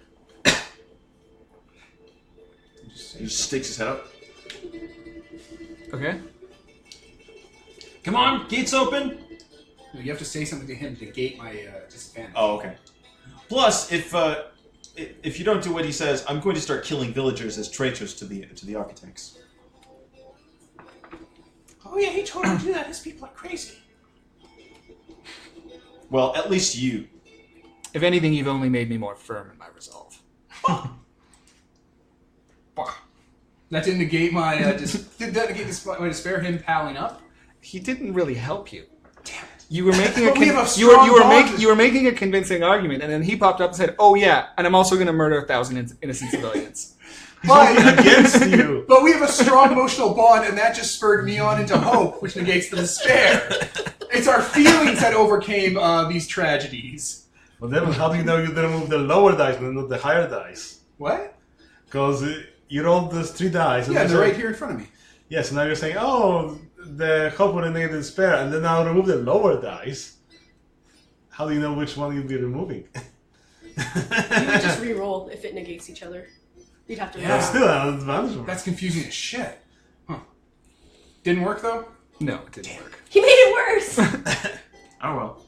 He just sticks his head up. Okay. Come on, gates open. No, you have to say something to him to negate my disadvantage. Oh, okay. Plus, if you don't do what he says, I'm going to start killing villagers as traitors to the architects. Oh yeah, he totally do that. His people are crazy. Well, at least you. If anything, you've only made me more firm in my resolve. That didn't negate my did that negate my despair? Him palling up. He didn't really help you. Damn it. You were making But we have a you were strong bond. you were making a convincing argument, and then he popped up and said, "Oh yeah, and I'm also going to murder 1,000 innocent civilians." But, Against you. but we have a strong emotional bond, and that just spurred me on into hope, which negates the despair. It's our feelings that overcame these tragedies. But then, how do you know you didn't move the lower dice and not the higher dice? What? Because you rolled those 3 dice. And Yeah, you they're said- right here in front of me. Yes, and now you're saying, oh, the hope would negate the despair, and then now remove the lower dice. How do you know which one you'll be removing? You would just re-roll if it negates each other. You'd have to Yeah. That's still an advantage. That's confusing as shit. Huh. Didn't work though? No, it didn't work. He made it worse! Oh well.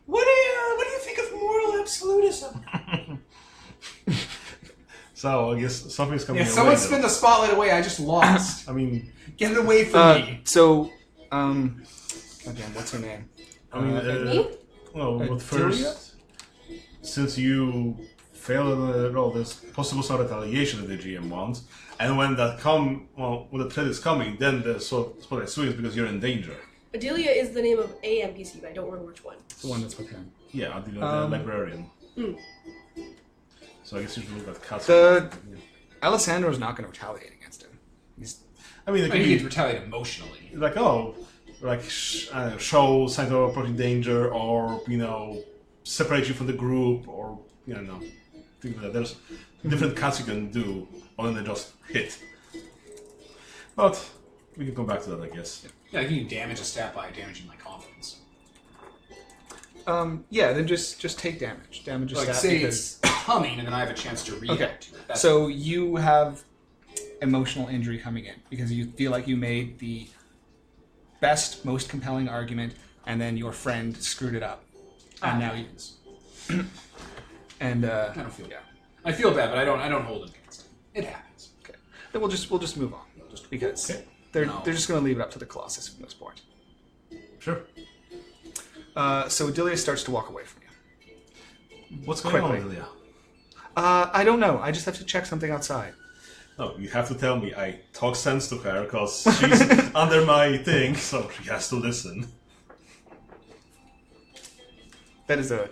What do you think of moral absolutism? So I guess something's coming Yeah, your someone way, though. spin the spotlight away. I just lost. I mean, Get it away from me. So, goddamn, what's her name? Me? well, but Julia? first, since you failed the roll, there's possible some retaliation that the GM wants, and when the threat is coming, then the spotlight swings because you're in danger. Adelia is the name of a NPC, but I don't remember which one. It's the one that's with him. Yeah, the librarian. Mm. So I guess you should look at cuts. Alessandro's not going to retaliate against him. I mean, it I could think be he'd retaliate emotionally. like, oh, like show signs of approaching danger, or separate you from the group, or things like that. There's different cuts you can do other than just hit. But we can come back to that, I guess. Yeah, I can damage a stat by damaging my confidence. Yeah, then just take damage. Damage a Like, stat say because... it's humming, and then I have a chance to react Okay, to it. That's so you have emotional injury coming in because you feel like you made the best, most compelling argument, and then your friend screwed it up, and now you. And I don't feel bad. I feel bad, but I don't hold it against him. It happens. okay, then we'll just move on, just because Okay. they're No. just going to leave it up to the Colossus from this point. Sure. So Delia starts to walk away from you. What's going Quickly. on, Lilia? I don't know. I just have to check something outside. No, you have to tell me. I talk sense to her because she's under my thing, so she has to listen. That is a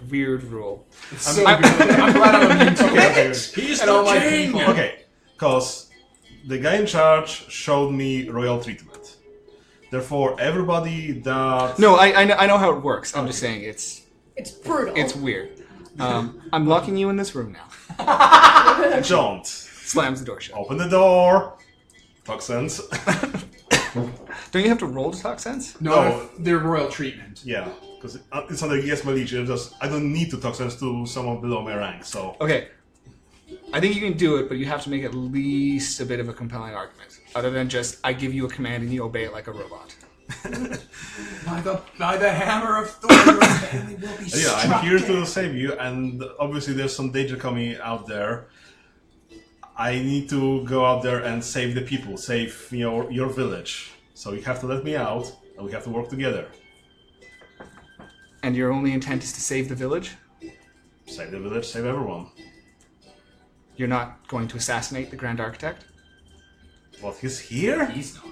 weird rule. It's so good. I'm glad I'm immune to it. He's And all the my king! people. Okay, because the guy in charge showed me royal treatment. Therefore, everybody that... No, I know how it works. I'm just saying it's brutal. weird. I'm locking you in this room now. Don't. Slams the door shut. Open the door. Talk sense. Don't you have to roll to talk sense? No, they're royal treatment. Yeah, because it's under yes, my liege. I don't need to talk sense to someone below my rank, so... Okay. I think you can do it, but you have to make at least a bit of a compelling argument. Other than just, I give you a command and you obey it like a robot. By the hammer of Thor, your family will be Yeah, struck I'm here to down. save you, and obviously there's some danger coming out there. I need to go out there and save the people, save your village. So you have to let me out, and we have to work together. And your only intent is to save the village? Save the village, save everyone. You're not going to assassinate the Grand Architect? What, he's here? He's not.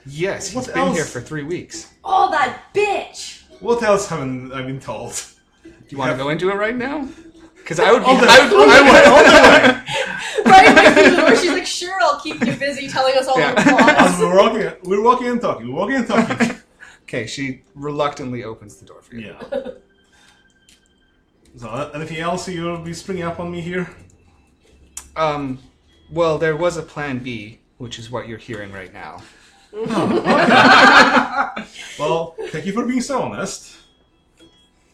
Yes, he's What been else? here for 3 weeks. Oh, that bitch! What else haven't I been told? Do you want to go into it right now? Because I would be... Right away through the door, she's like, sure, I'll keep you busy telling us all Yeah. the plots. As we're walking and talking, Okay, she reluctantly opens the door for you. Yeah. So, anything else you'll be springing up on me here? Well, there was a plan B, which is what you're hearing right now. Well, thank you for being so honest.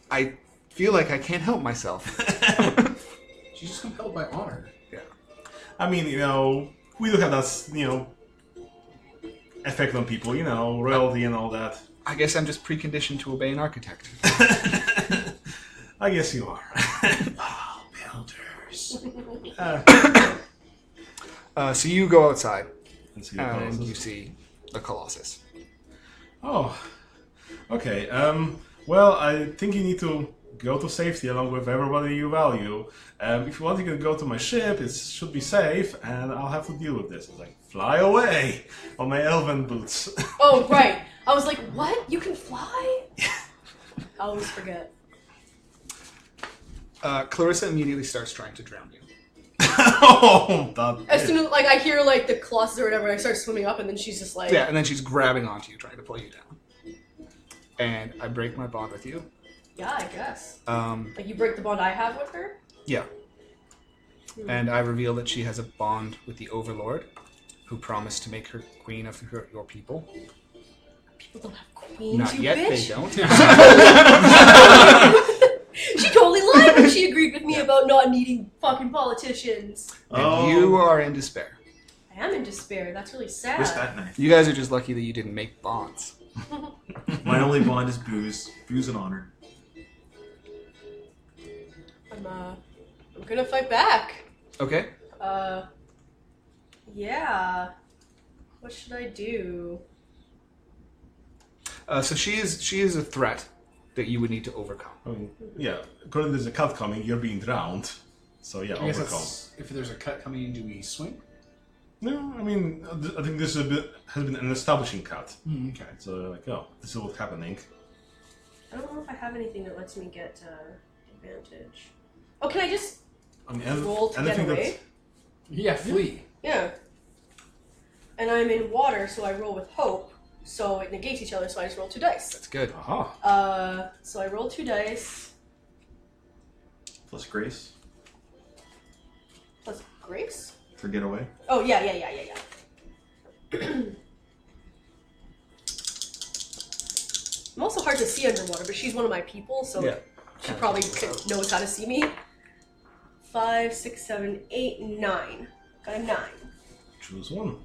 I feel like I can't help myself. She's just compelled by honor. Yeah. I mean, we do have that, effect on people, royalty and all that. I guess I'm just preconditioned to obey an architect. I guess you are. Builders. So you go outside, Let's see the and Colossus. you see the Colossus. Oh, okay. Well, I think you need to go to safety along with everybody you value. If you want, you can go to my ship. It should be safe, and I'll have to deal with this. It's like, fly away on my elven boots. Oh, right. I was like, what? You can fly? I always forget. Clarissa immediately starts trying to drown you. Oh, that As soon as I hear the Colossus or whatever, I start swimming up, and then she's just like, Yeah, and then she's grabbing onto you, trying to pull you down. And I break my bond with you. yeah, I guess. Um, You break the bond I have with her. yeah. And I reveal that she has a bond with the Overlord, who promised to make her queen of your people. People don't have queens, Not you yet, bitch. they don't. She totally lied when she agreed with me about not needing fucking politicians. And you are in despair. I am in despair. That's really sad. Where's that knife? You guys are just lucky that you didn't make bonds. My only bond is booze. Booze and honor. I'm gonna fight back. Okay. Yeah. What should I do? So she is a threat that you would need to overcome. yeah. Currently, there's a cut coming. You're being drowned. So yeah, I guess overcome. if there's a cut coming in, do we swing? No, I mean, I think this has been an establishing cut. Okay. So this is what's happening. I don't know if I have anything that lets me get advantage. Oh, can I just I mean, roll to get anything away? Yeah, flee. Yeah. And I'm in water, so I roll with hope. So it negates each other, so I just roll 2 dice. That's good. Aha. So I roll 2 dice Plus grace. plus grace. For getaway. Oh yeah. I'm also hard to see underwater, but she's one of my people, so Yeah. she probably knows how to see me. 5, 6, 7, 8, 9. Got a 9. Choose one.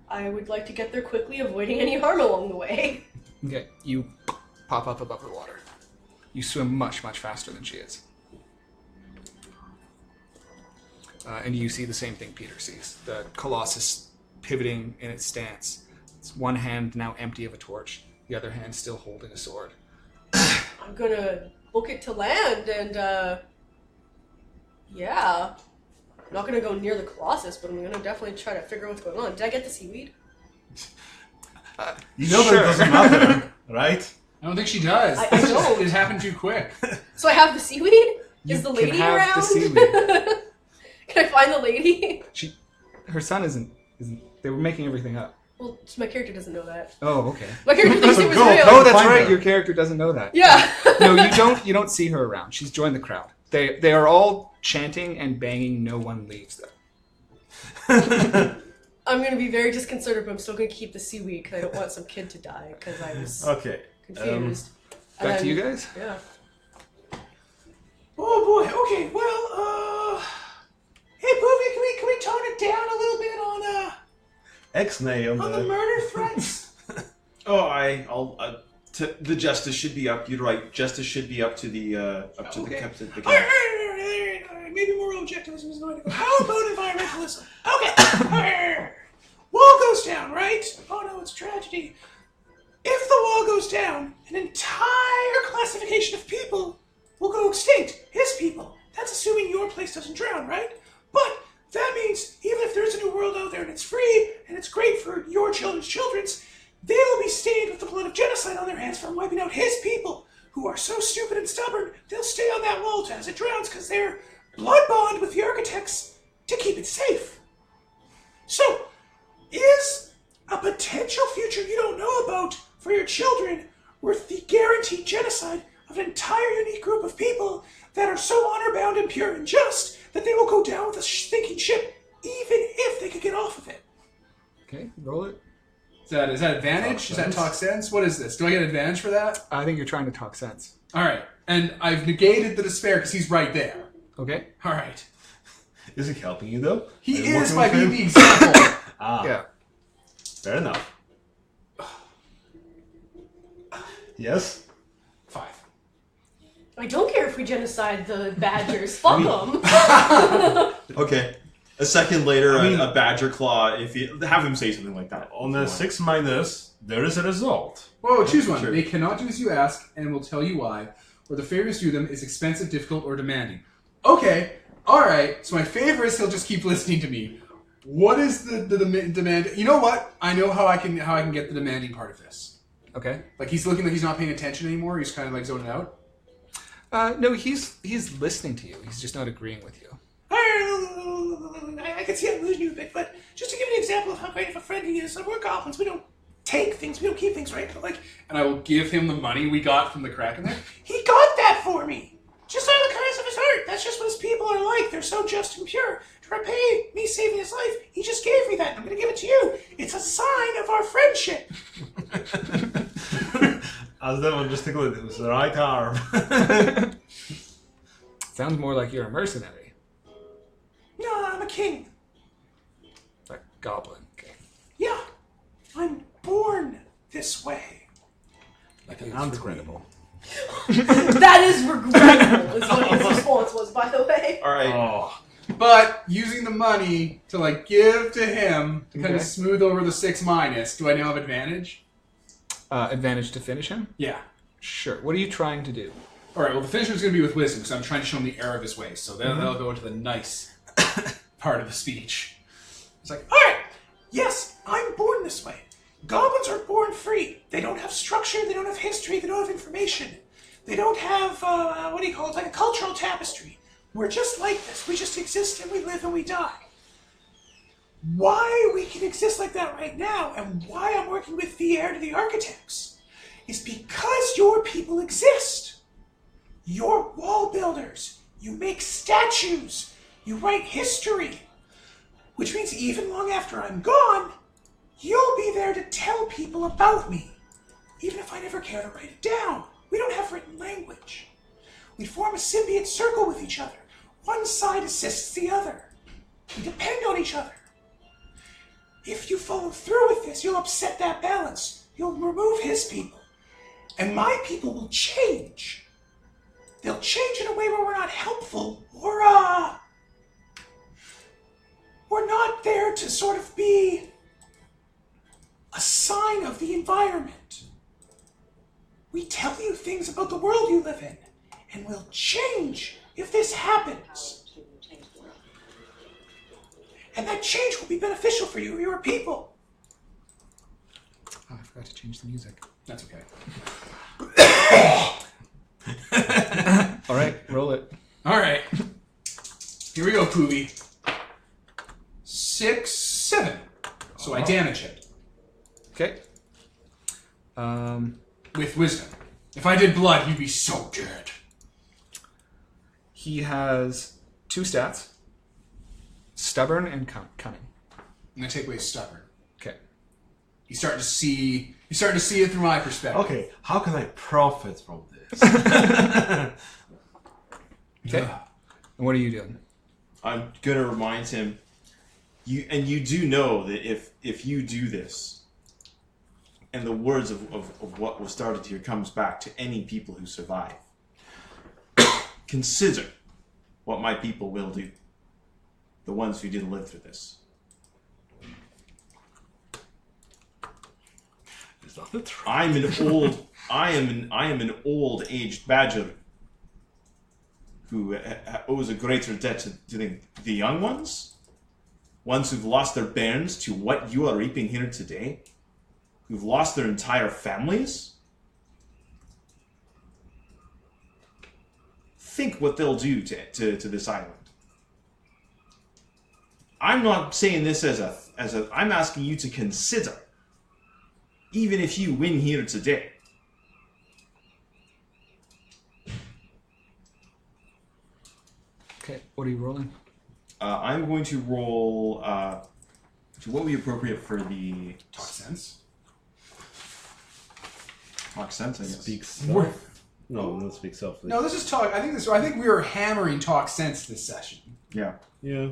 I would like to get there quickly, avoiding any harm along the way. Okay. You pop up above the water. You swim much, much faster than she is. And you see the same thing Peter sees. The Colossus pivoting in its stance. It's one hand now empty of a torch, the other hand still holding a sword. I'm gonna book it to land and, yeah. I'm not gonna go near the Colossus, but I'm gonna definitely try to figure out what's going on. Did I get the seaweed? You know Sure. that doesn't matter, right? I don't think she does. I This don't. It happened too quick. So I have the seaweed? You Is the can lady have around? the seaweed. Can I find the lady? Her son isn't. They were making everything up. Well, my character doesn't know that. Oh, okay. My character thinks So it was go. real. Oh, that's Find right. her. Your character doesn't know that. Yeah. No, you don't see her around. She's joined the crowd. They are all chanting and banging. No one leaves though. I'm going to be very disconcerted, but I'm still going to keep the seaweed because I don't want some kid to die because I was Okay. confused. Back to And you then- guys. Yeah. Oh boy. Okay. Well, hey, Poofy, can we tone it down a little bit X-nay on on the the... murder threats? The justice should be up. You're right. Justice should be up to the Okay. captain. All right. Maybe moral objectivism is going to go. How about environmentalism? Okay. Wall goes down, right? Oh no, it's tragedy. If the wall goes down, an entire classification of people will go extinct. His people. That's assuming your place doesn't drown, right? But that means even if there's a new world out there and it's free and it's great for your children's, they will be stained with the blood of genocide on their hands from wiping out his people, who are so stupid and stubborn they'll stay on that wall as it drowns because they're blood bond with the architects to keep it safe. So, is a potential future you don't know about for your children worth the guaranteed genocide of an entire unique group of people that are so honor-bound and pure and just that they will go down with a sinking ship even if they could get off of it? Okay, roll it. Is that advantage? Is that talk sense? What is this? Do I get advantage for that? I think you're trying to talk sense. All right. And I've negated the despair because he's right there. Okay. All right. Is he helping you, though? Are He you is working by with being him? the example. Ah, Yeah. fair enough. Yes? 5. I don't care if we genocide the badgers. Fuck them. Okay. A second later, I mean- a badger claw. If you have him say something like that. On the 6 minus, there is a result. Whoa, choose one. Sure. They cannot do as you ask and will tell you why, or the favors due them is expensive, difficult, or demanding. Okay, alright, so my favor is he'll just keep listening to me. What is the demand? You know what? I know how I can get the demanding part of this. Okay. Like he's looking like he's not paying attention anymore, he's kind of like zoning out. No, he's listening to you. He's just not agreeing with you. I can see I'm losing you a bit, but just to give an example of how great of a friend he is, we're goblins. We don't take things, we don't keep things, right? But like, And I will give him the money we got from the Kraken there. he got that for me. Just out of the kindness of his heart. That's just what his people are like. They're so just and pure. To repay me saving his life, he just gave me that. And I'm going to give it to you. It's a sign of our friendship. As Devon just tickled it with the right arm. Sounds more like you're a mercenary. No, I'm a king. Like goblin. Okay. Yeah, I'm born this way. Like it's And regrettable. That is regrettable, is what his response was, by the way. All right. Oh. But using the money to like give to him to kind Okay. of smooth over the 6 minus, do I now have advantage? Advantage to finish him? Yeah. Sure. What are you trying to do? All right. Well, the finisher's going to be with wisdom because I'm trying to show him the error of his ways. So that'll go into the nice part of the speech. It's like, all right, yes, I'm born this way. Goblins are born free. They don't have structure, they don't have history, they don't have information. They don't have, what do you call it, like a cultural tapestry. We're just like this. We just exist and we live and we die. Why we can exist like that right now and why I'm working with the heir to the architects is because your people exist. You're wall builders. You make statues. You write history. Which means even long after I'm gone, you'll be there to tell people about me. Even if I never care to write it down. We don't have written language. We form a symbiote circle with each other. One side assists the other. We depend on each other. If you follow through with this, you'll upset that balance. You'll remove his people. And my people will change. They'll change in a way where we're not helpful or, we're not there to sort of be a sign of the environment. We tell you things about the world you live in, and we'll change if this happens. And that change will be beneficial for you or your people. Oh, I forgot forgot to change the music. That's okay. All right, roll it. All right. Here we go, Poovy. 6, 7. So I damage it Okay. with wisdom. If I did blood, he'd be so good. He has 2 stats: stubborn and cunning. I'm gonna take away stubborn. Okay. He's starting to see it through my perspective. Okay, how can I profit from this? Okay. And what are you doing? I'm gonna remind him. You do know that if you do this, and the words of what was started here comes back to any people who survive, consider what my people will do. The ones who didn't live through this. Is that the truth? I am an old aged badger who owes a greater debt to the young ones who've lost their bairns to what you are reaping here today, who've lost their entire families. Think what they'll do to this island. I'm not saying this as a. I'm asking you to consider. Even if you win here today. Okay. What are you rolling? I'm going to roll. So what would be appropriate for the Talk sense. talk sense? I guess. Speak self. No, not speak self. No, this is talk. I think we were hammering talk sense this session. Yeah. Yeah.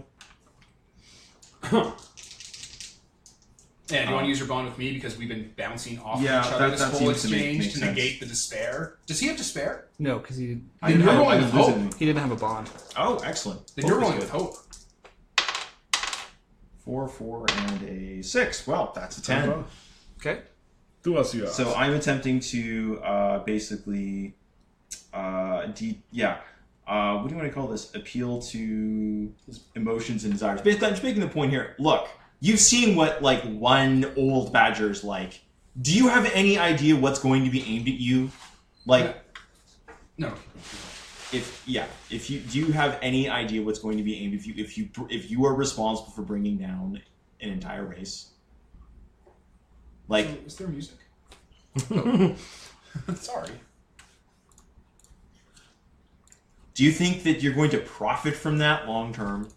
And do you want to use your bond with me because we've been bouncing off Yeah, each other that this whole seems to make exchange to sense. negate the despair? Does he have despair? No, because he Then you're rolling with hope. he didn't have a bond. Oh, excellent. Then you're Hope is rolling good. with hope. 4, 4, and a 6. Well, that's a 10. Okay. Do as you ask. So I'm attempting to basically, what do you want to call this? Appeal to emotions and desires. Basically, I'm just making the point here. Look, you've seen what like one old badger is like. Do you have any idea what's going to be aimed at you? Like, No. if you do, you have any idea what's going to be aimed if you are responsible for bringing down an entire race? Like, So, is there music? Sorry. do you think that you're going to profit from that long term?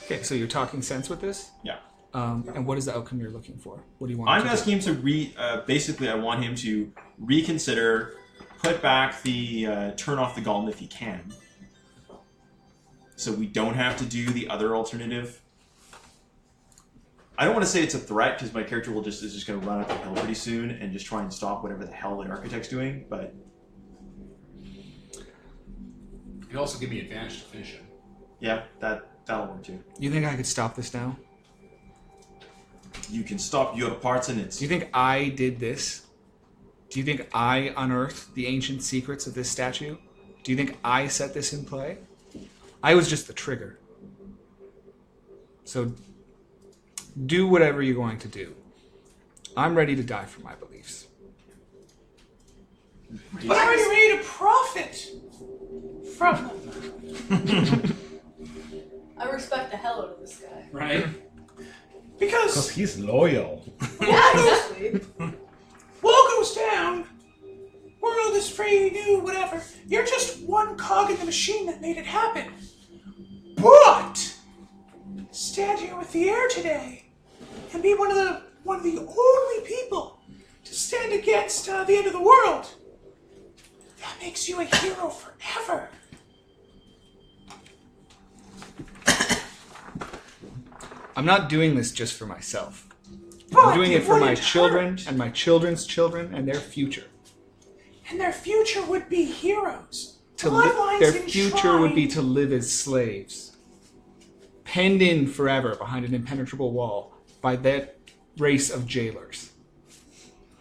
Okay. So you're talking sense with this, Yeah. and what is the outcome you're looking for? What do you want? I'm to asking him to basically, I want him to reconsider, put back the turn off the golem if he can, so we don't have to do the other alternative. I don't want to say it's a threat because my character is just going to run up the hill pretty soon and just try and stop whatever the hell the architect's doing. But It'd also give me advantage to finish it. yeah, that'll work too. You think I could stop this now? You can stop your parts in it. Do you think I did this? Do you think I unearthed the ancient secrets of this statue? Do you think I set this in play? I was just the trigger. So do whatever you're going to do. I'm ready to die for my beliefs. But are you ready to profit from them? I respect the hell out of this guy. Right? Because he's loyal. Yeah, exactly. wall goes down, world is free, new, whatever. You're just one cog in the machine that made it happen. But stand here with the air today and be one of the only people to stand against the end of the world. That makes you a hero forever. I'm not doing this just for myself. But I'm doing it for my wouldn't children hurt. and my children's children and their future. And their future would be heroes. Their future would be to live as slaves, penned in forever behind an impenetrable wall by that race of jailers.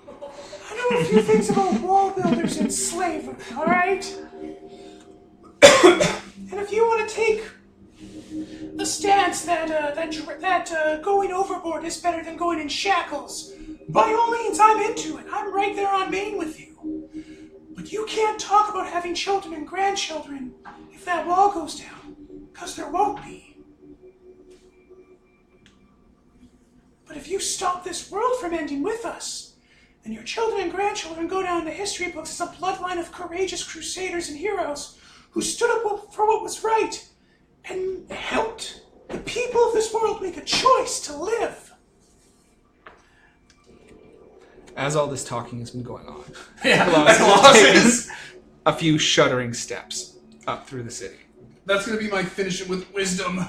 I know a few things about wall builders and slavery, alright? And if you want to take the stance that going overboard is better than going in shackles, by all means, I'm into it. I'm right there on Main with you. But you can't talk about having children and grandchildren if that wall goes down, because there won't be. But if you stop this world from ending with us, then your children and grandchildren go down in the history books as a bloodline of courageous crusaders and heroes who stood up for what was right and helped the people of this world make a choice to live. As all this talking has been going on, Yeah, Colossus takes a few shuddering steps up through the city. That's gonna be my finish it with wisdom.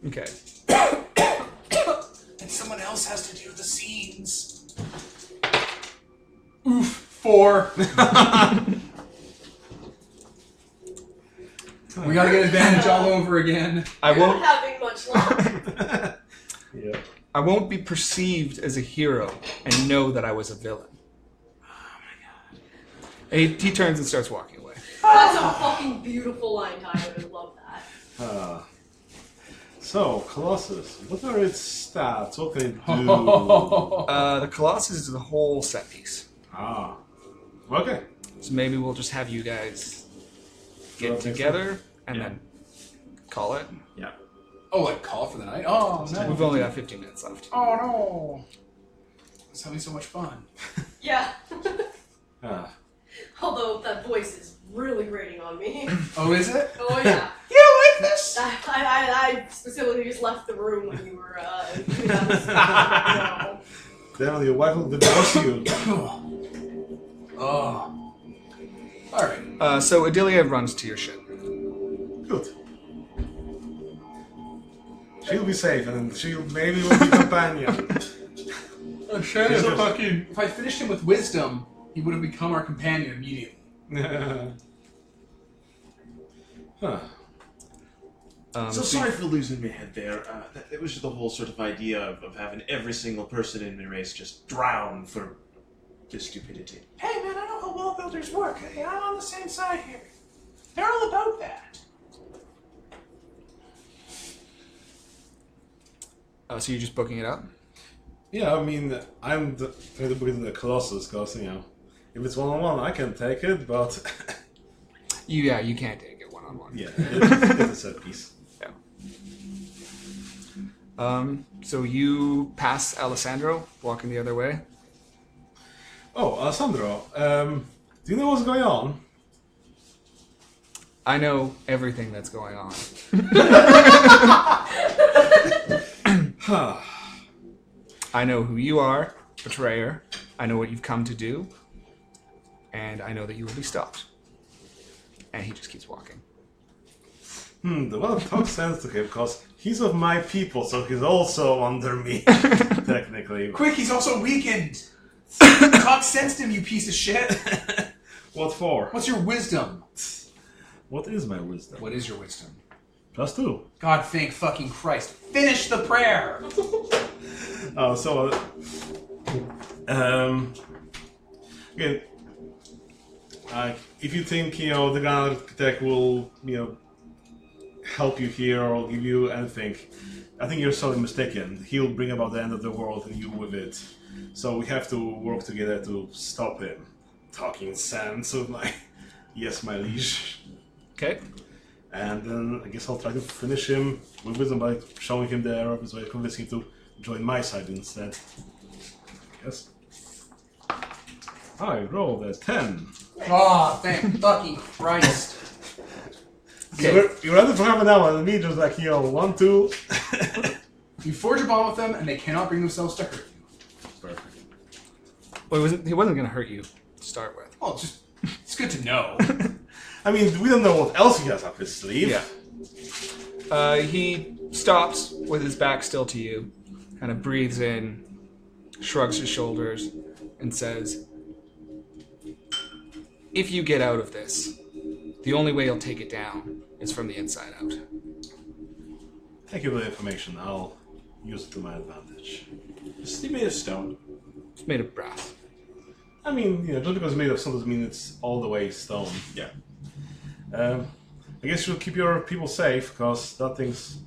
Okay. And someone else has to do the scenes. Oof, 4. We gotta get advantage all over again. I You're won't. not having much luck. Yeah. I won't be perceived as a hero and know that I was a villain. Oh my god. He turns and starts walking away. That's a fucking beautiful line, Tyler. I love that. So, Colossus, what are its stats? What can it do? The Colossus is the whole set piece. Ah. Okay. So maybe we'll just have you guys get Okay, together and Yeah. then call it. Yeah. Oh, like call for the night? Oh, no. We've only got 15 minutes left. Oh, no. I was having so much fun. Yeah. Ah. Although that voice is really grating on me. Oh, is it? Oh yeah. You don't like this? I specifically just left the room when you were doing that. Then your wife will divorce you. Oh. Alright. So Adelia runs to your ship. Good. She'll be safe, and she'll maybe will be companion. Oh, shit. If I finished him with wisdom, he would have become our companion immediately. Huh. So sorry for losing my head there. It was just the whole sort of idea of having every single person in my race just drown for just stupidity. Hey man, I know how wall builders work. Hey, I'm on the same side here. They're all about that. So you're just booking it up? Yeah, I mean, I'm trying to book it in the Colossus, because, you know, if it's one-on-one, I can take it, but... You can't take it one-on-one. yeah, it's a set piece. Yeah. So you pass Alessandro, walking the other way. Oh, Alessandro, do you know what's going on? I know everything that's going on. I know who you are, betrayer. I know what you've come to do. And I know that you will be stopped. And he just keeps walking. Well, it talks sense to him, because he's of my people, so he's also under me, technically. Quick, he's also weakened! Talk sense to him, you piece of shit! What for? What's your wisdom? What is my wisdom? What is your wisdom? +2. God thank fucking Christ. Finish the prayer! Oh, so... again, if you think, you know, the Grand Architect will, you know, help you here or give you anything, I think you're sorely mistaken. He'll bring about the end of the world and you with it. So we have to work together to stop him. Talking sense of my... Yes, my liege. Okay. And then I guess I'll try to finish him with wisdom by showing him the error of his way, convincing him to join my side instead. Yes. I rolled a 10. Oh, thank fucking Christ. Okay. You were at it for half an hour, and me just like, you know, 1, 2. You forge a bond with them, and they cannot bring themselves to hurt you. Perfect. Well, he wasn't going to hurt you to start with. Well, it's good to know. I mean, we don't know what else he has up his sleeve. Yeah. He stops with his back still to you, kind of breathes in, shrugs his shoulders, and says, "If you get out of this, the only way you'll take it down is from the inside out." Thank you for the information. I'll use it to my advantage. Is he made of stone? It's made of brass. I mean, you know, just because it's made of stone doesn't mean it's all the way stone. Yeah. I guess you'll keep your people safe, because that thing's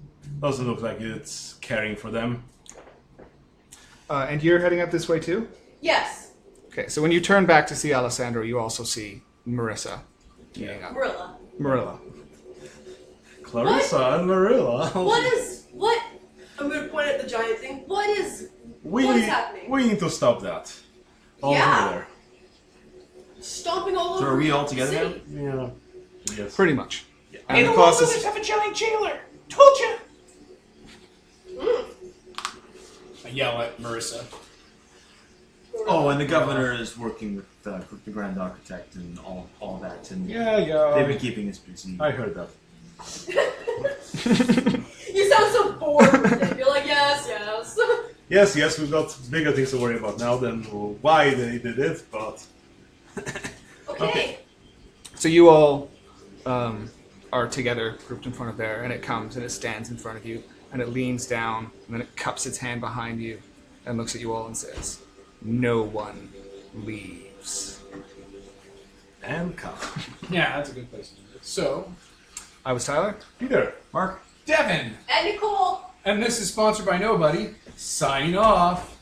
Doesn't look like it's caring for them. And you're heading up this way too? Yes, Okay, so when you turn back to see Alessandro, you also see Marissa meeting up. Marilla. Marilla. Clarissa and Marilla. What? I'm gonna point at the giant thing. What's happening? We need to stop that. All Yeah. together. Stomping all over. So are we all the together city. Yeah. Yes. Pretty much. Hey, And the the cost Wallowers is have a giant jailer. Told you. I yell at Marissa. Oh, and the governor is working with the Grand Architect and all that, and Yeah. they've been keeping us busy. I heard that. You sound so bored with it. You're like, yes. Yes, we've got bigger things to worry about now than why they did it, but... Okay. So you all are together, grouped in front of there, and it comes and it stands in front of you, and it leans down, and then it cups its hand behind you, and looks at you all and says, "No one leaves." And come. Yeah, that's a good place to do it. So, I was Tyler. Peter. Mark? Devin! And Nicole. And this is sponsored by Nobody. Signing off.